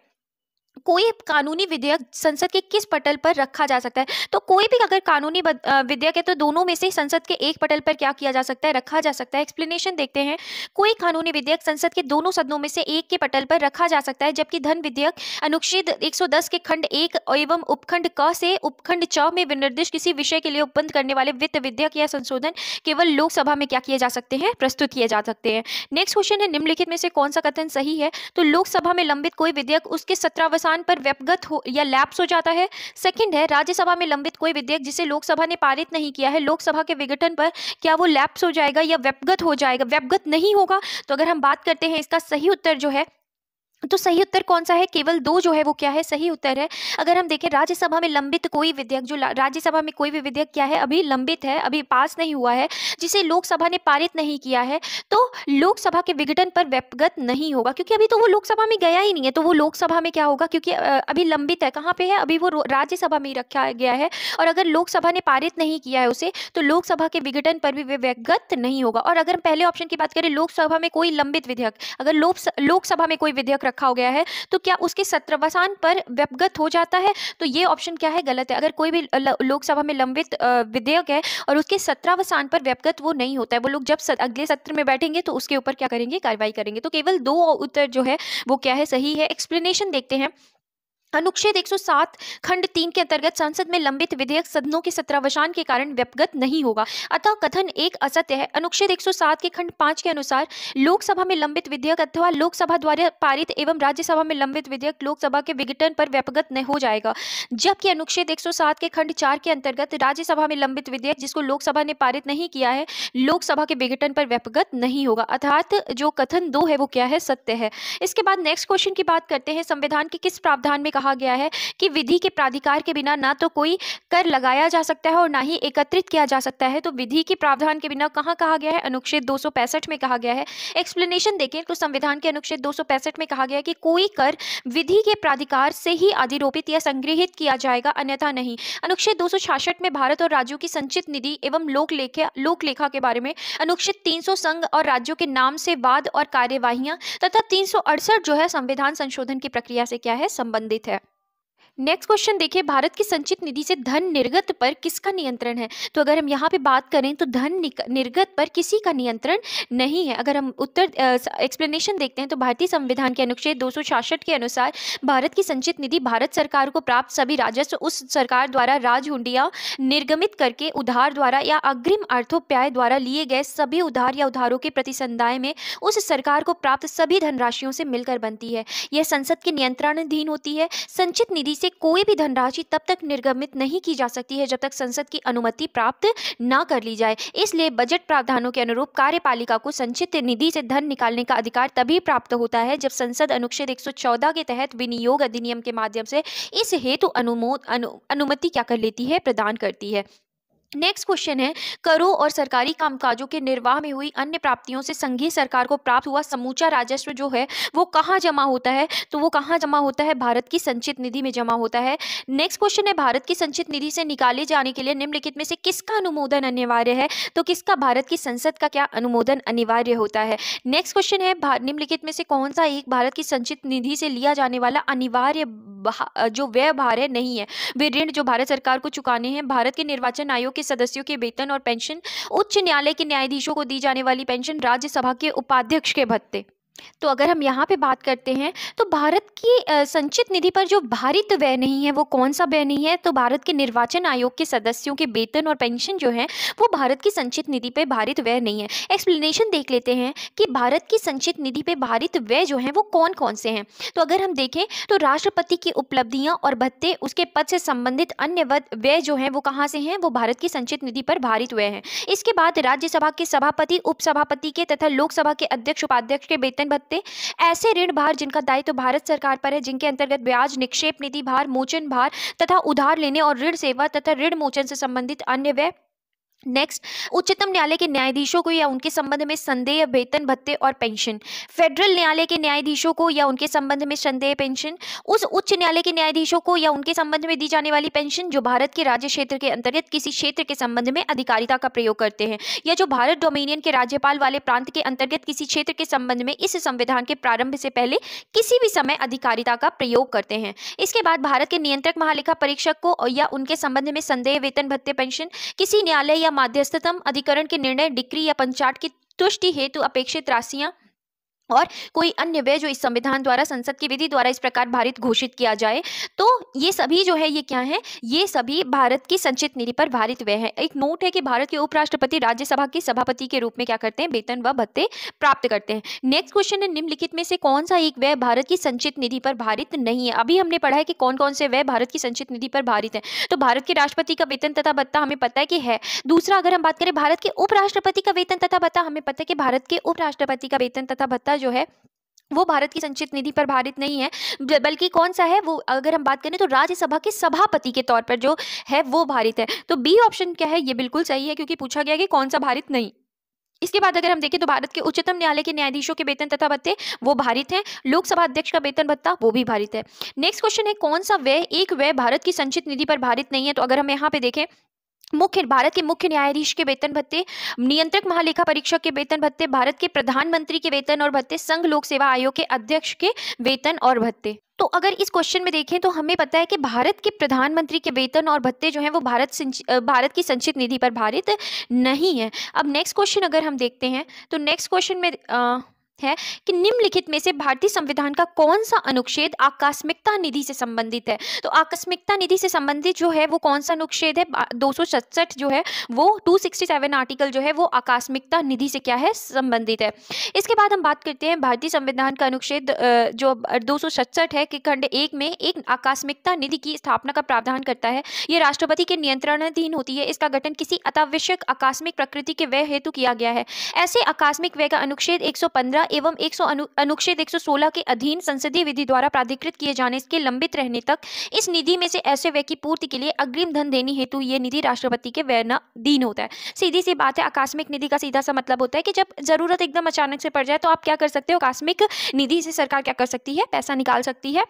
कोई कानूनी विधेयक संसद के किस पटल पर रखा जा सकता है? तो कोई भी अगर कानूनी विधेयक है तो दोनों में से संसद के एक पटल पर क्या किया जा सकता है? रखा जा सकता है। एक्सप्लेनेशन देखते हैं, कोई कानूनी विधेयक संसद के दोनों सदनों में से एक के पटल पर रखा जा सकता है, जबकि धन विधेयक अनुच्छेद 110 के खंड 1 एवं उपखंड क से उपखंड च में विनिर्दिष्ट किसी विषय के लिए उपबंध करने वाले वित्त विधेयक या संशोधन केवल लोकसभा में क्या किए जा सकते हैं? प्रस्तुत किए जा सकते हैं। नेक्स्ट क्वेश्चन है, निम्नलिखित में से कौन सा कथन सही है? तो लोकसभा में लंबित कोई विधेयक उसके सत्रावसान पर व्यपगत हो या लैप्स हो जाता है। सेकंड है, राज्यसभा में लंबित कोई विधेयक जिसे लोकसभा ने पारित नहीं किया है, लोकसभा के विघटन पर क्या वो लैप्स हो जाएगा या व्यपगत हो जाएगा? व्यपगत नहीं होगा। तो अगर हम बात करते हैं इसका सही उत्तर जो है तो सही उत्तर कौन सा है? केवल 2 जो है वो क्या है? सही उत्तर है। अगर हम देखें राज्यसभा में लंबित कोई विधेयक, जो राज्यसभा में कोई भी विधेयक क्या है? अभी लंबित है, अभी पास नहीं हुआ है, जिसे लोकसभा ने पारित नहीं किया है, तो लोकसभा के विघटन पर व्यपगत नहीं होगा, क्योंकि अभी तो वो लोकसभा में गया ही नहीं है। तो वो लोकसभा में क्या होगा? क्योंकि अभी लंबित है, कहाँ पे है? अभी वो राज्यसभा में ही रखा गया है, और अगर लोकसभा ने पारित नहीं किया है उसे, तो लोकसभा के विघटन पर भी व्यपगत नहीं होगा। और अगर हम पहले ऑप्शन की बात करें, लोकसभा में कोई लंबित विधेयक, अगर लोकसभा में कोई विधेयक रखा हो गया है, तो क्या उसके सत्रावसान पर व्यपगत हो जाता है? तो ये ऑप्शन क्या है? गलत है। अगर कोई भी लोकसभा में लंबित विधेयक है और उसके सत्रावसान पर व्यपगत वो नहीं होता है, वो लोग जब अगले सत्र में बैठेंगे तो उसके ऊपर क्या करेंगे? कार्रवाई करेंगे। तो केवल 2 उत्तर जो है वो क्या है? सही है। एक्सप्लेनेशन देखते हैं। अनुच्छेद 107 खंड 3 के अंतर्गत संसद में लंबित विधेयक सदनों के सत्रावसान के कारण व्यपगत नहीं होगा, अतः कथन एक असत्य है। अनुच्छेद 107 के खंड 5 के अनुसार लोकसभा में लंबित विधेयक अथवा लोकसभा द्वारा पारित एवं राज्यसभा में लंबित विधेयक लोकसभा के विघटन पर व्यपगत नहीं हो जाएगा, जबकि अनुच्छेद 107 के खंड 4 के अंतर्गत राज्यसभा में लंबित विधेयक जिसको लोकसभा ने पारित नहीं किया है, लोकसभा के विघटन पर व्यपगत नहीं होगा। अर्थात जो कथन 2 है वो क्या है? सत्य है। इसके बाद नेक्स्ट क्वेश्चन की बात करते हैं। संविधान के किस प्रावधान में कहा गया है कि विधि के प्राधिकार के बिना ना तो कोई कर लगाया जा सकता है और ना ही एकत्रित किया जा सकता है? तो विधि के प्रावधान के बिना कहाँ कहा गया है? अनुच्छेद 265 में कहा गया है। एक्सप्लेनेशन देखें तो संविधान के अनुच्छेद 265 में कहा गया है कि कोई कर विधि के प्राधिकार से ही अधिरोपित या संग्रहित किया जाएगा, अन्यथा नहीं। अनुच्छेद 266 में भारत और राज्यों की संचित निधि एवं लोकलेखा के बारे में, अनुच्छेद 300 संघ और राज्यों के नाम से वाद और कार्यवाहियां, तथा 368 जो है संविधान संशोधन की प्रक्रिया से क्या है? संबंधित है। नेक्स्ट क्वेश्चन देखिए, भारत की संचित निधि से धन निर्गत पर किसका नियंत्रण है? तो अगर हम यहाँ पे बात करें तो धन निर्गत पर किसी का नियंत्रण नहीं है। अगर हम उत्तर एक्सप्लेनेशन देखते हैं तो भारतीय संविधान के अनुच्छेद 266 के अनुसार भारत की संचित निधि भारत सरकार को प्राप्त सभी राजस्व उस सरकार द्वारा राजहुंडियां निर्गमित करके उधार द्वारा या अग्रिम अर्थोपाय द्वारा लिए गए सभी उधार या उधारों के प्रतिसंदाय में उस सरकार को प्राप्त सभी धनराशियों से मिलकर बनती है। यह संसद के नियंत्रणाधीन होती है। संचित निधि से कोई भी धनराशि तब तक निर्गमित नहीं की जा सकती है जब तक संसद की अनुमति प्राप्त ना कर ली जाए। इसलिए बजट प्रावधानों के अनुरूप कार्यपालिका को संचित निधि से धन निकालने का अधिकार तभी प्राप्त होता है जब संसद अनुच्छेद 114 के तहत विनियोग अधिनियम के माध्यम से इस हेतु अनुमति क्या कर लेती है? प्रदान करती है। नेक्स्ट क्वेश्चन है, करों और सरकारी कामकाजों के निर्वाह में हुई अन्य प्राप्तियों से संघीय सरकार को प्राप्त हुआ समूचा राजस्व जो है वो कहाँ जमा होता है? तो वो कहाँ जमा होता है? भारत की संचित निधि में जमा होता है। नेक्स्ट क्वेश्चन है, भारत की संचित निधि से निकाले जाने के लिए निम्नलिखित में से किसका अनुमोदन अनिवार्य है? तो किसका? भारत की संसद का क्या अनुमोदन अनिवार्य होता है। नेक्स्ट क्वेश्चन है, निम्नलिखित में से कौन सा एक भारत की संचित निधि से लिया जाने वाला अनिवार्य जो व्यय भार है नहीं है? वे ऋण जो भारत सरकार को चुकाने हैं, भारत के निर्वाचन आयोग के सदस्यों के वेतन और पेंशन, उच्च न्यायालय के न्यायाधीशों को दी जाने वाली पेंशन, राज्यसभा के उपाध्यक्ष के भत्ते। तो अगर हम यहाँ पे बात करते हैं तो भारत की संचित निधि पर जो भारित व्यय नहीं है वो कौन सा व्यय नहीं है? तो भारत के निर्वाचन आयोग के सदस्यों के वेतन और पेंशन जो है वो भारत की संचित निधि पे भारित व्यय नहीं है। एक्सप्लेनेशन देख लेते हैं कि भारत की संचित निधि पे भारित व्यय जो है वो कौन कौन से हैं। तो अगर हम देखें तो राष्ट्रपति की उपलब्धियां और भत्ते, उसके पद से संबंधित अन्य व्यय जो है वो कहाँ से हैं? वो भारत की संचित निधि पर भारित व्यय हैं। इसके बाद राज्यसभा के सभापति, उपसभापति के तथा लोकसभा के अध्यक्ष उपाध्यक्ष के वेतन भत्ते, ऐसे ऋण भार जिनका दायित्व भारत सरकार पर है, जिनके अंतर्गत ब्याज, निक्षेप निधि भार, मोचन भार तथा उधार लेने और ऋण सेवा तथा ऋण मोचन से संबंधित अन्य व्यय। नेक्स्ट, उच्चतम न्यायालय के न्यायाधीशों को या उनके संबंध में संदेह वेतन भत्ते और पेंशन, फेडरल न्यायालय के न्यायाधीशों को या उनके संबंध में संदेह पेंशन, उस उच्च न्यायालय के न्यायाधीशों को या उनके संबंध में दी जाने वाली पेंशन जो भारत के राज्य क्षेत्र के अंतर्गत किसी क्षेत्र के संबंध में अधिकारिता का प्रयोग करते हैं, या जो भारत डोमिनियन के राज्यपाल वाले प्रांत के अंतर्गत किसी क्षेत्र के संबंध में इस संविधान के प्रारंभ से पहले किसी भी समय अधिकारिता का प्रयोग करते हैं। इसके बाद भारत के नियंत्रक महालेखा परीक्षक को या उनके संबंध में संदेह वेतन भत्ते पेंशन, किसी न्यायालय या मध्यस्थतम अधिकरण के निर्णय, डिक्री या पंचाट की तुष्टि हेतु अपेक्षित राशियां और कोई अन्य व्यय जो इस संविधान द्वारा संसद की विधि द्वारा इस प्रकार भारित घोषित किया जाए, तो ये सभी जो है ये क्या है? ये सभी भारत की संचित निधि पर भारित व्यय है। एक नोट है कि भारत के उपराष्ट्रपति राज्यसभा के सभापति के रूप में क्या करते हैं? वेतन व भत्ते प्राप्त करते हैं। नेक्स्ट क्वेश्चन है, निम्नलिखित में से कौन सा एक व्यय भारत की संचित निधि पर भारित नहीं है? अभी हमने पढ़ा है कि कौन कौन से व्यय भारत की संचित निधि पर भारित है। तो भारत के राष्ट्रपति का वेतन तथा भत्ता हमें पता है कि है। दूसरा, अगर हम बात करें भारत के उपराष्ट्रपति का वेतन तथा भत्ता, हमें पता है कि भारत के उपराष्ट्रपति का वेतन तथा भत्ता जो है वो भारत की संचित निधि पर भारित नहीं है, बल्कि कौन सा है वो, अगर हम बात करें तो राज्यसभा के सभापति के तौर पर जो है वो भारित है। तो बी ऑप्शन क्या है, ये बिल्कुल सही है, क्योंकि पूछा गया कि कौन सा भारित नहीं। इसके बाद अगर हम देखें तो भारत के उच्चतम न्यायालय के न्यायाधीशों के वेतन तथा भत्ते वो भारित हैं। लोकसभा अध्यक्ष का वेतन भत्ता वो भी भारित है। नेक्स्ट क्वेश्चन है, कौन सा व्यय एक व्यय भारत की संचित निधि पर भारित नहीं है। तो अगर हम यहाँ पे देखें, भारत के मुख्य न्यायाधीश के वेतन भत्ते, नियंत्रक महालेखा परीक्षक के वेतन भत्ते, भारत के प्रधानमंत्री के वेतन और भत्ते, संघ लोक सेवा आयोग के अध्यक्ष के वेतन और भत्ते। तो अगर इस क्वेश्चन में देखें तो हमें पता है कि भारत के प्रधानमंत्री के वेतन और भत्ते जो हैं वो भारत की संचित निधि पर भारित नहीं है। अब नेक्स्ट क्वेश्चन अगर हम देखते हैं तो नेक्स्ट क्वेश्चन में है कि निम्नलिखित में से भारतीय संविधान का कौन सा अनुच्छेद आकस्मिकता निधि से संबंधित है। तो आकस्मिकता निधि से संबंधित जो है वो कौन सा अनुच्छेद है, 267 जो है वो 267 आर्टिकल जो है वो आकस्मिकता निधि से क्या है, संबंधित है। इसके बाद हम बात करते हैं भारतीय संविधान का अनुच्छेद जो 267 है कि खंड 1 में एक आकस्मिकता निधि की स्थापना का प्रावधान करता है। ये राष्ट्रपति के नियंत्रणाधीन होती है। इसका गठन किसी अत्यावश्यक आकस्मिक प्रकृति के व्यय हेतु किया गया है। ऐसे आकस्मिक व्यय का अनुच्छेद 115 एवं अनुच्छेद 116 के अधीन संसदीय विधि द्वारा प्राधिकृत किए जाने के लंबित रहने तक इस निधि में से ऐसे व्यय की पूर्ति के लिए अग्रिम धन देने हेतु ये निधि राष्ट्रपति के व्ययनाधीन होता है। सीधी सी बात है, आकस्मिक निधि का सीधा सा मतलब होता है कि जब जरूरत एकदम अचानक से पड़ जाए तो आप क्या कर सकते हो, आकस्मिक निधि से सरकार क्या कर सकती है, पैसा निकाल सकती है।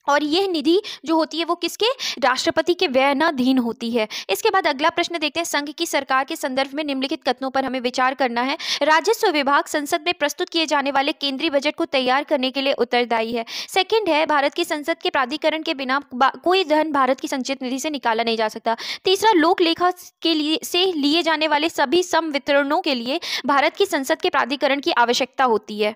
और यह निधि जो होती है वो किसके, राष्ट्रपति के व्ययनाधीन होती है। इसके बाद अगला प्रश्न देखते हैं, संघ की सरकार के संदर्भ में निम्नलिखित कथनों पर हमें विचार करना है। राजस्व विभाग संसद में प्रस्तुत किए जाने वाले केंद्रीय बजट को तैयार करने के लिए उत्तरदायी है। सेकंड है, भारत की संसद के प्राधिकरण के बिना कोई धन भारत की संचित निधि से निकाला नहीं जा सकता। तीसरा, लोक लेखा के लिए जाने वाले सभी संवितरणों के लिए भारत की संसद के प्राधिकरण की आवश्यकता होती है।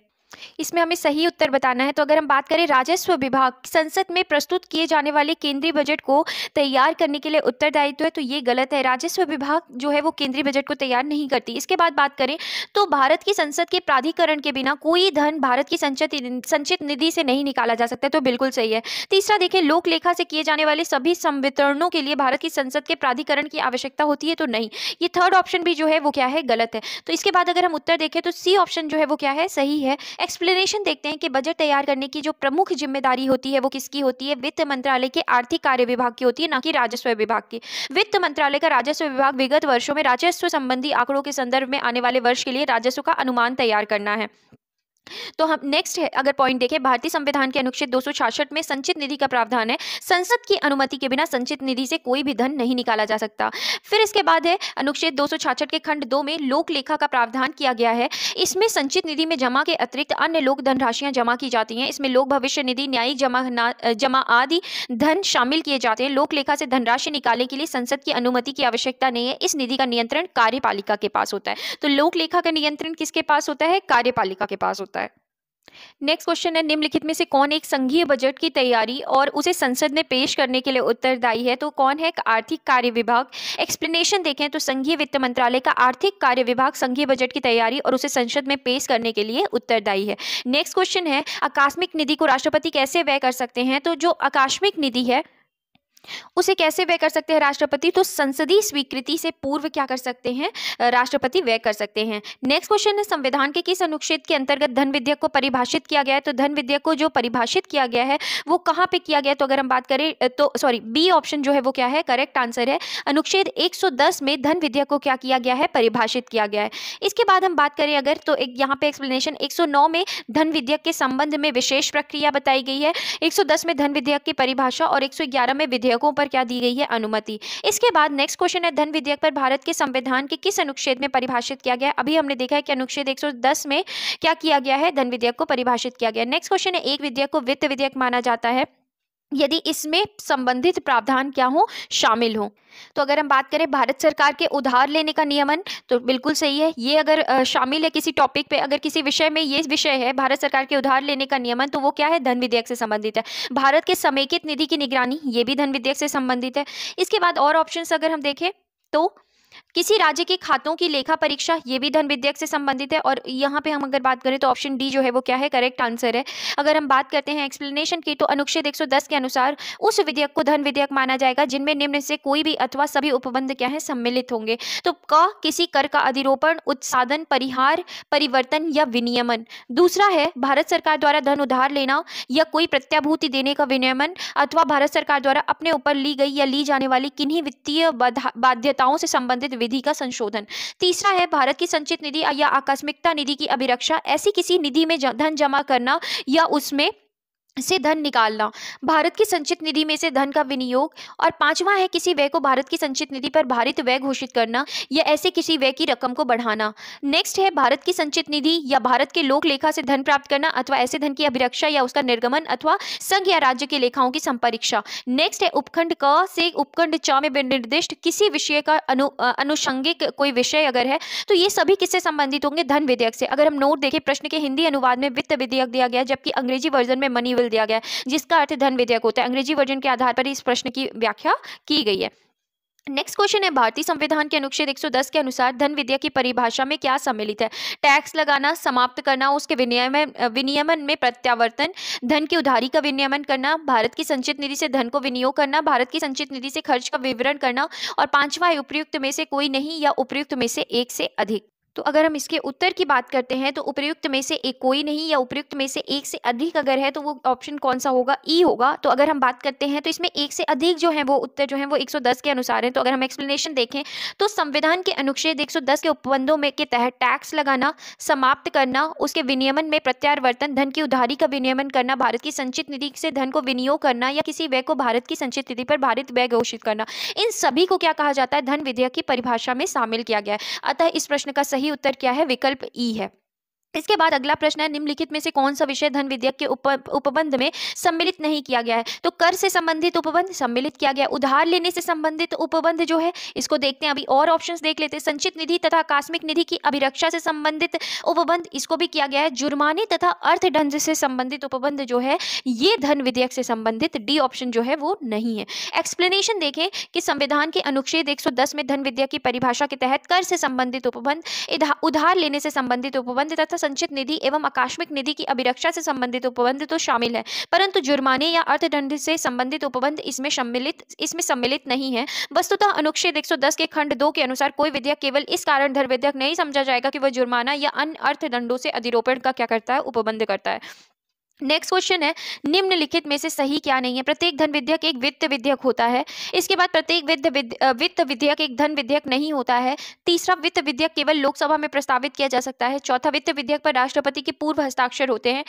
इसमें हमें सही उत्तर बताना है। तो अगर हम बात करें राजस्व विभाग संसद में प्रस्तुत किए जाने वाले केंद्रीय बजट को तैयार करने के लिए उत्तरदायित्व है, तो ये गलत है। राजस्व विभाग जो है वो केंद्रीय बजट को तैयार नहीं करती। इसके बाद बात करें तो भारत की संसद के प्राधिकरण के बिना कोई धन भारत की संचित निधि से नहीं निकाला जा सकता, तो बिल्कुल सही है। तीसरा देखिए, लोक लेखा से किए जाने वाले सभी संवितरणों के लिए भारत की संसद के प्राधिकरण की आवश्यकता होती है, तो नहीं। ये थर्ड ऑप्शन भी जो है वो क्या है, गलत है। तो इसके बाद अगर हम उत्तर देखें तो सी ऑप्शन जो है वो क्या है, सही है। एक्सप्लेनेशन देखते हैं कि बजट तैयार करने की जो प्रमुख जिम्मेदारी होती है वो किसकी होती है, वित्त मंत्रालय के आर्थिक कार्य विभाग की होती है, ना कि राजस्व विभाग की। वित्त मंत्रालय का राजस्व विभाग विगत वर्षों में राजस्व संबंधी आंकड़ों के संदर्भ में आने वाले वर्ष के लिए राजस्व का अनुमान तैयार करना है। तो हम नेक्स्ट है, अगर पॉइंट देखें, भारतीय संविधान के अनुच्छेद 266 में संचित निधि का प्रावधान है। संसद की अनुमति के बिना संचित निधि से कोई भी धन नहीं निकाला जा सकता। फिर इसके बाद है अनुच्छेद 266 के खंड 2 में लोक लेखा का प्रावधान किया गया है। इसमें संचित निधि में जमा के अतिरिक्त अन्य लोक धनराशियां जमा की जाती हैं। इसमें लोक भविष्य निधि, न्यायिक जमा आदि धन शामिल किए जाते हैं। लोक लेखा से धनराशि निकालने के लिए संसद की अनुमति की आवश्यकता नहीं है। इस निधि का नियंत्रण कार्यपालिका के पास होता है। तो लोक लेखा का नियंत्रण किसके पास होता है, कार्यपालिका के पास होता है। नेक्स्ट क्वेश्चन है, निम्नलिखित में से कौन एक संघीय बजट की तैयारी और उसे संसद में पेश करने के लिए उत्तरदायी है। तो कौन है, आर्थिक कार्य विभाग। एक्सप्लेनेशन देखें तो संघीय वित्त मंत्रालय का आर्थिक कार्य विभाग संघीय बजट की तैयारी और उसे संसद में पेश करने के लिए उत्तरदायी है। नेक्स्ट क्वेश्चन है, आकस्मिक निधि को राष्ट्रपति कैसे व्यय कर सकते हैं। तो जो आकस्मिक निधि है उसे कैसे व्यय कर सकते हैं राष्ट्रपति, तो संसदीय स्वीकृति से पूर्व क्या कर सकते हैं, राष्ट्रपति व्यय कर सकते हैं। नेक्स्ट क्वेश्चन है, संविधान के किस अनुच्छेद के अंतर्गत धन विधेयक को परिभाषित किया गया है। तो धन विधेयक को जो परिभाषित किया गया है वो कहाँ पे किया गया, तो अगर हम बात करें तो बी ऑप्शन जो है वो क्या है, करेक्ट आंसर है। अनुच्छेद 110 में धन विधेयक को क्या किया गया है, परिभाषित किया गया है। इसके बाद हम बात करें अगर तो एक यहाँ पे एक्सप्लेनेशन 109 में धन विधेयक के संबंध में विशेष प्रक्रिया बताई गई है। 110 में धन विधेयक की परिभाषा और 111 में विधेयकों पर क्या दी गई है, अनुमति। इसके बाद नेक्स्ट क्वेश्चन है, धन विधेयक पर भारत के संविधान के किस अनुच्छेद में परिभाषित किया गया है। अभी हमने देखा है कि अनुच्छेद 110 में क्या किया गया है, धन विधेयक को परिभाषित किया गया है। नेक्स्ट क्वेश्चन है, एक विधेयक को वित्त विधेयक माना जाता है यदि इसमें संबंधित प्रावधान क्या हो, शामिल हो। तो अगर हम बात करें भारत सरकार के उधार लेने का नियमन, तो बिल्कुल सही है। ये अगर शामिल है किसी टॉपिक पे, अगर किसी विषय में ये विषय है भारत सरकार के उधार लेने का नियमन, तो वो क्या है, धन विधेयक से संबंधित है। भारत के समेकित निधि की निगरानी, ये भी धन विधेयक से संबंधित है। इसके बाद और ऑप्शंस अगर हम देखें तो किसी राज्य के खातों की लेखा परीक्षा, ये भी धन विधेयक से संबंधित है। और यहाँ पे हम अगर बात करें तो ऑप्शन डी जो है वो क्या है, करेक्ट आंसर है। अगर हम बात करते हैं एक्सप्लेनेशन की, तो अनुच्छेद 110 के अनुसार उस विधेयक को धन विधेयक माना जाएगा जिनमें निम्न से कोई भी अथवा सभी उपबंध क्या है, सम्मिलित होंगे। तो क, किसी कर का अधिरोपण, उत्सादन, परिहार, परिवर्तन या विनियमन। दूसरा है भारत सरकार द्वारा धन उधार लेना या कोई प्रत्याभूति देने का विनियमन, अथवा भारत सरकार द्वारा अपने ऊपर ली गई या ली जाने वाली किन्हीं वित्तीय बाध्यताओं से संबंधित विधि का संशोधन। तीसरा है भारत की संचित निधि या आकस्मिकता निधि की अभिरक्षा, ऐसी किसी निधि में धन जमा करना या उसमें से धन निकालना, भारत की संचित निधि में से धन का विनियोग। और पांचवा है किसी व्यय को भारत की संचित निधि पर भारित व्यय घोषित करना या ऐसे किसी व्यय की रकम को बढ़ाना। नेक्स्ट है भारत की संचित निधि या भारत के लोक लेखा से धन प्राप्त करना अथवा ऐसे धन की अभिरक्षा या उसका निर्गमन अथवा संघ या राज्य के लेखाओं की संपरीक्षा। नेक्स्ट है उपखंड क से उपखंड च में निर्दिष्ट किसी विषय का अनुषंगिक कोई विषय अगर है तो ये सभी किससे संबंधित होंगे, धन विधेयक से। अगर हम नोट देखें, प्रश्न के हिंदी अनुवाद में वित्त विधेयक दिया गया है, जबकि अंग्रेजी वर्जन में मनी दिया गया है, जिसका अर्थ धन विधेयक होता है। अंग्रेजी वर्जन के आधार पर इस प्रश्न की व्याख्या की गई है। नेक्स्ट क्वेश्चन है भारतीय संविधान के अनुच्छेद 110 के अनुसार धन विधेयक की परिभाषा में क्या सम्मिलित है। टैक्स लगाना, समाप्त करना, उसके विनियमन में प्रत्यावर्तन, धन की उधारी का विनियमन करना, भारत की संचित निधि से धन को विनियोग करना, भारत की संचित निधि से खर्च का विवरण करना, और पांचवा है उपयुक्त में से कोई नहीं या उपयुक्त में से एक से अधिक। तो अगर हम इसके उत्तर की बात करते हैं तो उपयुक्त में से एक कोई नहीं या उपयुक्त में से एक से अधिक अगर है तो वो ऑप्शन कौन सा होगा, ई होगा। तो अगर हम बात करते हैं तो इसमें एक से अधिक जो है वो उत्तर जो है वो 110 के अनुसार है। तो अगर हम एक्सप्लेनेशन देखें तो संविधान के अनुच्छेद 110 के उपबंधों में के तहत टैक्स लगाना, समाप्त करना, उसके विनियमन में प्रत्यावर्तन, धन की उधारी का विनियमन करना, भारत की संचित निधि से धन को विनियोग करना या किसी व्यय को भारत की संचित निधि पर भारित व्यय घोषित करना, इन सभी को क्या कहा जाता है, धन विधेयक की परिभाषा में शामिल किया गया है। अतः इस प्रश्न का सही उत्तर क्या है, विकल्प ई है। इसके बाद अगला प्रश्न है निम्नलिखित में से कौन सा विषय धन विधेयक के उपबंध में सम्मिलित नहीं किया गया है। तो कर से संबंधित उपबंध सम्मिलित किया गया, उधार लेने से संबंधित उपबंध जो है इसको देखते हैं, अभी और ऑप्शंस देख लेते हैं। संचित निधि तथा आकस्मिक निधि की अभिरक्षा से संबंधित उपबंध, इसको भी किया गया है। जुर्माने तथा अर्थदंड से संबंधित उपबंध जो है ये धन विधेयक से संबंधित, डी ऑप्शन जो है वो नहीं है। एक्सप्लेनेशन देखें कि संविधान के अनुच्छेद 110 में धन विधेयक की परिभाषा के तहत कर से संबंधित उपबंध, उधार लेने से संबंधित उपबंध तथा संचित निधि एवं आकस्मिक निधि की अभिरक्षा से संबंधित उपबंध तो शामिल है, परंतु जुर्माने या अर्थदंड से संबंधित उपबंध इसमें सम्मिलित नहीं है। वस्तुतः अनुच्छेद 110 के खंड 2 के अनुसार कोई विधेयक केवल इस कारण धन विधेयक नहीं समझा जाएगा कि वह जुर्माना या अन्य अर्थदंडों से अधिरोपण का क्या करता है, उपबंध करता है। नेक्स्ट क्वेश्चन है निम्नलिखित में से सही क्या नहीं है। प्रत्येक धन विधेयक एक वित्त विधेयक होता है। इसके बाद प्रत्येक वित्त विधेयक एक धन विधेयक नहीं होता है। तीसरा, वित्त विधेयक केवल लोकसभा में प्रस्तावित किया जा सकता है। चौथा, वित्त विधेयक पर राष्ट्रपति के पूर्व हस्ताक्षर होते हैं।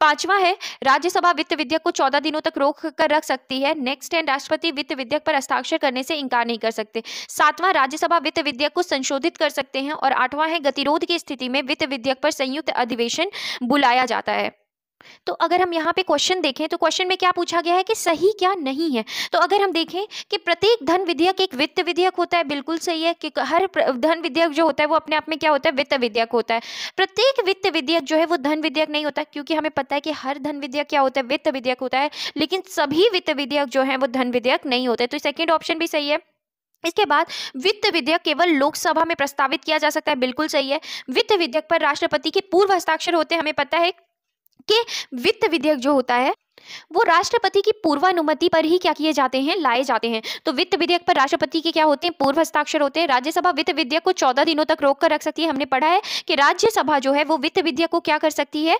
पांचवा है राज्यसभा वित्त विधेयक को 14 दिनों तक रोक कर रख सकती है। नेक्स्ट है राष्ट्रपति वित्त विधेयक पर हस्ताक्षर करने से इंकार नहीं कर सकते। सातवां, राज्यसभा वित्त विधेयक को संशोधित कर सकते हैं। और आठवां है गतिरोध की स्थिति में वित्त विधेयक पर संयुक्त अधिवेशन बुलाया जाता है। तो अगर हम यहाँ पे क्वेश्चन देखें तो क्वेश्चन में क्या पूछा गया है कि सही क्या नहीं है। तो अगर हम देखें कि प्रत्येक धन विधेयक एक वित्त विधेयक होता है, बिल्कुल सही है कि हर धन विधेयक जो होता है वो अपने आप में क्या होता है, वित्त विधेयक होता है। प्रत्येक वित्त विधेयक जो है वो धन विधेयक नहीं होता, क्योंकि हमें पता है कि हर धन विधेयक क्या होता है, वित्त विधेयक होता है, लेकिन सभी वित्त विधेयक जो है वो धन विधेयक नहीं होते। तो सेकेंड ऑप्शन भी सही है। इसके बाद वित्त विधेयक केवल लोकसभा में प्रस्तावित किया जा सकता है, बिल्कुल सही है। वित्त विधेयक पर राष्ट्रपति के पूर्व हस्ताक्षर होते हैं। हमें पता है कि वित्त विधेयक जो होता है वो राष्ट्रपति की पूर्वानुमति पर ही क्या किए जाते हैं, लाए जाते हैं। तो वित्त विधेयक पर राष्ट्रपति के क्या होते हैं, पूर्व हस्ताक्षर होते हैं। राज्यसभा वित्त विधेयक को 14 दिनों तक रोक कर रख सकती है। हमने पढ़ा है कि राज्यसभा जो है वो वित्त विधेयक को क्या कर सकती है।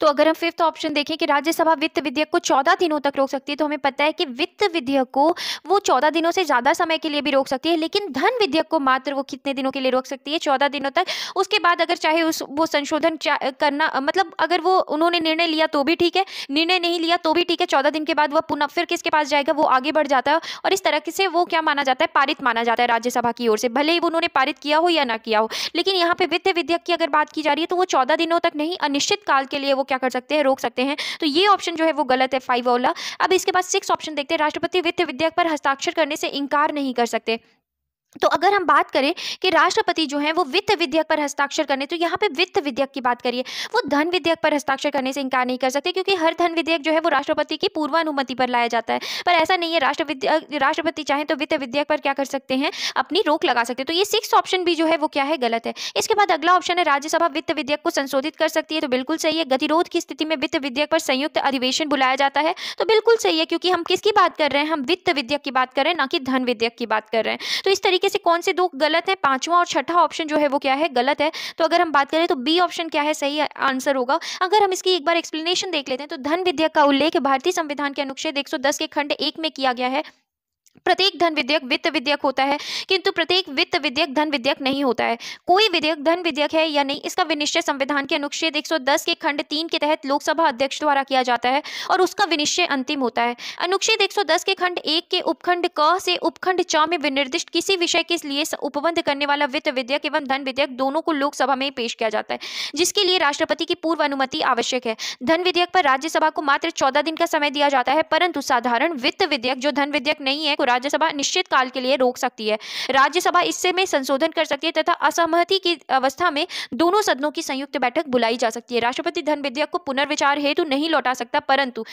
तो अगर हम फिफ्थ ऑप्शन देखें कि राज्यसभा वित्त विधेयक को 14 दिनों तक रोक सकती है, तो हमें पता है कि वित्त विधेयक को वो 14 दिनों से ज़्यादा समय के लिए भी रोक सकती है, लेकिन धन विधेयक को मात्र वो कितने दिनों के लिए रोक सकती है, 14 दिनों तक। उसके बाद अगर चाहे वो संशोधन करना, मतलब अगर वो उन्होंने निर्णय लिया तो भी ठीक है, निर्णय नहीं लिया तो भी ठीक है, 14 दिन के बाद वह पुनः फिर किसके पास जाएगा, वो आगे बढ़ जाता है और इस तरह से वो क्या माना जाता है, पारित माना जाता है राज्यसभा की ओर से, भले ही उन्होंने पारित किया हो या ना किया हो। लेकिन यहाँ पे वित्त विधेयक की अगर बात की जा रही है तो वो 14 दिनों तक नहीं, अनिश्चित काल के लिए वो क्या कर सकते हैं, रोक सकते हैं। तो ये ऑप्शन जो है वो गलत है, 5 वाला। अब इसके बाद 6 ऑप्शन देखते हैं। राष्ट्रपति वित्त विधेयक पर हस्ताक्षर करने से इंकार नहीं कर सकते। तो अगर हम बात करें कि राष्ट्रपति जो हैं वो वित्त विधेयक पर हस्ताक्षर करने, तो यहाँ पे वित्त विधेयक की बात करिए, वो धन विधेयक पर हस्ताक्षर करने से इनकार नहीं कर सकते, क्योंकि हर धन विधेयक जो है वो राष्ट्रपति की पूर्वानुमति पर लाया जाता है। पर ऐसा नहीं है, राष्ट्रपति चाहें तो वित्त विधेयक पर क्या कर सकते हैं, अपनी रोक लगा सकते हैं। तो ये 6 ऑप्शन भी जो है वो क्या है, गलत है। इसके बाद अगला ऑप्शन है राज्यसभा वित्त विधेयक को संशोधित कर सकती है, तो बिल्कुल सही है। गतिरोध की स्थिति में वित्त विधेयक पर संयुक्त अधिवेशन बुलाया जाता है, तो बिल्कुल सही है, क्योंकि हम किसकी बात कर रहे हैं, हम वित्त विधेयक की बात कर रहे हैं, ना कि धन विधेयक की बात कर रहे हैं। तो इस तरीके से कौन से दो गलत है, पांचवा और छठा ऑप्शन जो है वो क्या है, गलत है। तो अगर हम बात करें तो बी ऑप्शन क्या है, सही आंसर होगा। अगर हम इसकी एक बार एक्सप्लेनेशन देख लेते हैं, तो धन विधेयक का उल्लेख भारतीय संविधान के अनुच्छेद 110 के खंड 1 में किया गया है। प्रत्येक धन विधेयक वित्त विधेयक होता है, किंतु प्रत्येक वित्त विधेयक धन विधेयक नहीं होता है। कोई विधेयक धन विधेयक है या नहीं, इसका विनिश्चय संविधान के अनुच्छेद 110 के खंड 3 के तहत लोकसभा अध्यक्ष द्वारा किया जाता है और उसका विनिश्चय अंतिम होता है। अनुच्छेद 110 के खंड 1 के उपखंड क से उपखंड च में विनिर्दिष्ट किसी विषय के लिए उपबंध करने वाला वित्त विधेयक एवं धन विधेयक दोनों को लोकसभा में पेश किया जाता है, जिसके लिए राष्ट्रपति की पूर्व अनुमति आवश्यक है। धन विधेयक पर राज्यसभा को मात्र 14 दिन का समय दिया जाता है, परंतु साधारण वित्त विधेयक जो धन विधेयक नहीं है, राज्यसभा निश्चित काल के लिए रोक सकती है। राज्यसभा इससे में संशोधन कर सकती है तथा असहमति की अवस्था में दोनों सदनों की संयुक्त बैठक बुलाई जा सकती है। राष्ट्रपति धन विधेयक को पुनर्विचार हेतु नहीं लौटा सकता, परंतु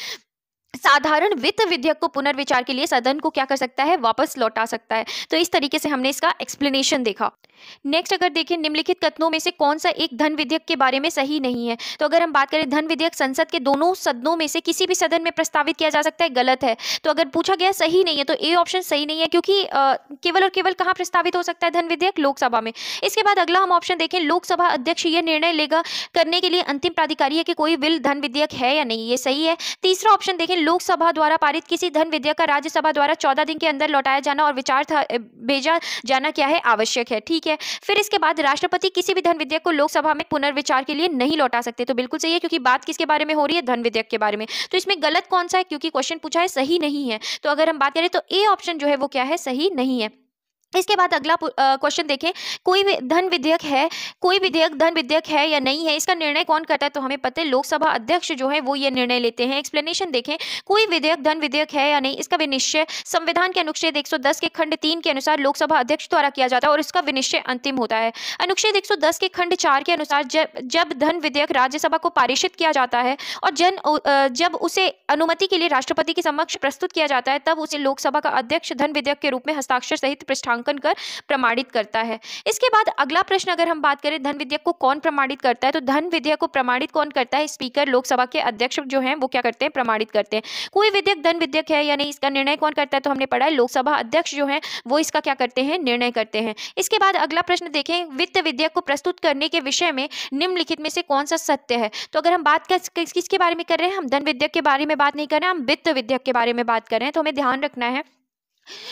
साधारण वित्त विधेयक को पुनर्विचार के लिए सदन को क्या कर सकता है, वापस लौटा सकता है। तो इस तरीके से हमने इसका एक्सप्लेनेशन देखा। नेक्स्ट अगर देखें, निम्नलिखित कथनों में से कौन सा एक धन विधेयक के बारे में सही नहीं है। तो अगर हम बात करें, धन विधेयक संसद के दोनों सदनों में से किसी भी सदन में प्रस्तावित किया जा सकता है, गलत है। तो अगर पूछा गया सही नहीं है, तो ए ऑप्शन सही नहीं है, क्योंकि केवल और केवल कहाँ प्रस्तावित हो सकता है धन विधेयक, लोकसभा में। इसके बाद अगला हम ऑप्शन देखें, लोकसभा अध्यक्ष यह निर्णय लेगा करने के लिए अंतिम प्राधिकारी है कि कोई बिल धन विधेयक है या नहीं, ये सही है। तीसरा ऑप्शन देखें, लोकसभा द्वारा पारित किसी धन विधेयक का राज्यसभा द्वारा 14 दिन के अंदर लौटाया जाना और विचार भेजा जाना क्या है, आवश्यक है, ठीक है। फिर इसके बाद राष्ट्रपति किसी भी धन विधेयक को लोकसभा में पुनर्विचार के लिए नहीं लौटा सकते, तो बिल्कुल सही है, क्योंकि बात किसके बारे में हो रही है, धन विधेयक के बारे में। तो इसमें गलत कौन सा है, क्योंकि क्वेश्चन पूछा है सही नहीं है। तो अगर हम बात करें तो ए ऑप्शन जो है वो क्या है, सही नहीं है। इसके बाद अगला क्वेश्चन देखें, कोई भी धन विधेयक है, कोई विधेयक धन विधेयक है या नहीं है, इसका निर्णय कौन करता है, तो हमें पता है लोकसभा अध्यक्ष जो है वो ये निर्णय लेते हैं। एक्सप्लेनेशन देखें, कोई विधेयक धन विधेयक है या नहीं, इसका विनिश्चय संविधान के अनुच्छेद 110 के खंड 3 के अनुसार लोकसभा अध्यक्ष द्वारा किया जाता है और इसका विनिश्चय अंतिम होता है। अनुच्छेद 110 के खंड 4 के अनुसार जब धन विधेयक राज्यसभा को पारित किया जाता है और जब उसे अनुमति के लिए राष्ट्रपति के समक्ष प्रस्तुत किया जाता है, तब उसे लोकसभा का अध्यक्ष धन विधेयक के रूप में हस्ताक्षर सहित पृष्ठांकन कर प्रमाणित करता है। इसके बाद अगला प्रश्न अगर हम बात करें, धन विधेयक को कौन प्रमाणित करता है, तो धन विधेयक को प्रमाणित कौन करता है, स्पीकर लोकसभा के अध्यक्ष जो हैं वो क्या करते हैं, प्रमाणित करते हैं। कोई विधेयक धन विधेयक है या नहीं, इसका निर्णय कौन करता है, तो हमने पढ़ा है लोकसभा अध्यक्ष जो हैं वो इसका क्या करते हैं, निर्णय करते हैं। इसके बाद अगला प्रश्न देखें, वित्त विधेयक को प्रस्तुत करने के विषय में निम्नलिखित में से कौन सा सत्य है। तो अगर हम बात किसके बारे में कर रहे हैं, हम धन विधेयक के बारे में बात नहीं कर रहे हैं, हम वित्त विधेयक के बारे में बात कर रहे हैं। तो हमें ध्यान रखना है,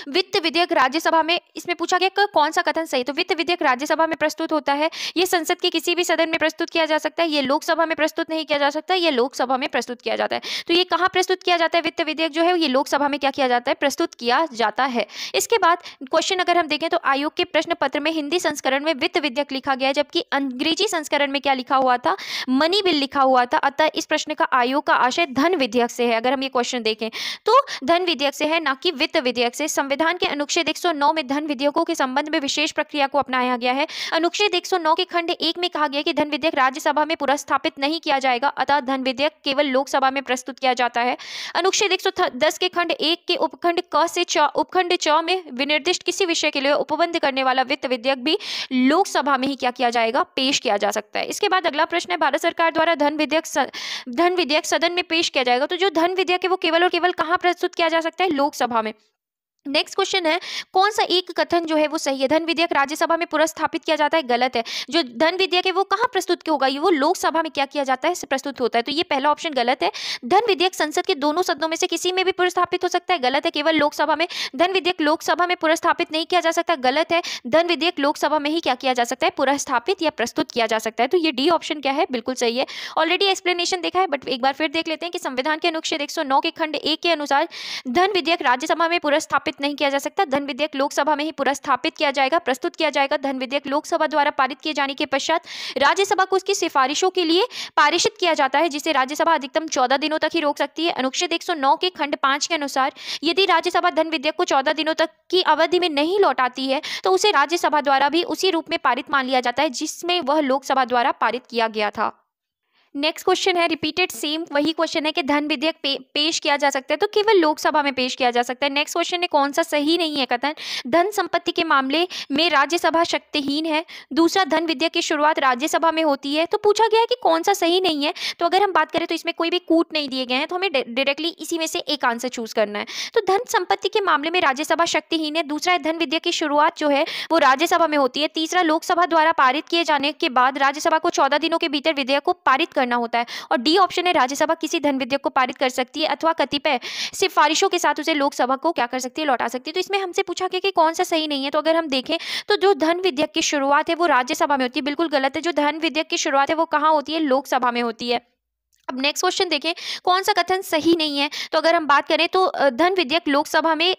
वित्त विधेयक राज्यसभा में, इसमें पूछा गया कि कौन सा कथन सही, तो वित्त विधेयक राज्यसभा में प्रस्तुत होता है, ये संसद के किसी भी सदन में प्रस्तुत किया जा सकता है, ये लोकसभा में प्रस्तुत नहीं किया जा सकता, ये लोकसभा में प्रस्तुत किया जाता है। तो ये कहाँ प्रस्तुत किया जाता है, वित्त विधेयक जो है ये लोकसभा में क्या किया जाता है, प्रस्तुत किया जाता है। इसके बाद क्वेश्चन अगर हम देखें, तो आयोग के प्रश्न पत्र में हिंदी संस्करण में वित्त विधेयक लिखा गया है, जबकि अंग्रेजी संस्करण में क्या लिखा हुआ था, मनी बिल लिखा हुआ था। अतः इस प्रश्न का आयोग का आशय धन विधेयक से है। अगर हम ये क्वेश्चन देखें तो धन विधेयक से है, ना कि वित्त विधेयक से। संविधान के अनुच्छेद 109 में धन विधेयकों के संबंध में विशेष प्रक्रिया को अपनाया गया है। अनुच्छेद 109 के खंड 1 में कहा गया कि धन विधेयक राज्यसभा में पुरस्थापित नहीं किया जाएगा, अतः धन विधेयक केवल लोकसभा में प्रस्तुत किया जाता है। अनुच्छेद 110 के खंड 1 के उपखंड क से उपखंड च में विनिर्दिष्ट किसी विषय के लिए उपबंध करने वाला वित्त विधेयक भी लोकसभा में ही क्या किया जाएगा, पेश किया जा सकता है। इसके बाद अगला प्रश्न है, भारत सरकार द्वारा धन विधेयक सदन में पेश किया जाएगा, तो जो धन विधेयक है वो केवल और केवल कहाँ प्रस्तुत किया जा सकता है, लोकसभा में। नेक्स्ट क्वेश्चन है, कौन सा एक कथन जो है वो सही है, धन विधेयक राज्यसभा में पुरस्थापित किया जाता है, गलत है। जो धन विधेयक है वो कहाँ प्रस्तुत होगा, ये वो लोकसभा में क्या किया जाता है, प्रस्तुत होता है। तो ये पहला ऑप्शन गलत है। धन विधेयक संसद के दोनों सदनों में से किसी में भी पुरस्थापित हो सकता है, गलत है। केवल लोकसभा में। धन विधेयक लोकसभा में पुरस्थापित नहीं किया जा सकता, गलत है। धन विधेयक लोकसभा में ही क्या किया जा सकता है, पुरस्थापित या प्रस्तुत किया जा सकता है। तो ये डी ऑप्शन क्या है, बिल्कुल सही है। ऑलरेडी एक्सप्लेनेशन देखा है, बट एक बार फिर देख लेते हैं कि संविधान के अनुच्छेद 109 के खंड 1 के अनुसार धन विधेयक राज्यसभा में पुरस्थापित स्थापित नहीं किया जा सकता। धन विधेयक लोकसभा में ही पुनर्स्थापित किया जाएगा, प्रस्तुत किया जाएगा। धन विधेयक लोकसभा द्वारा पारित किए जाने के पश्चात राज्यसभा को उसकी सिफारिशों के लिए पारित किया जाता है, जिसे राज्यसभा अधिकतम 14 दिनों तक ही रोक सकती है। अनुच्छेद 109 के खंड 5 के अनुसार यदि राज्यसभा धन विधेयक को 14 दिनों तक की अवधि में नहीं लौटाती है तो उसे राज्यसभा द्वारा भी उसी रूप में पारित मान लिया जाता है जिसमें वह लोकसभा द्वारा पारित किया गया था। नेक्स्ट क्वेश्चन है रिपीटेड सेम वही क्वेश्चन है कि धन विधेयक पेश किया जा सकता है तो केवल लोकसभा में पेश किया जा सकता है। नेक्स्ट क्वेश्चन है कौन सा सही नहीं है कथन। धन संपत्ति के मामले में राज्यसभा शक्तिहीन है। दूसरा, धन विधेयक की शुरुआत राज्यसभा में होती है। तो पूछा गया है कि कौन सा सही नहीं है। तो अगर हम बात करें तो इसमें कोई भी कूट नहीं दिए गए हैं, तो हमें डायरेक्टली इसी में से एक आंसर चूज करना है। तो धन संपत्ति के मामले में राज्यसभा शक्तिहीन है। दूसरा है धन विधेयक की शुरुआत जो है वो राज्यसभा में होती है। तीसरा, लोकसभा द्वारा पारित किए जाने के बाद राज्यसभा को 14 दिनों के भीतर विधेयक को पारित करना होता है। और डी ऑप्शन है राज्यसभा किसी धन विधेयक को पारित कर सकती है अथवा कतिपय सिफारिशों के साथ उसे लोकसभा को क्या कर सकती है, लौटा सकती है। तो इसमें हमसे पूछा गया कि कौन सा सही नहीं है। तो अगर हम देखें तो जो धन विधेयक की शुरुआत है वो राज्यसभा में होती है, बिल्कुल गलत है। जो धन विधेयक की शुरुआत है वो कहाँ होती है, लोकसभा में होती है। अब नेक्स्ट क्वेश्चन देखें कौन सा कथन सही नहीं है। तो अगर हम बात करें तो धन विधेयक लोकसभा में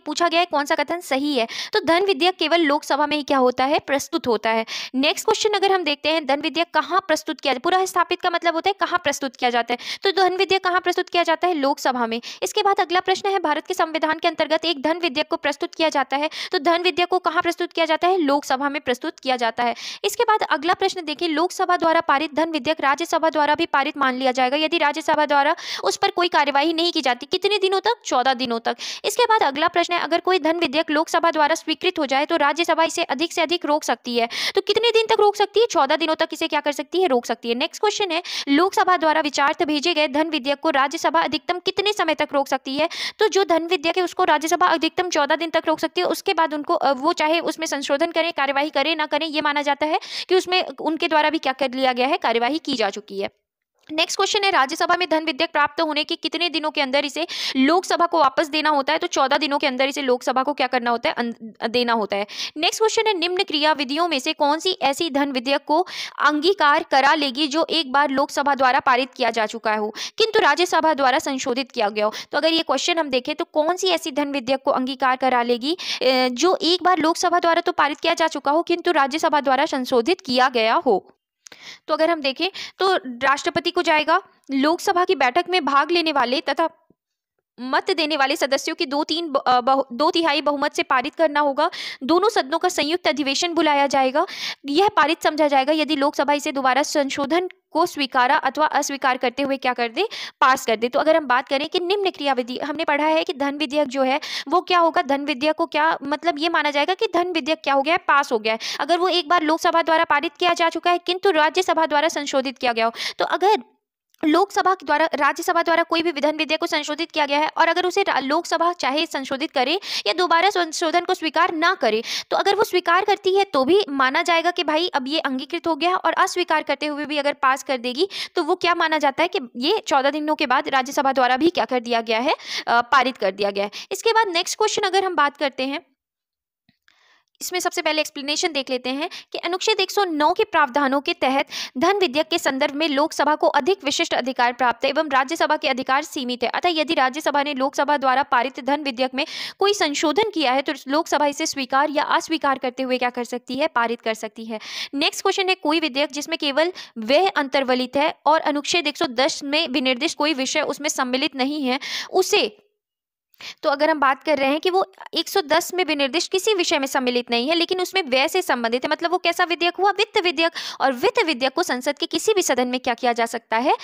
पूछा गया है कौन सा कथन सही है। तो धन विधेयक केवल लोकसभा में ही क्या होता है, प्रस्तुत होता है। नेक्स्ट क्वेश्चन अगर हम देखते हैं धन विधेयक कहाँ प्रस्तुत किया, पूरा स्थापित का मतलब होता है कहाँ प्रस्तुत किया जाता है। तो धन विधेयक कहाँ प्रस्तुत किया जाता है, लोकसभा में। इसके बाद अगला प्रश्न है भारत के संविधान के अंतर्गत एक धन विधेयक को प्रस्तुत किया जाता है। तो धन विधेयक को कहाँ प्रस्तुत किया जाता है, लोकसभा में प्रस्तुत किया जाता है। इसके बाद अगला प्रश्न देखिए, लोकसभा द्वारा पारित धन विधेयक राज्यसभा द्वारा भी पारित मान लिया जाएगा यदि राज्यसभा द्वारा उस पर कोई कार्यवाही नहीं की जाती। कितने दिनों तक, 14 दिनों तक। इसके बाद अगला प्रश्न है अगर कोई धन विधेयक लोकसभा द्वारा स्वीकृत हो जाए तो राज्यसभा इसे अधिक से अधिक रोक सकती है। तो कितने दिन तक रोक सकती है, 14 दिनों तक इसे क्या कर सकती है, रोक सकती है। नेक्स्ट क्वेश्चन है लोकसभा द्वारा विचारार्थ भेजे गए धन विधेयक को राज्यसभा अधिकतम कितने समय तक रोक सकती है। तो जो धन विधेयक है उसको राज्यसभा अधिकतम 14 दिन तक रोक सकती है। उसके बाद उनको वो चाहे उसमें संशोधन करें, कार्यवाही करें ना करें, ये माना जाता है कि उसमें उनके द्वारा भी क्या कर लिया गया है, कार्यवाही की जा चुकी है। नेक्स्ट क्वेश्चन है राज्यसभा में धन विधेयक प्राप्त होने के कितने दिनों के अंदर इसे लोकसभा को वापस देना होता है। तो 14 दिनों के अंदर इसे लोकसभा को क्या करना होता है, देना होता है। नेक्स्ट क्वेश्चन है निम्न क्रिया विधियों में से कौन सी ऐसी धन विधेयक को अंगीकार करा लेगी जो एक बार लोकसभा द्वारा पारित किया जा चुका हो किंतु राज्यसभा द्वारा संशोधित किया गया हो। तो अगर ये क्वेश्चन हम देखें तो कौन सी ऐसी धन विधेयक को अंगीकार करा लेगी जो एक बार लोकसभा द्वारा तो पारित किया जा चुका हो किंतु राज्यसभा द्वारा संशोधित किया गया हो। तो अगर हम देखें तो राष्ट्रपति को जाएगा, लोकसभा की बैठक में भाग लेने वाले तथा मत देने वाले सदस्यों की 2/3 बहुमत से पारित करना होगा। दोनों सदनों का संयुक्त अधिवेशन बुलाया जाएगा। यह पारित समझा जाएगा यदि लोकसभा इसे दोबारा संशोधन को स्वीकारा अथवा अस्वीकार करते हुए क्या कर दे, पास कर दे। तो अगर हम बात करें कि निम्न क्रियाविधि, हमने पढ़ा है कि धन विधेयक जो है वो क्या होगा, धन विधेयक को क्या मतलब ये माना जाएगा कि धन विधेयक क्या हो गया है, पास हो गया है अगर वो एक बार लोकसभा द्वारा पारित किया जा चुका है किंतु राज्यसभा द्वारा संशोधित किया गया हो। तो अगर लोकसभा द्वारा राज्यसभा द्वारा कोई भी धन विधेयक को संशोधित किया गया है और अगर उसे लोकसभा चाहे संशोधित करे या दोबारा संशोधन को स्वीकार ना करे, तो अगर वो स्वीकार करती है तो भी माना जाएगा कि भाई अब ये अंगीकृत हो गया, और अस्वीकार करते हुए भी अगर पास कर देगी तो वो क्या माना जाता है कि ये 14 दिनों के बाद राज्यसभा द्वारा भी क्या कर दिया गया है, पारित कर दिया गया है। इसके बाद नेक्स्ट क्वेश्चन अगर हम बात करते हैं, इसमें सबसे पहले एक्सप्लेनेशन देख लेते हैं कि अनुच्छेद 109 के प्रावधानों के तहत धन विधेयक के संदर्भ में लोकसभा को अधिक विशिष्ट अधिकार प्राप्त है एवं राज्यसभा के अधिकार सीमित है। अतः यदि राज्यसभा ने लोकसभा द्वारा पारित धन विधेयक में कोई संशोधन किया है तो लोकसभा इसे स्वीकार या अस्वीकार करते हुए क्या कर सकती है, पारित कर सकती है। नेक्स्ट क्वेश्चन है कोई विधेयक जिसमें केवल व्यय अंतर्वलित है और अनुच्छेद 110 में विनिर्दिष्ट कोई विषय उसमें सम्मिलित नहीं है उसे, तो अगर हम बात कर रहे हैं कि वो 110 में विनिर्दिष्ट किसी विषय में सम्मिलित नहीं है लेकिन उसमें व्यय से संबंधित है, मतलब वो कैसा विधेयक हुआ, वित्त विधेयक। और वित्त विधेयक को संसद के किसी भी सदन में क्या किया जा सकता है,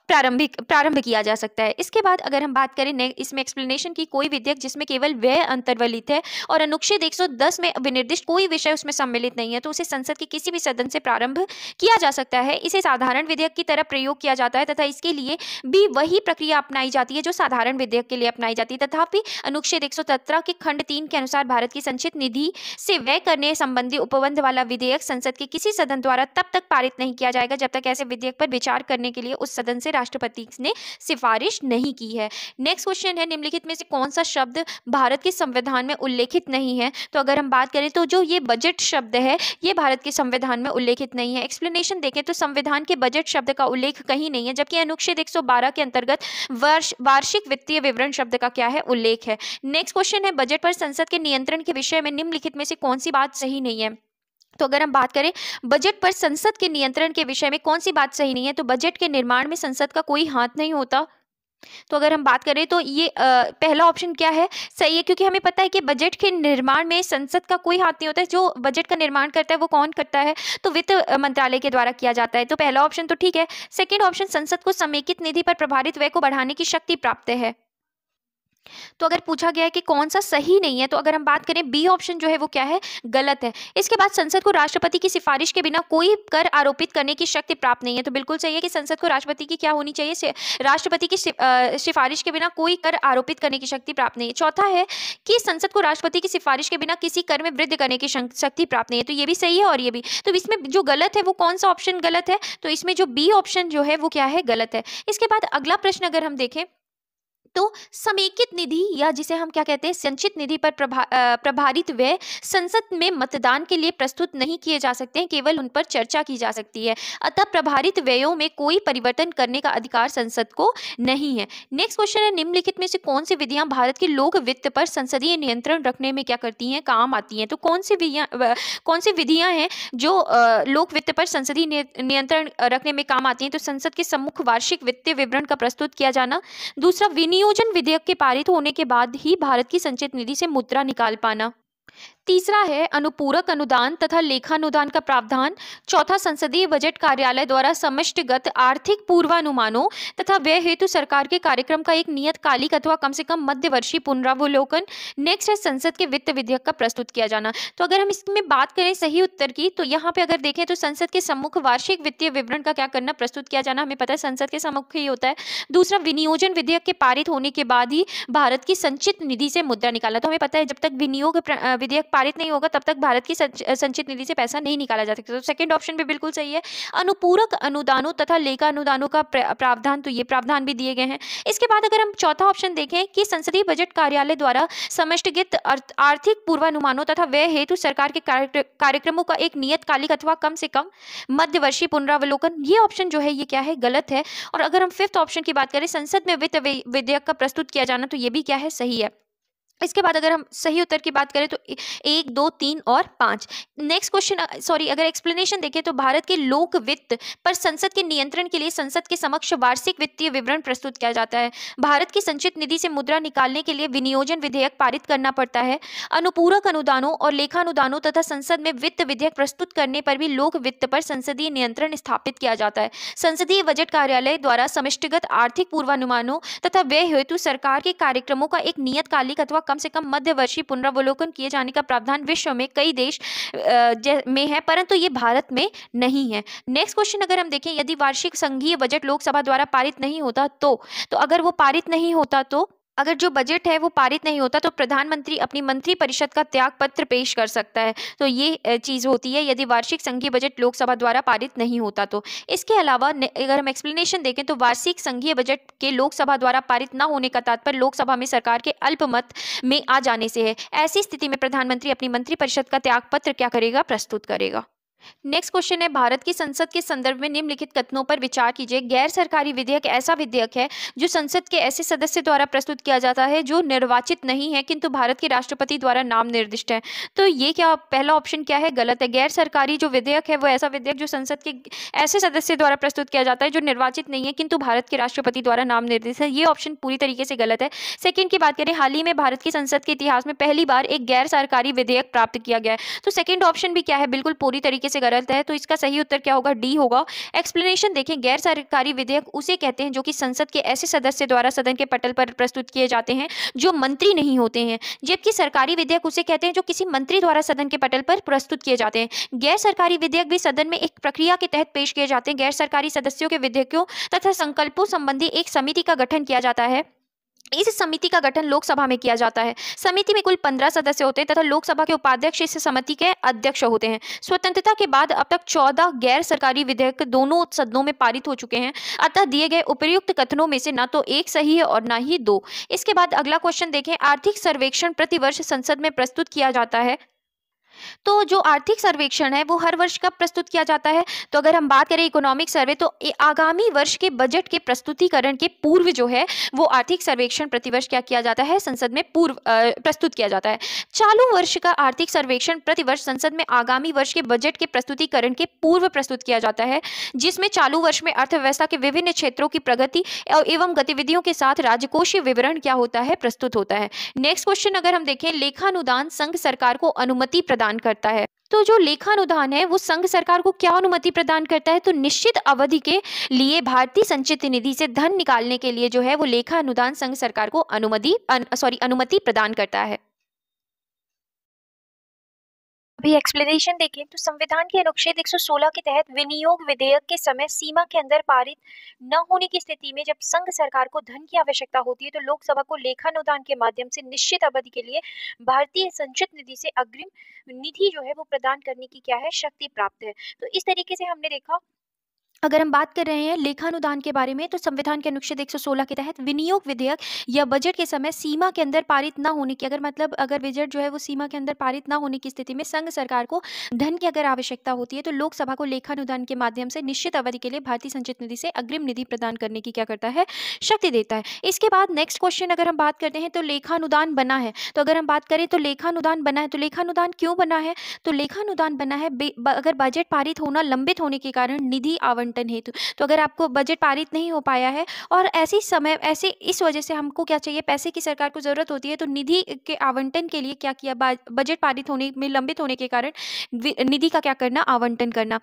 प्रारंभ किया जा सकता है। इसके बाद अगर हम बात करें इसमें एक्सप्लेनेशन की, कोई विधेयक जिसमें केवल व्यय अंतर्वलित है और अनुच्छेद 110 में विनिर्दिष्ट कोई विषय उसमें सम्मिलित नहीं है तो उसे संसद के किसी भी सदन से प्रारंभ किया जा सकता है। इसे साधारण विधेयक की तरह प्रयोग किया जाता है तथा इसके लिए भी वही प्रक्रिया अपनाई जाती है जो साधारण विधेयक के लिए अपनाई जाती है। तथापि अनुच्छेद 117 के खंड 3 के अनुसार भारत की संचित निधि से व्यय करने संबंधी उपबंध वाला विधेयक संसद के किसी सदन द्वारा तब तक पारित नहीं किया जाएगा जब तक ऐसे विधेयक पर विचार करने के लिए उस सदन से राष्ट्रपति ने सिफारिश नहीं की है। नेक्स्ट क्वेश्चन है, निम्नलिखित में से कौन सा शब्द भारत के संविधान में उल्लेखित नहीं है? तो अगर हम बात करें तो जो ये बजट शब्द है ये भारत के संविधान में उल्लेखित नहीं है। एक्सप्लेनेशन देखें तो संविधान के बजट शब्द का उल्लेख कहीं नहीं है, जबकि अनुच्छेद 112 के अंतर्गत वार्षिक वित्तीय विवरण शब्द का क्या है, उल्लेख है। नेक्स्ट क्वेश्चन है, बजट पर संसद के नियंत्रण के विषय में निम्नलिखित में से कौन सी बात सही नहीं है? तो अगर हम बात करें बजट पर संसद के नियंत्रण के विषय में कौन सी बात सही नहीं है, तो बजट के निर्माण में संसद का कोई हाथ नहीं होता। तो अगर हम बात करें तो ये पहला ऑप्शन क्या है, सही है, क्योंकि हमें पता है कि बजट के निर्माण में संसद का कोई हाथ नहीं होता है। जो बजट का निर्माण करता है वो कौन करता है, तो वित्त मंत्रालय के द्वारा किया जाता है। तो पहला ऑप्शन तो ठीक है। सेकंड ऑप्शन, संसद को समेकित निधि पर प्रभारित व्यय को बढ़ाने की शक्ति प्राप्त है। तो अगर पूछा गया है कि कौन सा सही नहीं है, तो अगर हम बात करें बी ऑप्शन जो है वो क्या है, गलत है। इसके बाद संसद को राष्ट्रपति की सिफारिश के बिना कोई कर आरोपित करने की शक्ति प्राप्त नहीं है। तो बिल्कुल सही है कि संसद को राष्ट्रपति की क्या होनी चाहिए, राष्ट्रपति की सिफारिश के बिना कोई कर आरोपित करने की शक्ति प्राप्त नहीं है। चौथा है कि संसद को राष्ट्रपति की सिफारिश के बिना किसी कर में वृद्धि करने की शक्ति प्राप्त नहीं है। तो ये भी सही है और ये भी। तो इसमें जो गलत है वो कौन सा ऑप्शन गलत है, तो इसमें जो बी ऑप्शन जो है वो क्या है, गलत है। इसके बाद अगला प्रश्न अगर हम देखें तो समेकित निधि या जिसे हम क्या कहते हैं संचित निधि पर प्रभारित व्यय संसद में मतदान के लिए प्रस्तुत नहीं किए जा सकते हैं, केवल उन पर चर्चा की जा सकती है। अतः प्रभारित व्ययों में कोई परिवर्तन करने का अधिकार संसद को नहीं है। नेक्स्ट क्वेश्चन है, निम्नलिखित में से कौन सी विधियां भारत के लोक वित्त पर संसदीय नियंत्रण रखने में क्या करती हैं, काम आती हैं? तो कौन सी विधियां हैं जो लोक वित्त पर संसदीय नियंत्रण रखने में काम आती हैं? तो संसद के सम्मुख वार्षिक वित्तीय विवरण का प्रस्तुत किया जाना। दूसरा, विनियोजन विधेयक के पारित होने के बाद ही भारत की संचित निधि से मुद्रा निकाल पाना। तीसरा है अनुपूरक अनुदान तथा लेखानुदान का प्रावधान। चौथा, संसदीय बजट कार्यालय द्वारा समष्टिगत आर्थिक पूर्वानुमानों तथा व्यय हेतु सरकार के कार्यक्रम का एक नियतकालिक अथवा कम से कम मध्यवर्षीय पुनरावलोकन। नेक्स्ट है, संसद के वित्त विधेयक का प्रस्तुत किया जाना। तो अगर हम इसमें बात करें सही उत्तर की, तो यहाँ पे अगर देखें तो संसद के सम्मुख वार्षिक वित्तीय विवरण का क्या करना, प्रस्तुत किया जाना। हमें पता है संसद के सम्मुख ही होता है। दूसरा, विनियोजन विधेयक के पारित होने के बाद ही भारत की संचित निधि से मुद्रा निकाला। तो हमें पता है जब तक विनियोग विधेयक पारित नहीं होगा तब तक भारत की संचित निधि से पैसा नहीं निकाला जा सकता। तो सेकंड ऑप्शन भी बिल्कुल सही है। अनुपूरक अनुदानों तथा लेखा अनुदानों का प्रावधान, तो ये प्रावधान भी दिए गए हैं। इसके बाद अगर हम चौथा ऑप्शन देखें कि संसदीय बजट कार्यालय द्वारा समष्टिगत आर्थिक पूर्वानुमानों तथा व्यय हेतु सरकार के कार्यक्रमों का एक नियतकालिक अथवा कम से कम मध्यवर्षीय पुनरावलोकन, ये ऑप्शन जो है ये क्या है, गलत है। और अगर हम फिफ्थ ऑप्शन की बात करें संसद में वित्त विधेयक का प्रस्तुत किया जाना, तो ये भी क्या है, सही है। इसके बाद अगर हम सही उत्तर की बात करें तो 1, 2, 3 और 5। नेक्स्ट क्वेश्चन, अगर एक्सप्लेनेशन देखें तो भारत के लोक वित्त पर संसद के नियंत्रण के लिए संसद के समक्ष वार्षिक वित्तीय विवरण प्रस्तुत किया जाता है। भारत की संचित निधि से मुद्रा निकालने के लिए विनियोजन विधेयक पारित करना पड़ता है। अनुपूरक अनुदानों और लेखानुदानों तथा संसद में वित्त विधेयक प्रस्तुत करने पर भी लोक वित्त पर संसदीय नियंत्रण स्थापित किया जाता है। संसदीय बजट कार्यालय द्वारा समष्टिगत आर्थिक पूर्वानुमानों तथा व्यय हेतु सरकार के कार्यक्रमों का एक नियतकालिक अथवा कम से कम मध्यवर्षीय पुनरावलोकन किए जाने का प्रावधान विश्व में कई देश में है, परंतु ये भारत में नहीं है। नेक्स्ट क्वेश्चन अगर हम देखें, यदि वार्षिक संघीय बजट लोकसभा द्वारा पारित नहीं होता तो अगर वो पारित नहीं होता तो अगर जो बजट है वो पारित नहीं होता तो प्रधानमंत्री अपनी मंत्रिपरिषद का त्याग पत्र पेश कर सकता है। तो ये चीज़ होती है यदि वार्षिक संघीय बजट लोकसभा द्वारा पारित नहीं होता तो। इसके अलावा अगर हम एक्सप्लेनेशन देखें तो वार्षिक संघीय बजट के लोकसभा द्वारा पारित न होने का तात्पर्य लोकसभा में सरकार के अल्पमत में आ जाने से है। ऐसी स्थिति में प्रधानमंत्री अपनी मंत्रिपरिषद का त्याग पत्र क्या करेगा, प्रस्तुत करेगा। नेक्स्ट क्वेश्चन है, भारत की संसद के संदर्भ में निम्नलिखित कथनों पर विचार कीजिए। गैर सरकारी विधेयक ऐसा विधेयक है जो संसद के ऐसे सदस्य द्वारा प्रस्तुत किया जाता है जो निर्वाचित नहीं है किंतु भारत के राष्ट्रपति द्वारा नाम निर्दिष्ट है। तो ये क्या, पहला ऑप्शन क्या है, गलत है। गैर सरकारी जो विधेयक है वो ऐसा विधेयक जो संसद के ऐसे सदस्य द्वारा प्रस्तुत किया जाता है जो निर्वाचित नहीं है किंतु भारत के राष्ट्रपति द्वारा नाम निर्दिष्ट है। ये ऑप्शन पूरी तरीके से गलत है। सेकेंड की बात करें, हाल ही में भारत की संसद के इतिहास में पहली बार एक गैर सरकारी विधेयक प्राप्त किया गया है। तो सेकेंड ऑप्शन भी क्या है, बिल्कुल पूरी तरीके से गलत है। तो इसका सही उत्तर क्या होगा, डी होगा। एक्सप्लेनेशन देखें, गैर सरकारी विधेयक उसे कहते हैं जो कि संसद के ऐसे सदस्य द्वारा सदन के पटल पर प्रस्तुत किए जाते हैं जो मंत्री नहीं होते हैं, जबकि सरकारी विधेयक उसे कहते हैं जो किसी मंत्री द्वारा सदन के पटल पर प्रस्तुत किए जाते हैं। गैर सरकारी विधेयक भी सदन में एक प्रक्रिया के तहत पेश किए जाते हैं। गैर सरकारी सदस्यों के विधेयकों तथा संकल्पों संबंधी एक समिति का गठन किया जाता है। इस समिति का गठन लोकसभा में किया जाता है। समिति में कुल 15 सदस्य होते हैं तथा लोकसभा के उपाध्यक्ष इस समिति के अध्यक्ष होते हैं। स्वतंत्रता के बाद अब तक 14 गैर सरकारी विधेयक दोनों सदनों में पारित हो चुके हैं। अतः दिए गए उपर्युक्त कथनों में से ना तो एक सही है और ना ही दो। इसके बाद अगला क्वेश्चन देखें, आर्थिक सर्वेक्षण प्रतिवर्ष संसद में प्रस्तुत किया जाता है। तो जो आर्थिक सर्वेक्षण है वो हर वर्ष कब प्रस्तुत किया जाता है? तो अगर हम बात करें इकोनॉमिक सर्वे, तो आगामी वर्ष के बजट के प्रस्तुतिकरण के पूर्व जो है वो आर्थिक सर्वेक्षण प्रतिवर्ष क्या किया जाता है? संसद में पूर्व प्रस्तुत किया जाता है। चालू वर्ष का आर्थिक सर्वेक्षण प्रतिवर्ष संसद में आगामी वर्ष के बजट के प्रस्तुतिकरण के पूर्व प्रस्तुत किया जाता है, जिसमें चालू वर्ष में अर्थव्यवस्था के विभिन्न क्षेत्रों की प्रगति एवं गतिविधियों के साथ राजकोषीय विवरण क्या होता है? प्रस्तुत होता है। नेक्स्ट क्वेश्चन अगर हम देखें, लेखानुदान संघ सरकार को अनुमति प्रदान करता है। तो जो लेखानुदान है वो संघ सरकार को क्या अनुमति प्रदान करता है? तो निश्चित अवधि के लिए भारतीय संचित निधि से धन निकालने के लिए जो है वो लेखानुदान संघ सरकार को अनुमति प्रदान करता है। अभी एक्सप्लेनेशन देखें तो संविधान के अनुच्छेद 116 के तहत विनियोग विधेयक के समय सीमा के अंदर पारित न होने की स्थिति में जब संघ सरकार को धन की आवश्यकता होती है तो लोकसभा को लेखानुदान के माध्यम से निश्चित अवधि के लिए भारतीय संचित निधि से अग्रिम निधि जो है वो प्रदान करने की क्या है? शक्ति प्राप्त है। तो इस तरीके से हमने देखा, अगर हम बात कर रहे हैं लेखानुदान के बारे में, तो संविधान के अनुच्छेद 116 के तहत विनियोग विधेयक या बजट के समय सीमा के अंदर पारित ना होने की, अगर बजट जो है वो सीमा के अंदर पारित ना होने की स्थिति में संघ सरकार को धन की अगर आवश्यकता होती है तो लोकसभा को लेखानुदान के माध्यम से निश्चित अवधि के लिए भारतीय संचित निधि से अग्रिम निधि प्रदान करने की क्या करता है? शक्ति देता है। इसके बाद नेक्स्ट क्वेश्चन अगर हम बात करते हैं तो लेखानुदान बना है। तो अगर हम बात करें तो लेखानुदान बना है, तो लेखानुदान क्यों बना है? तो लेखानुदान बना है अगर बजट पारित होना लंबित होने के कारण निधि आवंटन हेतु। तो अगर आपको बजट पारित नहीं हो पाया है और ऐसे इस वजह से हमको क्या चाहिए? पैसे की सरकार को जरूरत होती है, तो निधि के आवंटन के लिए क्या किया? बजट पारित होने में लंबित होने के कारण निधि का क्या करना? आवंटन करना।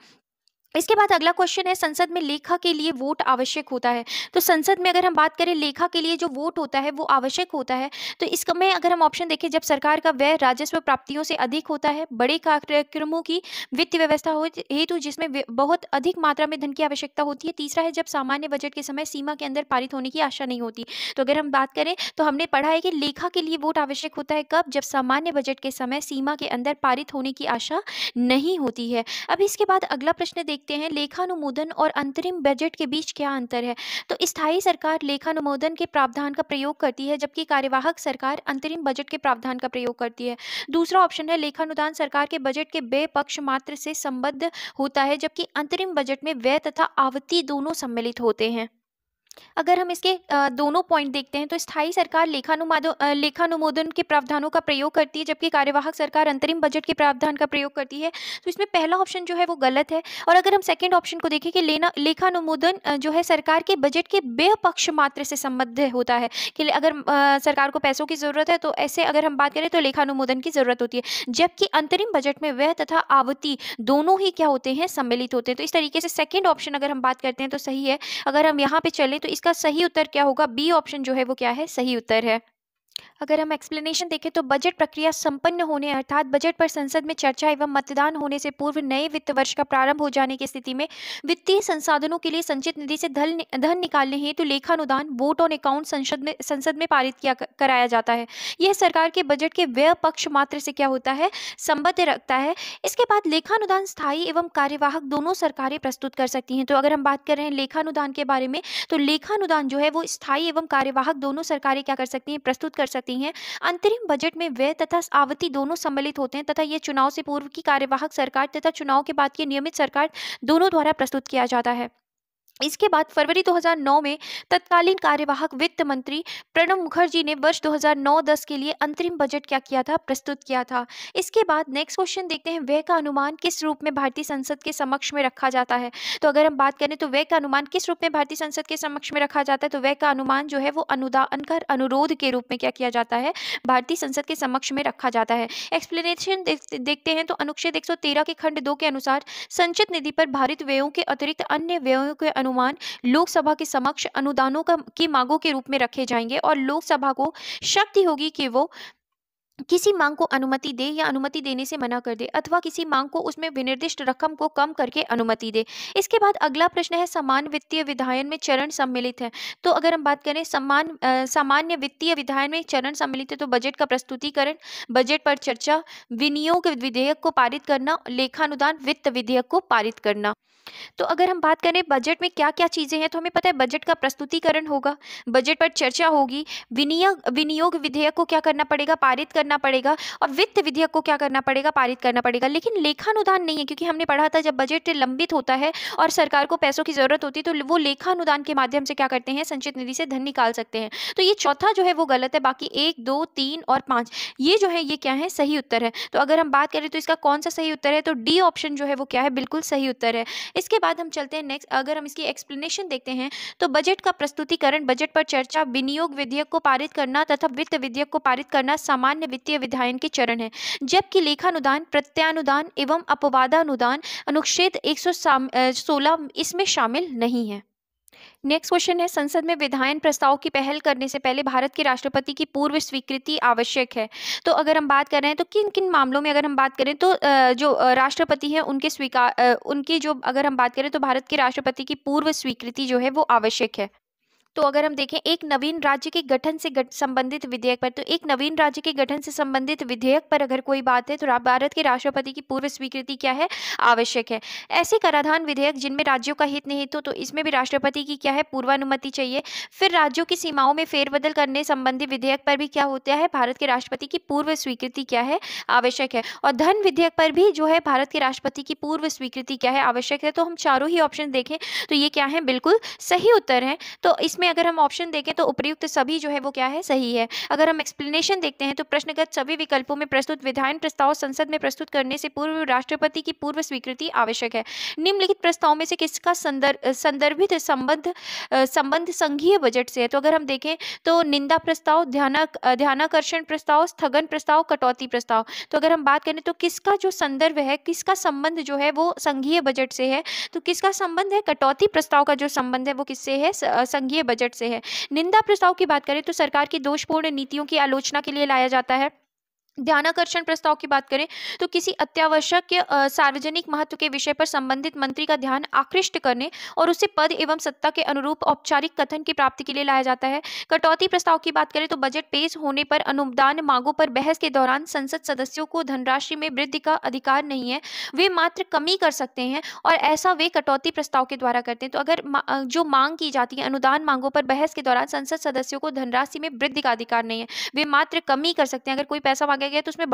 इसके बाद अगला क्वेश्चन है, संसद में लेखा के लिए वोट आवश्यक होता है। तो संसद में अगर हम बात करें लेखा के लिए जो वोट होता है वो आवश्यक होता है। तो इसमें अगर हम ऑप्शन देखें, जब सरकार का व्यय राजस्व प्राप्तियों से अधिक होता है, बड़े कार्यक्रमों की वित्त व्यवस्था हेतु जिसमें बहुत अधिक मात्रा में धन की आवश्यकता होती है। तीसरा है जब सामान्य बजट के समय सीमा के अंदर पारित होने की आशा नहीं होती। तो अगर हम बात करें तो हमने पढ़ा है कि लेखा के लिए वोट आवश्यक होता है कब? जब सामान्य बजट के समय सीमा के अंदर पारित होने की आशा नहीं होती है। अब इसके बाद अगला प्रश्न देखते हैं, लेखानुमोदन और अंतरिम बजट के बीच क्या अंतर है? तो स्थायी सरकार लेखानुमोदन के प्रावधान का प्रयोग करती है, जबकि कार्यवाहक सरकार अंतरिम बजट के प्रावधान का प्रयोग करती है। दूसरा ऑप्शन है, लेखानुदान सरकार के बजट के व्यय पक्ष मात्र से संबद्ध होता है, जबकि अंतरिम बजट में व्यय तथा आवती दोनों सम्मिलित होते हैं। अगर हम इसके दोनों पॉइंट देखते हैं तो स्थायी सरकार लेखानुमोदन के प्रावधानों का प्रयोग करती है, जबकि कार्यवाहक सरकार अंतरिम बजट के प्रावधान का प्रयोग करती है। तो इसमें पहला ऑप्शन जो है वो गलत है। और अगर हम सेकंड ऑप्शन को देखें कि लेखानुमोदन जो है सरकार के बजट के व्यय पक्ष मात्र से संबद्ध होता है, कि अगर सरकार को पैसों की जरूरत है तो ऐसे अगर हम बात करें तो लेखानुमोदन की जरूरत होती है, जबकि अंतरिम बजट में व्यय तथा आवती दोनों ही क्या होते हैं? सम्मिलित होते हैं। तो इस तरीके से सेकेंड ऑप्शन अगर हम बात करते हैं तो सही है। अगर हम यहाँ पे चलें तो इसका सही उत्तर क्या होगा? बी ऑप्शन जो है वो क्या है? सही उत्तर है। अगर हम एक्सप्लेनेशन देखें तो बजट प्रक्रिया संपन्न होने अर्थात बजट पर संसद में चर्चा एवं मतदान होने से पूर्व नए वित्त वर्ष का प्रारंभ हो जाने की स्थिति में वित्तीय संसाधनों के लिए संचित निधि से धन निकालने हेतु लेखानुदान वोट ऑन अकाउंट संसद में पारित कराया जाता है। यह सरकार के बजट के व्यय पक्ष मात्र से क्या होता है? संबद्ध रखता है। इसके बाद लेखानुदान स्थायी एवं कार्यवाहक दोनों सरकारें प्रस्तुत कर सकती हैं। तो अगर हम बात कर रहे हैं लेखानुदान के बारे में, तो लेखानुदान जो है वो स्थायी एवं कार्यवाहक दोनों सरकारें क्या कर सकती हैं? प्रस्तुत कर सकती हैं। अंतरिम बजट में व्यय तथा आवती दोनों सम्मिलित होते हैं तथा यह चुनाव से पूर्व की कार्यवाहक सरकार तथा चुनाव के बाद की नियमित सरकार दोनों द्वारा प्रस्तुत किया जाता है। इसके बाद फरवरी 2009 में तत्कालीन कार्यवाहक वित्त मंत्री प्रणब मुखर्जी ने वर्ष 2009-10 के लिए अंतरिम बजट क्या किया था? प्रस्तुत किया था। इसके बाद नेक्स्ट क्वेश्चन देखते हैं, व्यय का अनुमान किस रूप में भारतीय संसद के समक्ष में रखा जाता है? तो अगर हम बात करें तो व्यय का अनुमान किस रूप में भारतीय संसद के समक्ष में रखा जाता है? तो व्यय का अनुमान जो है वो अनुदान कर अनुरोध के रूप में क्या किया जाता है? भारतीय संसद के समक्ष में रखा जाता है। एक्सप्लेनेशन देखते हैं तो अनुच्छेद 113 के खंड 2 के अनुसार संचित निधि पर भारित व्ययों के अतिरिक्त अन्य व्ययों के अनुमान लोकसभा के समक्ष अनुदानों की मांगों के रूप में रखे जाएंगे और लोकसभा को शक्ति होगी कि वो किसी मांग को अनुमति दे या अनुमति देने से मना कर दे, अथवा किसी मांग को उसमें विनिर्दिष्ट रकम को कम करके अनुमति दे। इसके बाद अगला प्रश्न है, समान वित्तीय विधायन में चरण सम्मिलित है। तो अगर हम बात करें सामान्य वित्तीय विधायन में चरण सम्मिलित है, तो बजट का प्रस्तुतिकरण, बजट पर चर्चा, विनियोग विधेयक को पारित करना, लेखानुदान, वित्त विधेयक को पारित करना। तो अगर हम बात करें बजट में क्या क्या चीजें हैं, तो हमें पता है बजट का प्रस्तुतिकरण होगा, बजट पर चर्चा होगी, विनियोग विनियोग विधेयक को क्या करना पड़ेगा, पारित करना पड़ेगा, और वित्त विधेयक को क्या करना पड़ेगा, पारित करना पड़ेगा। लेकिन लेखानुदान नहीं है, क्योंकि हमने पढ़ा था जब बजट लंबित होता है और सरकार को पैसों की जरूरत होती है, तो वो लेखानुदान के माध्यम से क्या करते हैं, संचित निधि से धन निकाल सकते हैं। तो ये चौथा जो है वो गलत है, बाकी 1, 2, 3 और 5 ये जो है ये क्या है, सही उत्तर है। तो अगर हम बात करें तो इसका कौन सा सही उत्तर है, तो डी ऑप्शन जो है वो क्या है, बिल्कुल सही उत्तर है। इसके बाद हम चलते हैं नेक्स्ट, अगर हम इसकी एक्सप्लेनेशन देखते हैं, तो बजट का प्रस्तुतिकरण, बजट पर चर्चा, विनियोग विधेयक को पारित करना तथा वित्त विधेयक को पारित करना सामान्य वित्तीय विधायन के चरण है, जबकि लेखानुदान, प्रत्यानुदान एवं अपवादानुदान अनुच्छेद 116 इसमें शामिल नहीं है। नेक्स्ट क्वेश्चन है, संसद में विधायन प्रस्ताव की पहल करने से पहले भारत के राष्ट्रपति की पूर्व स्वीकृति आवश्यक है। तो अगर हम बात कर रहे हैं तो किन किन मामलों में अगर हम बात करें तो जो राष्ट्रपति हैं उनकी जो अगर हम बात करें तो भारत के राष्ट्रपति की पूर्व स्वीकृति जो है वो आवश्यक है। तो अगर हम देखें एक नवीन राज्य के गठन से संबंधित विधेयक पर, तो एक नवीन राज्य के गठन से संबंधित विधेयक पर अगर कोई बात है तो भारत के राष्ट्रपति की पूर्व स्वीकृति क्या है, आवश्यक है। ऐसे कराधान विधेयक जिनमें राज्यों का हित निहित हो, तो इसमें भी राष्ट्रपति की क्या है, पूर्वानुमति चाहिए। फिर राज्यों की सीमाओं में फेरबदल करने संबंधी विधेयक पर भी क्या होता है, भारत के राष्ट्रपति की पूर्व स्वीकृति क्या है, आवश्यक है। और धन विधेयक पर भी जो है भारत के राष्ट्रपति की पूर्व स्वीकृति क्या है, आवश्यक है। तो हम चारों ही ऑप्शन देखें तो ये क्या है, बिल्कुल सही उत्तर है। तो इसमें अगर हम ऑप्शन देखें तो उपयुक्त सभी जो है वो क्या है, सही है। अगर हम एक्सप्लेनेशन देखते हैं तो प्रश्नगत सभी विकल्पों में प्रस्तुत विधायन प्रस्ताव संसद में प्रस्तुत करने से पूर्व राष्ट्रपति की पूर्व स्वीकृति आवश्यक है। निम्नलिखित प्रस्ताव में से किसका संदर्भित संबंध संघीय बजट से है। तो अगर हम देखें तो निंदा प्रस्ताव, ध्यानाकर्षण प्रस्ताव, स्थगन प्रस्ताव, कटौती प्रस्ताव। तो अगर हम बात करें तो किसका जो संदर्भ है, किसका संबंध जो है वो संघीय बजट से है, तो किसका संबंध है, कटौती प्रस्ताव का जो संबंध है वो किससे है, संघीय बजट से है। निंदा प्रस्ताव की बात करें तो सरकार की दोषपूर्ण नीतियों की आलोचना के लिए लाया जाता है। ध्यानाकर्षण प्रस्ताव की बात करें तो किसी अत्यावश्यक सार्वजनिक महत्व के विषय पर संबंधित मंत्री का ध्यान आकृष्ट करने और उसे पद एवं सत्ता के अनुरूप औपचारिक कथन की प्राप्ति के लिए लाया जाता है। कटौती प्रस्ताव की बात करें तो बजट पेश होने पर अनुदान मांगों पर बहस के दौरान संसद सदस्यों को धनराशि में वृद्धि का अधिकार नहीं है, वे मात्र कमी कर सकते हैं, और ऐसा वे कटौती प्रस्ताव के द्वारा करते हैं। तो अगर जो मांग की जाती है अनुदान मांगों पर बहस के दौरान संसद सदस्यों को धनराशि में वृद्धि का अधिकार नहीं है, वे मात्र कमी कर सकते हैं। अगर कोई पैसा मांगा गया तो उसमें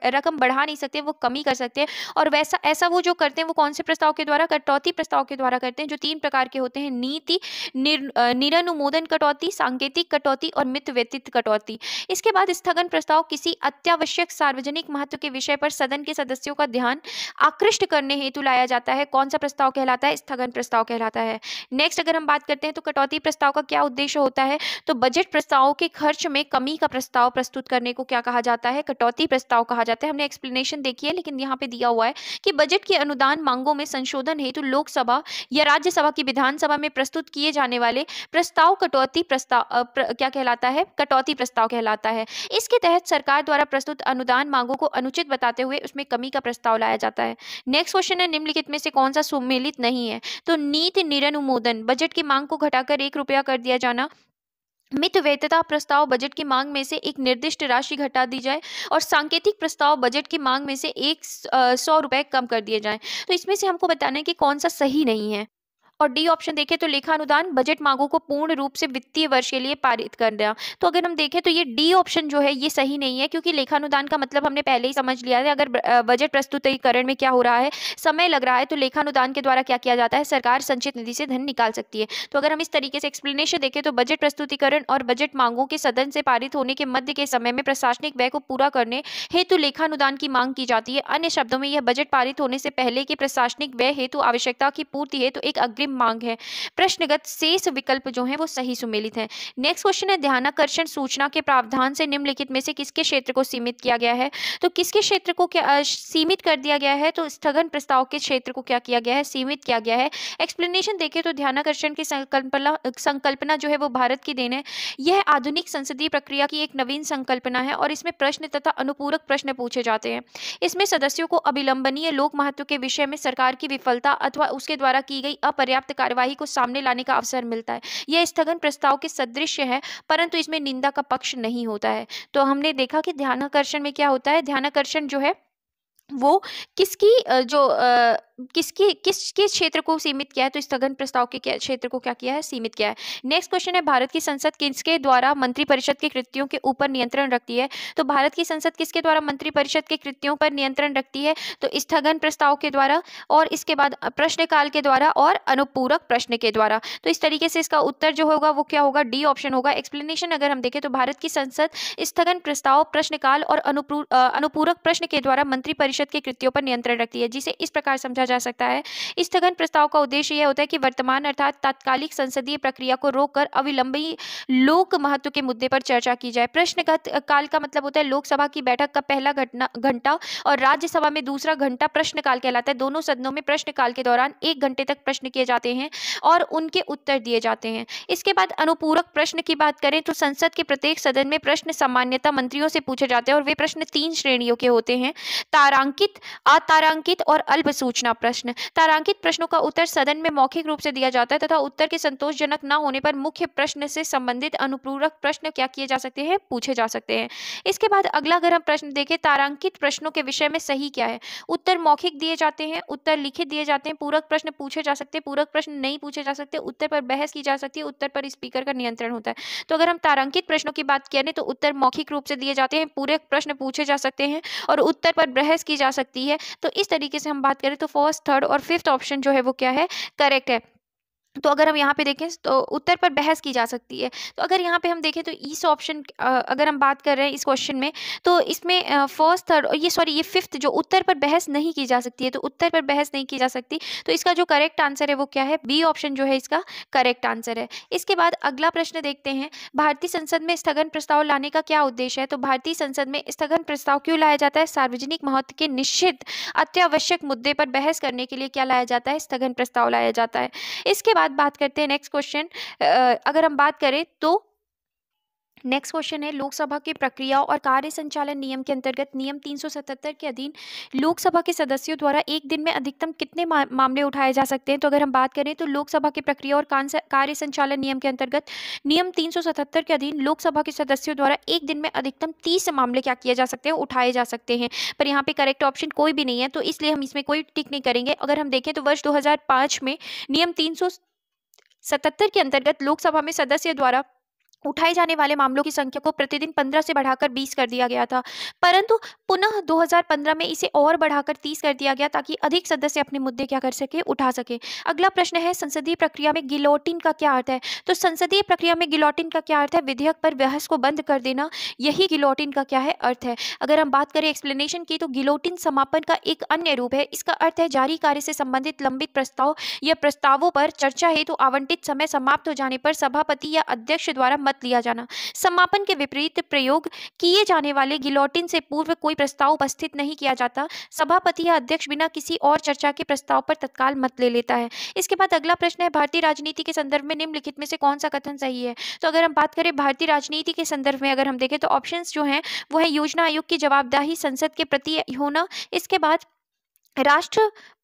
रकम बढ़ा नहीं सकते, वो कमी कर सकते हैं। और वैसा ऐसा वो जो करते हैं वो कौन से प्रस्ताव के द्वारा, कटौती प्रस्ताव के द्वारा करते हैं, जो 3 प्रकार के होते हैं, नीति, निरनुमोदन कटौती, सांकेतिक कटौती और मित व्यतीत कटौती। इसके बाद स्थगन प्रस्ताव किसी अत्यावश्यक सार्वजनिक महत्व के विषय पर सदन के सदस्यों का ध्यान आकृष्ट करने हेतु लाया जाता है। कौन सा प्रस्ताव कहलाता है, स्थगन प्रस्ताव कहलाता है। नेक्स्ट अगर हम बात करते हैं तो कटौती प्रस्ताव का क्या उद्देश्य होता है, तो बजट प्रस्ताव के खर्च में कमी का प्रस्ताव प्रस्तुत करने को क्या कहा जाता है, कटौती प्रस्ताव कहा जाता है। हमने एक्सप्लेनेशन देखी है, लेकिन यहाँ पे दिया हुआ है कि बजट की अनुदान मांगों में संशोधन हेतु लोकसभा या राज्यसभा की विधानसभा में प्रस्तुत किए जाने वाले प्रस्ताव कटौती प्रस्ताव क्या कहलाता है, कटौती प्रस्ताव कहलाता है। इसके तहत सरकार द्वारा प्रस्तुत अनुदान मांगों को अनुचित बताते हुए उसमें कमी का प्रस्ताव लाया जाता है। नेक्स्ट क्वेश्चन है, निम्नलिखित में से कौन सा सुमेलित नहीं है, तो नीति निरनुमोदन, बजट की मांग को घटाकर 1 रुपया कर दिया जाना। मित व्ययिता प्रस्ताव, बजट की मांग में से एक निर्दिष्ट राशि घटा दी जाए। और सांकेतिक प्रस्ताव, बजट की मांग में से 100 रुपए कम कर दिए जाएं। तो इसमें से हमको बताना है कि कौन सा सही नहीं है। और डी ऑप्शन देखें तो लेखानुदान, बजट मांगों को पूर्ण रूप से वित्तीय वर्ष के लिए पारित कर दिया। तो अगर हम देखें तो ये डी ऑप्शन जो है ये सही नहीं है, क्योंकि लेखानुदान का मतलब हमने पहले ही समझ लिया है। अगर बजट प्रस्तुतिकरण में क्या हो रहा है, समय लग रहा है, तो लेखानुदान के द्वारा क्या किया जाता है, सरकार संचित निधि से धन निकाल सकती है। तो अगर हम इस तरीके से एक्सप्लेनेशन देखें तो बजट प्रस्तुतिकरण और बजट मांगों के सदन से पारित होने के मध्य के समय में प्रशासनिक व्यय को पूरा करने हेतु लेखानुदान की मांग की जाती है। अन्य शब्दों में यह बजट पारित होने से पहले के प्रशासनिक व्यय हेतु आवश्यकता की पूर्ति हेतु एक अग्रिम अग्रिम मांग है। प्रश्नगत शेष विकल्प जो है वो सही सुमेलित है। नेक्स्ट क्वेश्चन है, ध्यानाकर्षण सूचना के प्रावधान से निम्नलिखित में से किसके क्षेत्र को सीमित किया गया है? तो किसके क्षेत्र को क्या सीमित कर दिया गया है? तो स्थगन प्रस्ताव के क्षेत्र को क्या किया गया है? सीमित किया गया है। एक्सप्लेनेशन देखें तो ध्यानाकर्षण की संकल्पना जो है वो भारत की देन है। यह आधुनिक संसदीय प्रक्रिया की एक नवीन संकल्पना है और इसमें प्रश्न तथा अनुपूरक प्रश्न पूछे जाते हैं। इसमें सदस्यों को अविलंबनीय लोक महत्व के विषय में सरकार की विफलता अथवा उसके द्वारा की गई अपर्याप्त कार्यवाही को सामने लाने का अवसर मिलता है। यह स्थगन प्रस्ताव के सदृश है, परंतु इसमें निंदा का पक्ष नहीं होता है। तो हमने देखा कि ध्यानाकर्षण में क्या होता है, ध्यानाकर्षण जो है वो किसके क्षेत्र को सीमित किया है? तो स्थगन प्रस्ताव के क्षेत्र को क्या किया है? सीमित किया है। नेक्स्ट क्वेश्चन है, भारत की संसद किसके द्वारा मंत्रिपरिषद के कृत्यों के ऊपर नियंत्रण रखती है? तो भारत की संसद किसके द्वारा मंत्रिपरिषद के कृत्यों पर नियंत्रण रखती है? तो स्थगन प्रस्ताव के द्वारा, और इसके बाद प्रश्नकाल के द्वारा और अनुपूरक प्रश्न के द्वारा। तो इस तरीके से इसका उत्तर जो होगा वो क्या होगा? डी ऑप्शन होगा। एक्सप्लेनेशन अगर हम देखें तो भारत की संसद स्थगन प्रस्ताव, प्रश्नकाल और अनुपूरक प्रश्न के द्वारा मंत्रिपरिषद के कृत्यों पर नियंत्रण रखती है, जिसे इस प्रकार समझा जा सकता है। स्थगन प्रस्ताव का उद्देश्य यह होता है कि वर्तमान अर्थात तात्कालिक संसदीय प्रक्रिया को रोककर अविलंबी लोक महत्व के मुद्दे पर चर्चा की जाए। प्रश्नगत काल का मतलब होता है लोकसभा की बैठक का पहला घंटा और राज्यसभा में दूसरा घंटा प्रश्नकाल कहलाता है। दोनों सदनों में प्रश्नकाल के दौरान 1 घंटे तक प्रश्न किए जाते हैं और उनके उत्तर दिए जाते हैं। इसके बाद अनुपूरक प्रश्न की बात करें तो संसद के प्रत्येक सदन में प्रश्न सामान्यतः मंत्रियों से पूछे जाते हैं और वे प्रश्न 3 श्रेणियों के होते हैं: तारांकित, अतारांकित और अल्प सूचना प्रश्न। तारांकित प्रश्नों का उत्तर सदन में मौखिक रूप से दिया जाता है तथा उत्तर के संतोषजनक न होने पर मुख्य प्रश्न से संबंधित अनुपूरक प्रश्न क्या किए जा सकते हैं? पूछे जा सकते हैं। इसके बाद अगला अगर हम प्रश्न देखें, तारांकित प्रश्नों के विषय में सही क्या है? उत्तर मौखिक दिए जाते हैं, उत्तर लिखित दिए जाते हैं, पूरक प्रश्न पूछे जा सकते हैं, पूरक प्रश्न नहीं पूछे जा सकते, उत्तर पर बहस की जा सकती है, उत्तर पर स्पीकर का नियंत्रण होता है। तो अगर हम तारांकित प्रश्नों की बात करें तो उत्तर मौखिक रूप से दिए जाते हैं, पूरक प्रश्न पूछे जा सकते हैं और उत्तर पर बहस की जा सकती है। तो इस तरीके से हम बात करें तो फर्स्ट, थर्ड और फिफ्थ ऑप्शन जो है वो क्या है? करेक्ट है। तो अगर हम यहाँ पे देखें तो उत्तर पर बहस की जा सकती है। तो अगर यहाँ पे हम देखें तो इस ऑप्शन अगर हम बात कर रहे हैं इस क्वेश्चन में, तो इसमें फर्स्ट, थर्ड, ये फिफ्थ जो उत्तर पर बहस नहीं की जा सकती है, तो उत्तर पर बहस नहीं की जा सकती। तो इसका जो करेक्ट आंसर है वो क्या है? बी ऑप्शन जो है इसका करेक्ट आंसर है। इसके बाद अगला प्रश्न देखते हैं, भारतीय संसद में स्थगन प्रस्ताव लाने का क्या उद्देश्य है? तो भारतीय संसद में स्थगन प्रस्ताव क्यों लाया जाता है? सार्वजनिक महत्व के निश्चित अत्यावश्यक मुद्दे पर बहस करने के लिए क्या लाया जाता है? स्थगन प्रस्ताव लाया जाता है। इसके बाद बात करते हैं नेक्स्ट क्वेश्चन। अगर हम बात करें तो नेक्स्ट क्वेश्चन है, लोकसभा की प्रक्रिया और कार्य संचालन नियम के अंतर्गत नियम 377 के अधीन लोकसभा के सदस्यों द्वारा एक दिन में अधिकतम कितने मामले उठाए जा सकते हैं? तो अगर हम बात करें तो लोकसभा की प्रक्रिया और कार्य संचालन नियम के अंतर्गत नियम 377 के अधीन लोकसभा के सदस्यों द्वारा एक दिन में अधिकतम 30 मामले क्या किए जा सकते हैं? उठाए जा सकते हैं। पर यहाँ पे करेक्ट ऑप्शन कोई भी नहीं है, तो इसलिए हम इसमें कोई टिक नहीं करेंगे। अगर हम देखें तो वर्ष 2005 में नियम 377 के अंतर्गत लोकसभा में सदस्य द्वारा उठाए जाने वाले मामलों की संख्या को प्रतिदिन 15 से बढ़ाकर 20 कर दिया गया था, परंतु पुनः 2015 में इसे और बढ़ाकर 30 कर दिया गया ताकि अधिक सदस्य अपने मुद्दे क्या कर सके? उठा सके। अगला प्रश्न है, संसदीय प्रक्रिया में गिलोटिन का क्या अर्थ है? तो संसदीय प्रक्रिया में गिलोटिन का क्या अर्थ है? विधेयक पर बहस को बंद कर देना, यही गिलोटिन का क्या है? अर्थ है। अगर हम बात करें एक्सप्लेनेशन की तो गिलोटिन समापन का एक अन्य रूप है। इसका अर्थ है जारी कार्य से संबंधित लंबित प्रस्ताव या प्रस्तावों पर चर्चा हेतु आवंटित समय समाप्त हो जाने पर सभापति या अध्यक्ष द्वारा मत लिया जाना। समापन के विपरीत प्रयोग किए जाने वाले गिलोटिन से पूर्व कोई प्रस्ताव उपस्थित नहीं किया जाता। सभापति या अध्यक्ष बिना किसी और चर्चा के प्रस्ताव पर तत्काल मत ले लेता है। इसके बाद अगला प्रश्न है, भारतीय राजनीति के संदर्भ में निम्नलिखित में से कौन सा कथन सही है? तो अगर हम बात करें भारतीय राजनीति के संदर्भ में अगर हम देखें तो ऑप्शंस जो हैं वो है योजना आयोग की जवाबदेही संसद के प्रति होना। इसके बाद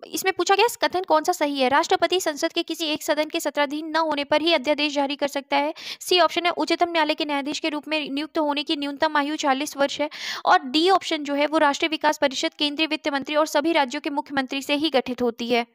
इसमें पूछा गया कथन कौन सा सही है? राष्ट्रपति संसद के किसी एक सदन के सत्राधीन न होने पर ही अध्यादेश जारी कर सकता है। सी ऑप्शन है उच्चतम न्यायालय के न्यायाधीश के रूप में नियुक्त होने की न्यूनतम आयु 40 वर्ष है। और डी ऑप्शन जो है वो राष्ट्रीय विकास परिषद केंद्रीय वित्त मंत्री और सभी राज्यों के मुख्यमंत्री से ही गठित होती है।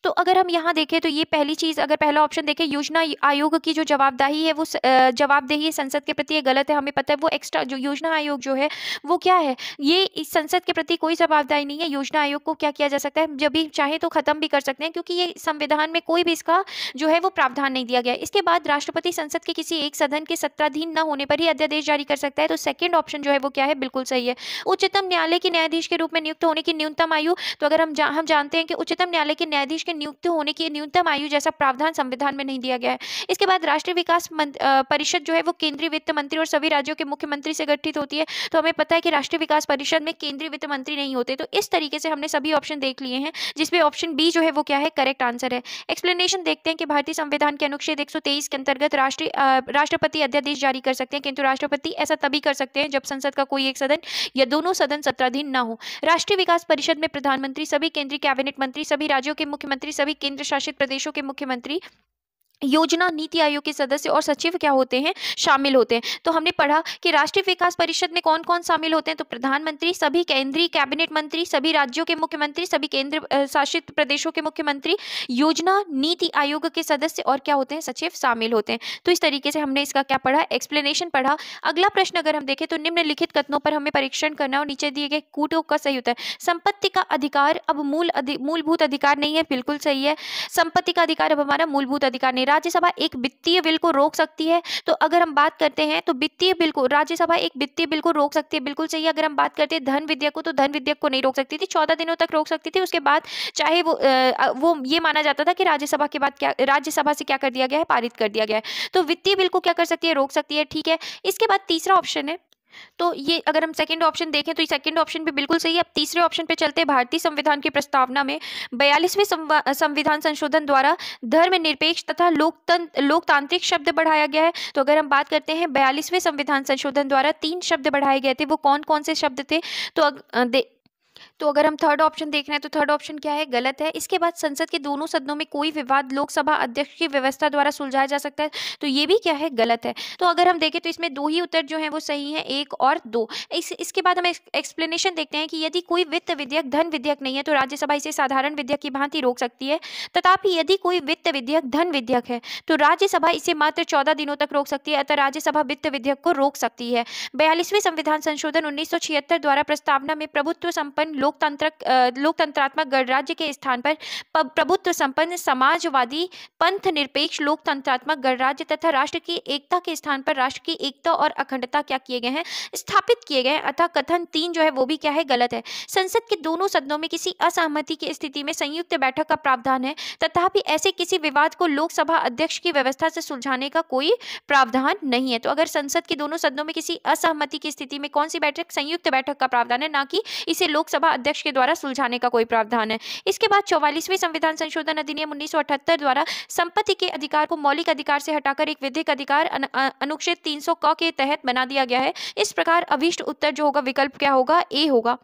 तो अगर हम यहाँ देखें तो ये पहली चीज़, अगर पहला ऑप्शन देखें योजना आयोग की जो जवाबदेही है वो जवाबदेही संसद के प्रति ये गलत है। हमें पता है वो एक्स्ट्रा जो योजना आयोग जो है वो क्या है, ये इस संसद के प्रति कोई जवाबदेही नहीं है। योजना आयोग को क्या किया जा सकता है, जब भी चाहे तो खत्म भी कर सकते हैं, क्योंकि ये संविधान में कोई भी इसका जो है वो प्रावधान नहीं दिया गया। इसके बाद राष्ट्रपति संसद के किसी एक सदन के सत्राधीन न होने पर ही अध्यादेश जारी कर सकता है। तो सेकेंड ऑप्शन जो है वो क्या है, बिल्कुल सही है। उच्चतम न्यायालय के न्यायाधीश के रूप में नियुक्त होने की न्यूनतम आयु, तो अगर हम जानते हैं कि उच्चतम न्यायालय के न्यायाधीश के नियुक्त होने की न्यूनतम आयु जैसा प्रावधान संविधान में नहीं दिया गया है। इसके बाद राष्ट्रीय विकास परिषद जो है वो केंद्रीय वित्त मंत्री और सभी राज्यों के मुख्यमंत्री से गठित होती है। तो हमें पता है कि राष्ट्रीय विकास परिषद में केंद्रीय वित्त मंत्री नहीं होते। तो इस तरीके से हमने सभी ऑप्शन देख लिए हैं, जिसमें ऑप्शन बी जो है वो क्या है, करेक्ट आंसर है। एक्सप्लेनेशन देखते हैं कि भारतीय संविधान के अनुच्छेद 123 के अंतर्गत राष्ट्रपति अध्यादेश जारी कर सकते हैं, किंतु राष्ट्रपति ऐसा तभी कर सकते हैं जब संसद का कोई एक सदन या दोनों सदन सत्राधीन न हो। राष्ट्रीय विकास परिषद में प्रधानमंत्री, सभी केंद्रीय कैबिनेट मंत्री, सभी राज्यों के मुख्यमंत्री, सभी केंद्र शासित प्रदेशों के मुख्यमंत्री, योजना नीति आयोग के सदस्य और सचिव क्या होते हैं, शामिल होते हैं। तो हमने पढ़ा कि राष्ट्रीय विकास परिषद में कौन कौन शामिल होते हैं, तो प्रधानमंत्री, सभी केंद्रीय कैबिनेट मंत्री, सभी राज्यों के मुख्यमंत्री, सभी केंद्र शासित प्रदेशों के मुख्यमंत्री, योजना नीति आयोग के सदस्य और क्या होते हैं, सचिव शामिल होते हैं। तो इस तरीके से हमने इसका क्या पढ़ा, एक्सप्लेनेशन पढ़ा। अगला प्रश्न अगर हम देखें तो निम्नलिखित कथनों पर हमें परीक्षण करना है और नीचे दिए गए कूटों का सही होता है। संपत्ति का अधिकार अब मूलभूत अधिकार नहीं है, बिल्कुल सही है। संपत्ति का अधिकार अब हमारा मूलभूत अधिकार नहीं। राज्यसभा एक वित्तीय बिल को रोक सकती है। तो अगर हम बात करते हैं तो वित्तीय बिल को राज्यसभा एक वित्तीय बिल को रोक सकती है, बिल्कुल सही है। अगर हम बात करते हैं धन विधेयक को, तो धन विधेयक को नहीं रोक सकती थी, 14 दिनों तक रोक सकती थी। उसके बाद चाहे वो ये माना जाता था कि राज्यसभा के बाद क्या, राज्यसभा से क्या कर दिया गया है, पारित कर दिया गया है। तो वित्तीय बिल को क्या कर सकती है, रोक सकती है, ठीक है। इसके बाद तीसरा ऑप्शन है, तो ये अगर हम सेकंड ऑप्शन देखें तो ये सेकंड ऑप्शन भी बिल्कुल सही है। अब तीसरे ऑप्शन पे चलते हैं। भारतीय संविधान की प्रस्तावना में 42वें संविधान संशोधन द्वारा धर्मनिरपेक्ष तथा लोकतांत्रिक शब्द बढ़ाया गया है। तो अगर हम बात करते हैं 42वें संविधान संशोधन द्वारा 3 शब्द बढ़ाए गए थे, वो कौन कौन से शब्द थे, तो अगर हम थर्ड ऑप्शन देख रहे हैं तो थर्ड ऑप्शन क्या है, गलत है। इसके बाद संसद के दोनों सदनों में कोई विवाद लोकसभा अध्यक्ष की व्यवस्था द्वारा सुलझाया जा सकता है, तो ये भी क्या है, गलत है। तो अगर हम देखें तो इसमें 2 ही उत्तर जो हैं वो सही हैं, 1 और 2। इसके बाद हम एक्सप्लेनेशन देखते हैं कि यदि कोई वित्त विधेयक धन विधेयक नहीं है तो राज्यसभा इसे साधारण विधेयक की भांति रोक सकती है, तथापि यदि कोई वित्त विधेयक धन विधेयक है तो राज्यसभा इसे मात्र 14 दिनों तक रोक सकती है, अतः राज्यसभा वित्त विधेयक को रोक सकती है। 42वें संविधान संशोधन 1976 द्वारा प्रस्तावना में प्रभुत्व संपन्न लोकतंत्रात्मक गणराज्य के स्थान पर प्रभुत्व संपन्न समाजवादी पंथ निरपेक्ष लोकतंत्रात्मक गणराज्य तथा राष्ट्र की एकता के स्थान पर राष्ट्र की एकता और अखंडता क्या किए गए हैं, स्थापित किए गए। अतः कथन 3 जो है वो भी क्या है, गलत है। संसद के दोनों सदनों में किसी असहमति की स्थिति में संयुक्त बैठक का प्रावधान है, तथापि ऐसे किसी विवाद को लोकसभा अध्यक्ष की व्यवस्था से सुलझाने का कोई प्रावधान नहीं है। तो अगर संसद के दोनों सदनों में किसी असहमति की स्थिति में कौन सी बैठक, संयुक्त बैठक का प्रावधान है, ना कि इसे लोकसभा अध्यक्ष के द्वारा सुलझाने का कोई प्रावधान है। इसके बाद 44वें संविधान संशोधन अधिनियम 1978 द्वारा संपत्ति के अधिकार को मौलिक अधिकार से हटाकर एक विधिक अधिकार अनुच्छेद 300 क के तहत बना दिया गया है। इस प्रकार अभीष्ट उत्तर जो होगा, विकल्प क्या होगा, ए होगा।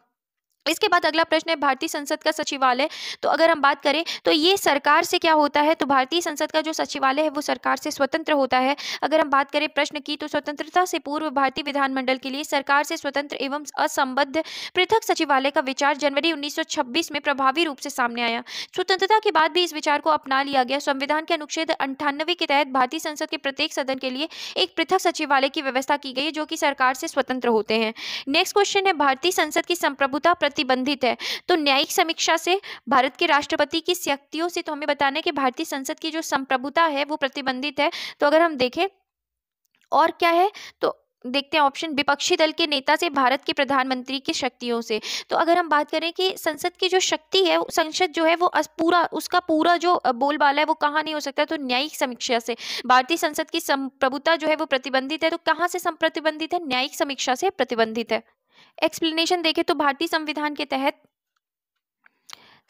इसके बाद अगला प्रश्न है भारतीय संसद का सचिवालय। तो अगर हम बात करें तो ये सरकार से क्या होता है, तो भारतीय संसद का जो सचिवालय है वो सरकार से स्वतंत्र होता है। अगर हम बात करें प्रश्न की, तो स्वतंत्रता से पूर्व भारतीय विधानमंडल के लिए सरकार से स्वतंत्र एवं असंबद्ध पृथक सचिवालय का विचार जनवरी 1926 में प्रभावी रूप से सामने आया। स्वतंत्रता के बाद भी इस विचार को अपना लिया गया। संविधान के अनुच्छेद 98 के तहत भारतीय संसद के प्रत्येक सदन के लिए एक पृथक सचिवालय की व्यवस्था की गई है, जो कि सरकार से स्वतंत्र होते हैं। नेक्स्ट क्वेश्चन है, भारतीय संसद की संप्रभुता प्रतिबंधित है। तो न्यायिक समीक्षा से, भारत के राष्ट्रपति की शक्तियों से, तो हमें बताना है कि भारतीय संसद की जो संप्रभुता है वो प्रतिबंधित है। तो अगर हम देखें और क्या है, तो देखते हैं ऑप्शन, विपक्षी दल के नेता से, भारत के प्रधानमंत्री की शक्तियों से। तो अगर हम बात करें कि संसद की जो शक्ति है, संसद जो है वो उसका पूरा जो बोलबाला है वो कहाँ नहीं हो सकता, तो न्यायिक समीक्षा से। भारतीय संसद की संप्रभुता जो है वो प्रतिबंधित है, तो कहाँ से प्रतिबंधित है, न्यायिक समीक्षा से प्रतिबंधित है। एक्सप्लेनेशन देखें तो भारतीय संविधान के तहत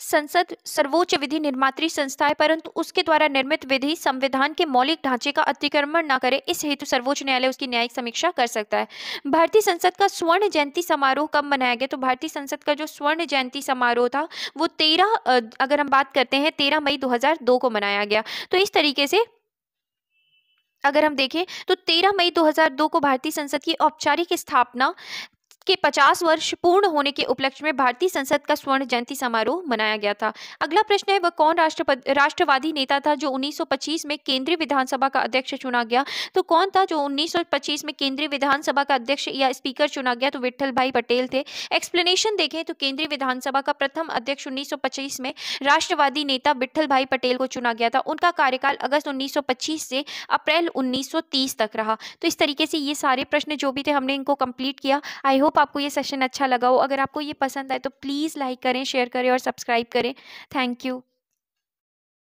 संसद सर्वोच्च विधि निर्मात्री संस्था है, परंतु उसके द्वारा निर्मित विधि संविधान के मौलिक ढांचे का अतिक्रमण न करे, इस हेतु सर्वोच्च न्यायालय उसकी न्यायिक समीक्षा कर सकता है। भारतीय संसद का स्वर्ण जयंती समारोह कब मनाया गया, तो भारतीय संसद का जो स्वर्ण जयंती समारोह था वो 13 अगर हम बात करते हैं 13 मई 2002 को मनाया गया। तो इस तरीके से अगर हम देखें तो 13 मई 2002 को भारतीय संसद की औपचारिक स्थापना के 50 वर्ष पूर्ण होने के उपलक्ष्य में भारतीय संसद का स्वर्ण जयंती समारोह मनाया गया था। अगला प्रश्न है, वह कौन राष्ट्रवादी नेता था जो 1925 में केंद्रीय विधानसभा का अध्यक्ष चुना गया। तो कौन था जो 1925 में केंद्रीय विधानसभा का अध्यक्ष या स्पीकर चुना गया, तो विट्ठल भाई पटेल थे। एक्सप्लेनेशन देखें तो केंद्रीय विधानसभा का प्रथम अध्यक्ष 1925 में राष्ट्रवादी नेता विट्ठल भाई पटेल को चुना गया था। उनका कार्यकाल अगस्त 1925 से अप्रैल 1930 तक रहा। तो इस तरीके से ये सारे प्रश्न जो भी थे हमने इनको कंप्लीट किया। आई होप आपको ये सेशन अच्छा लगा हो। अगर आपको ये पसंद आए तो प्लीज़ लाइक करें, शेयर करें और सब्सक्राइब करें। Thank you.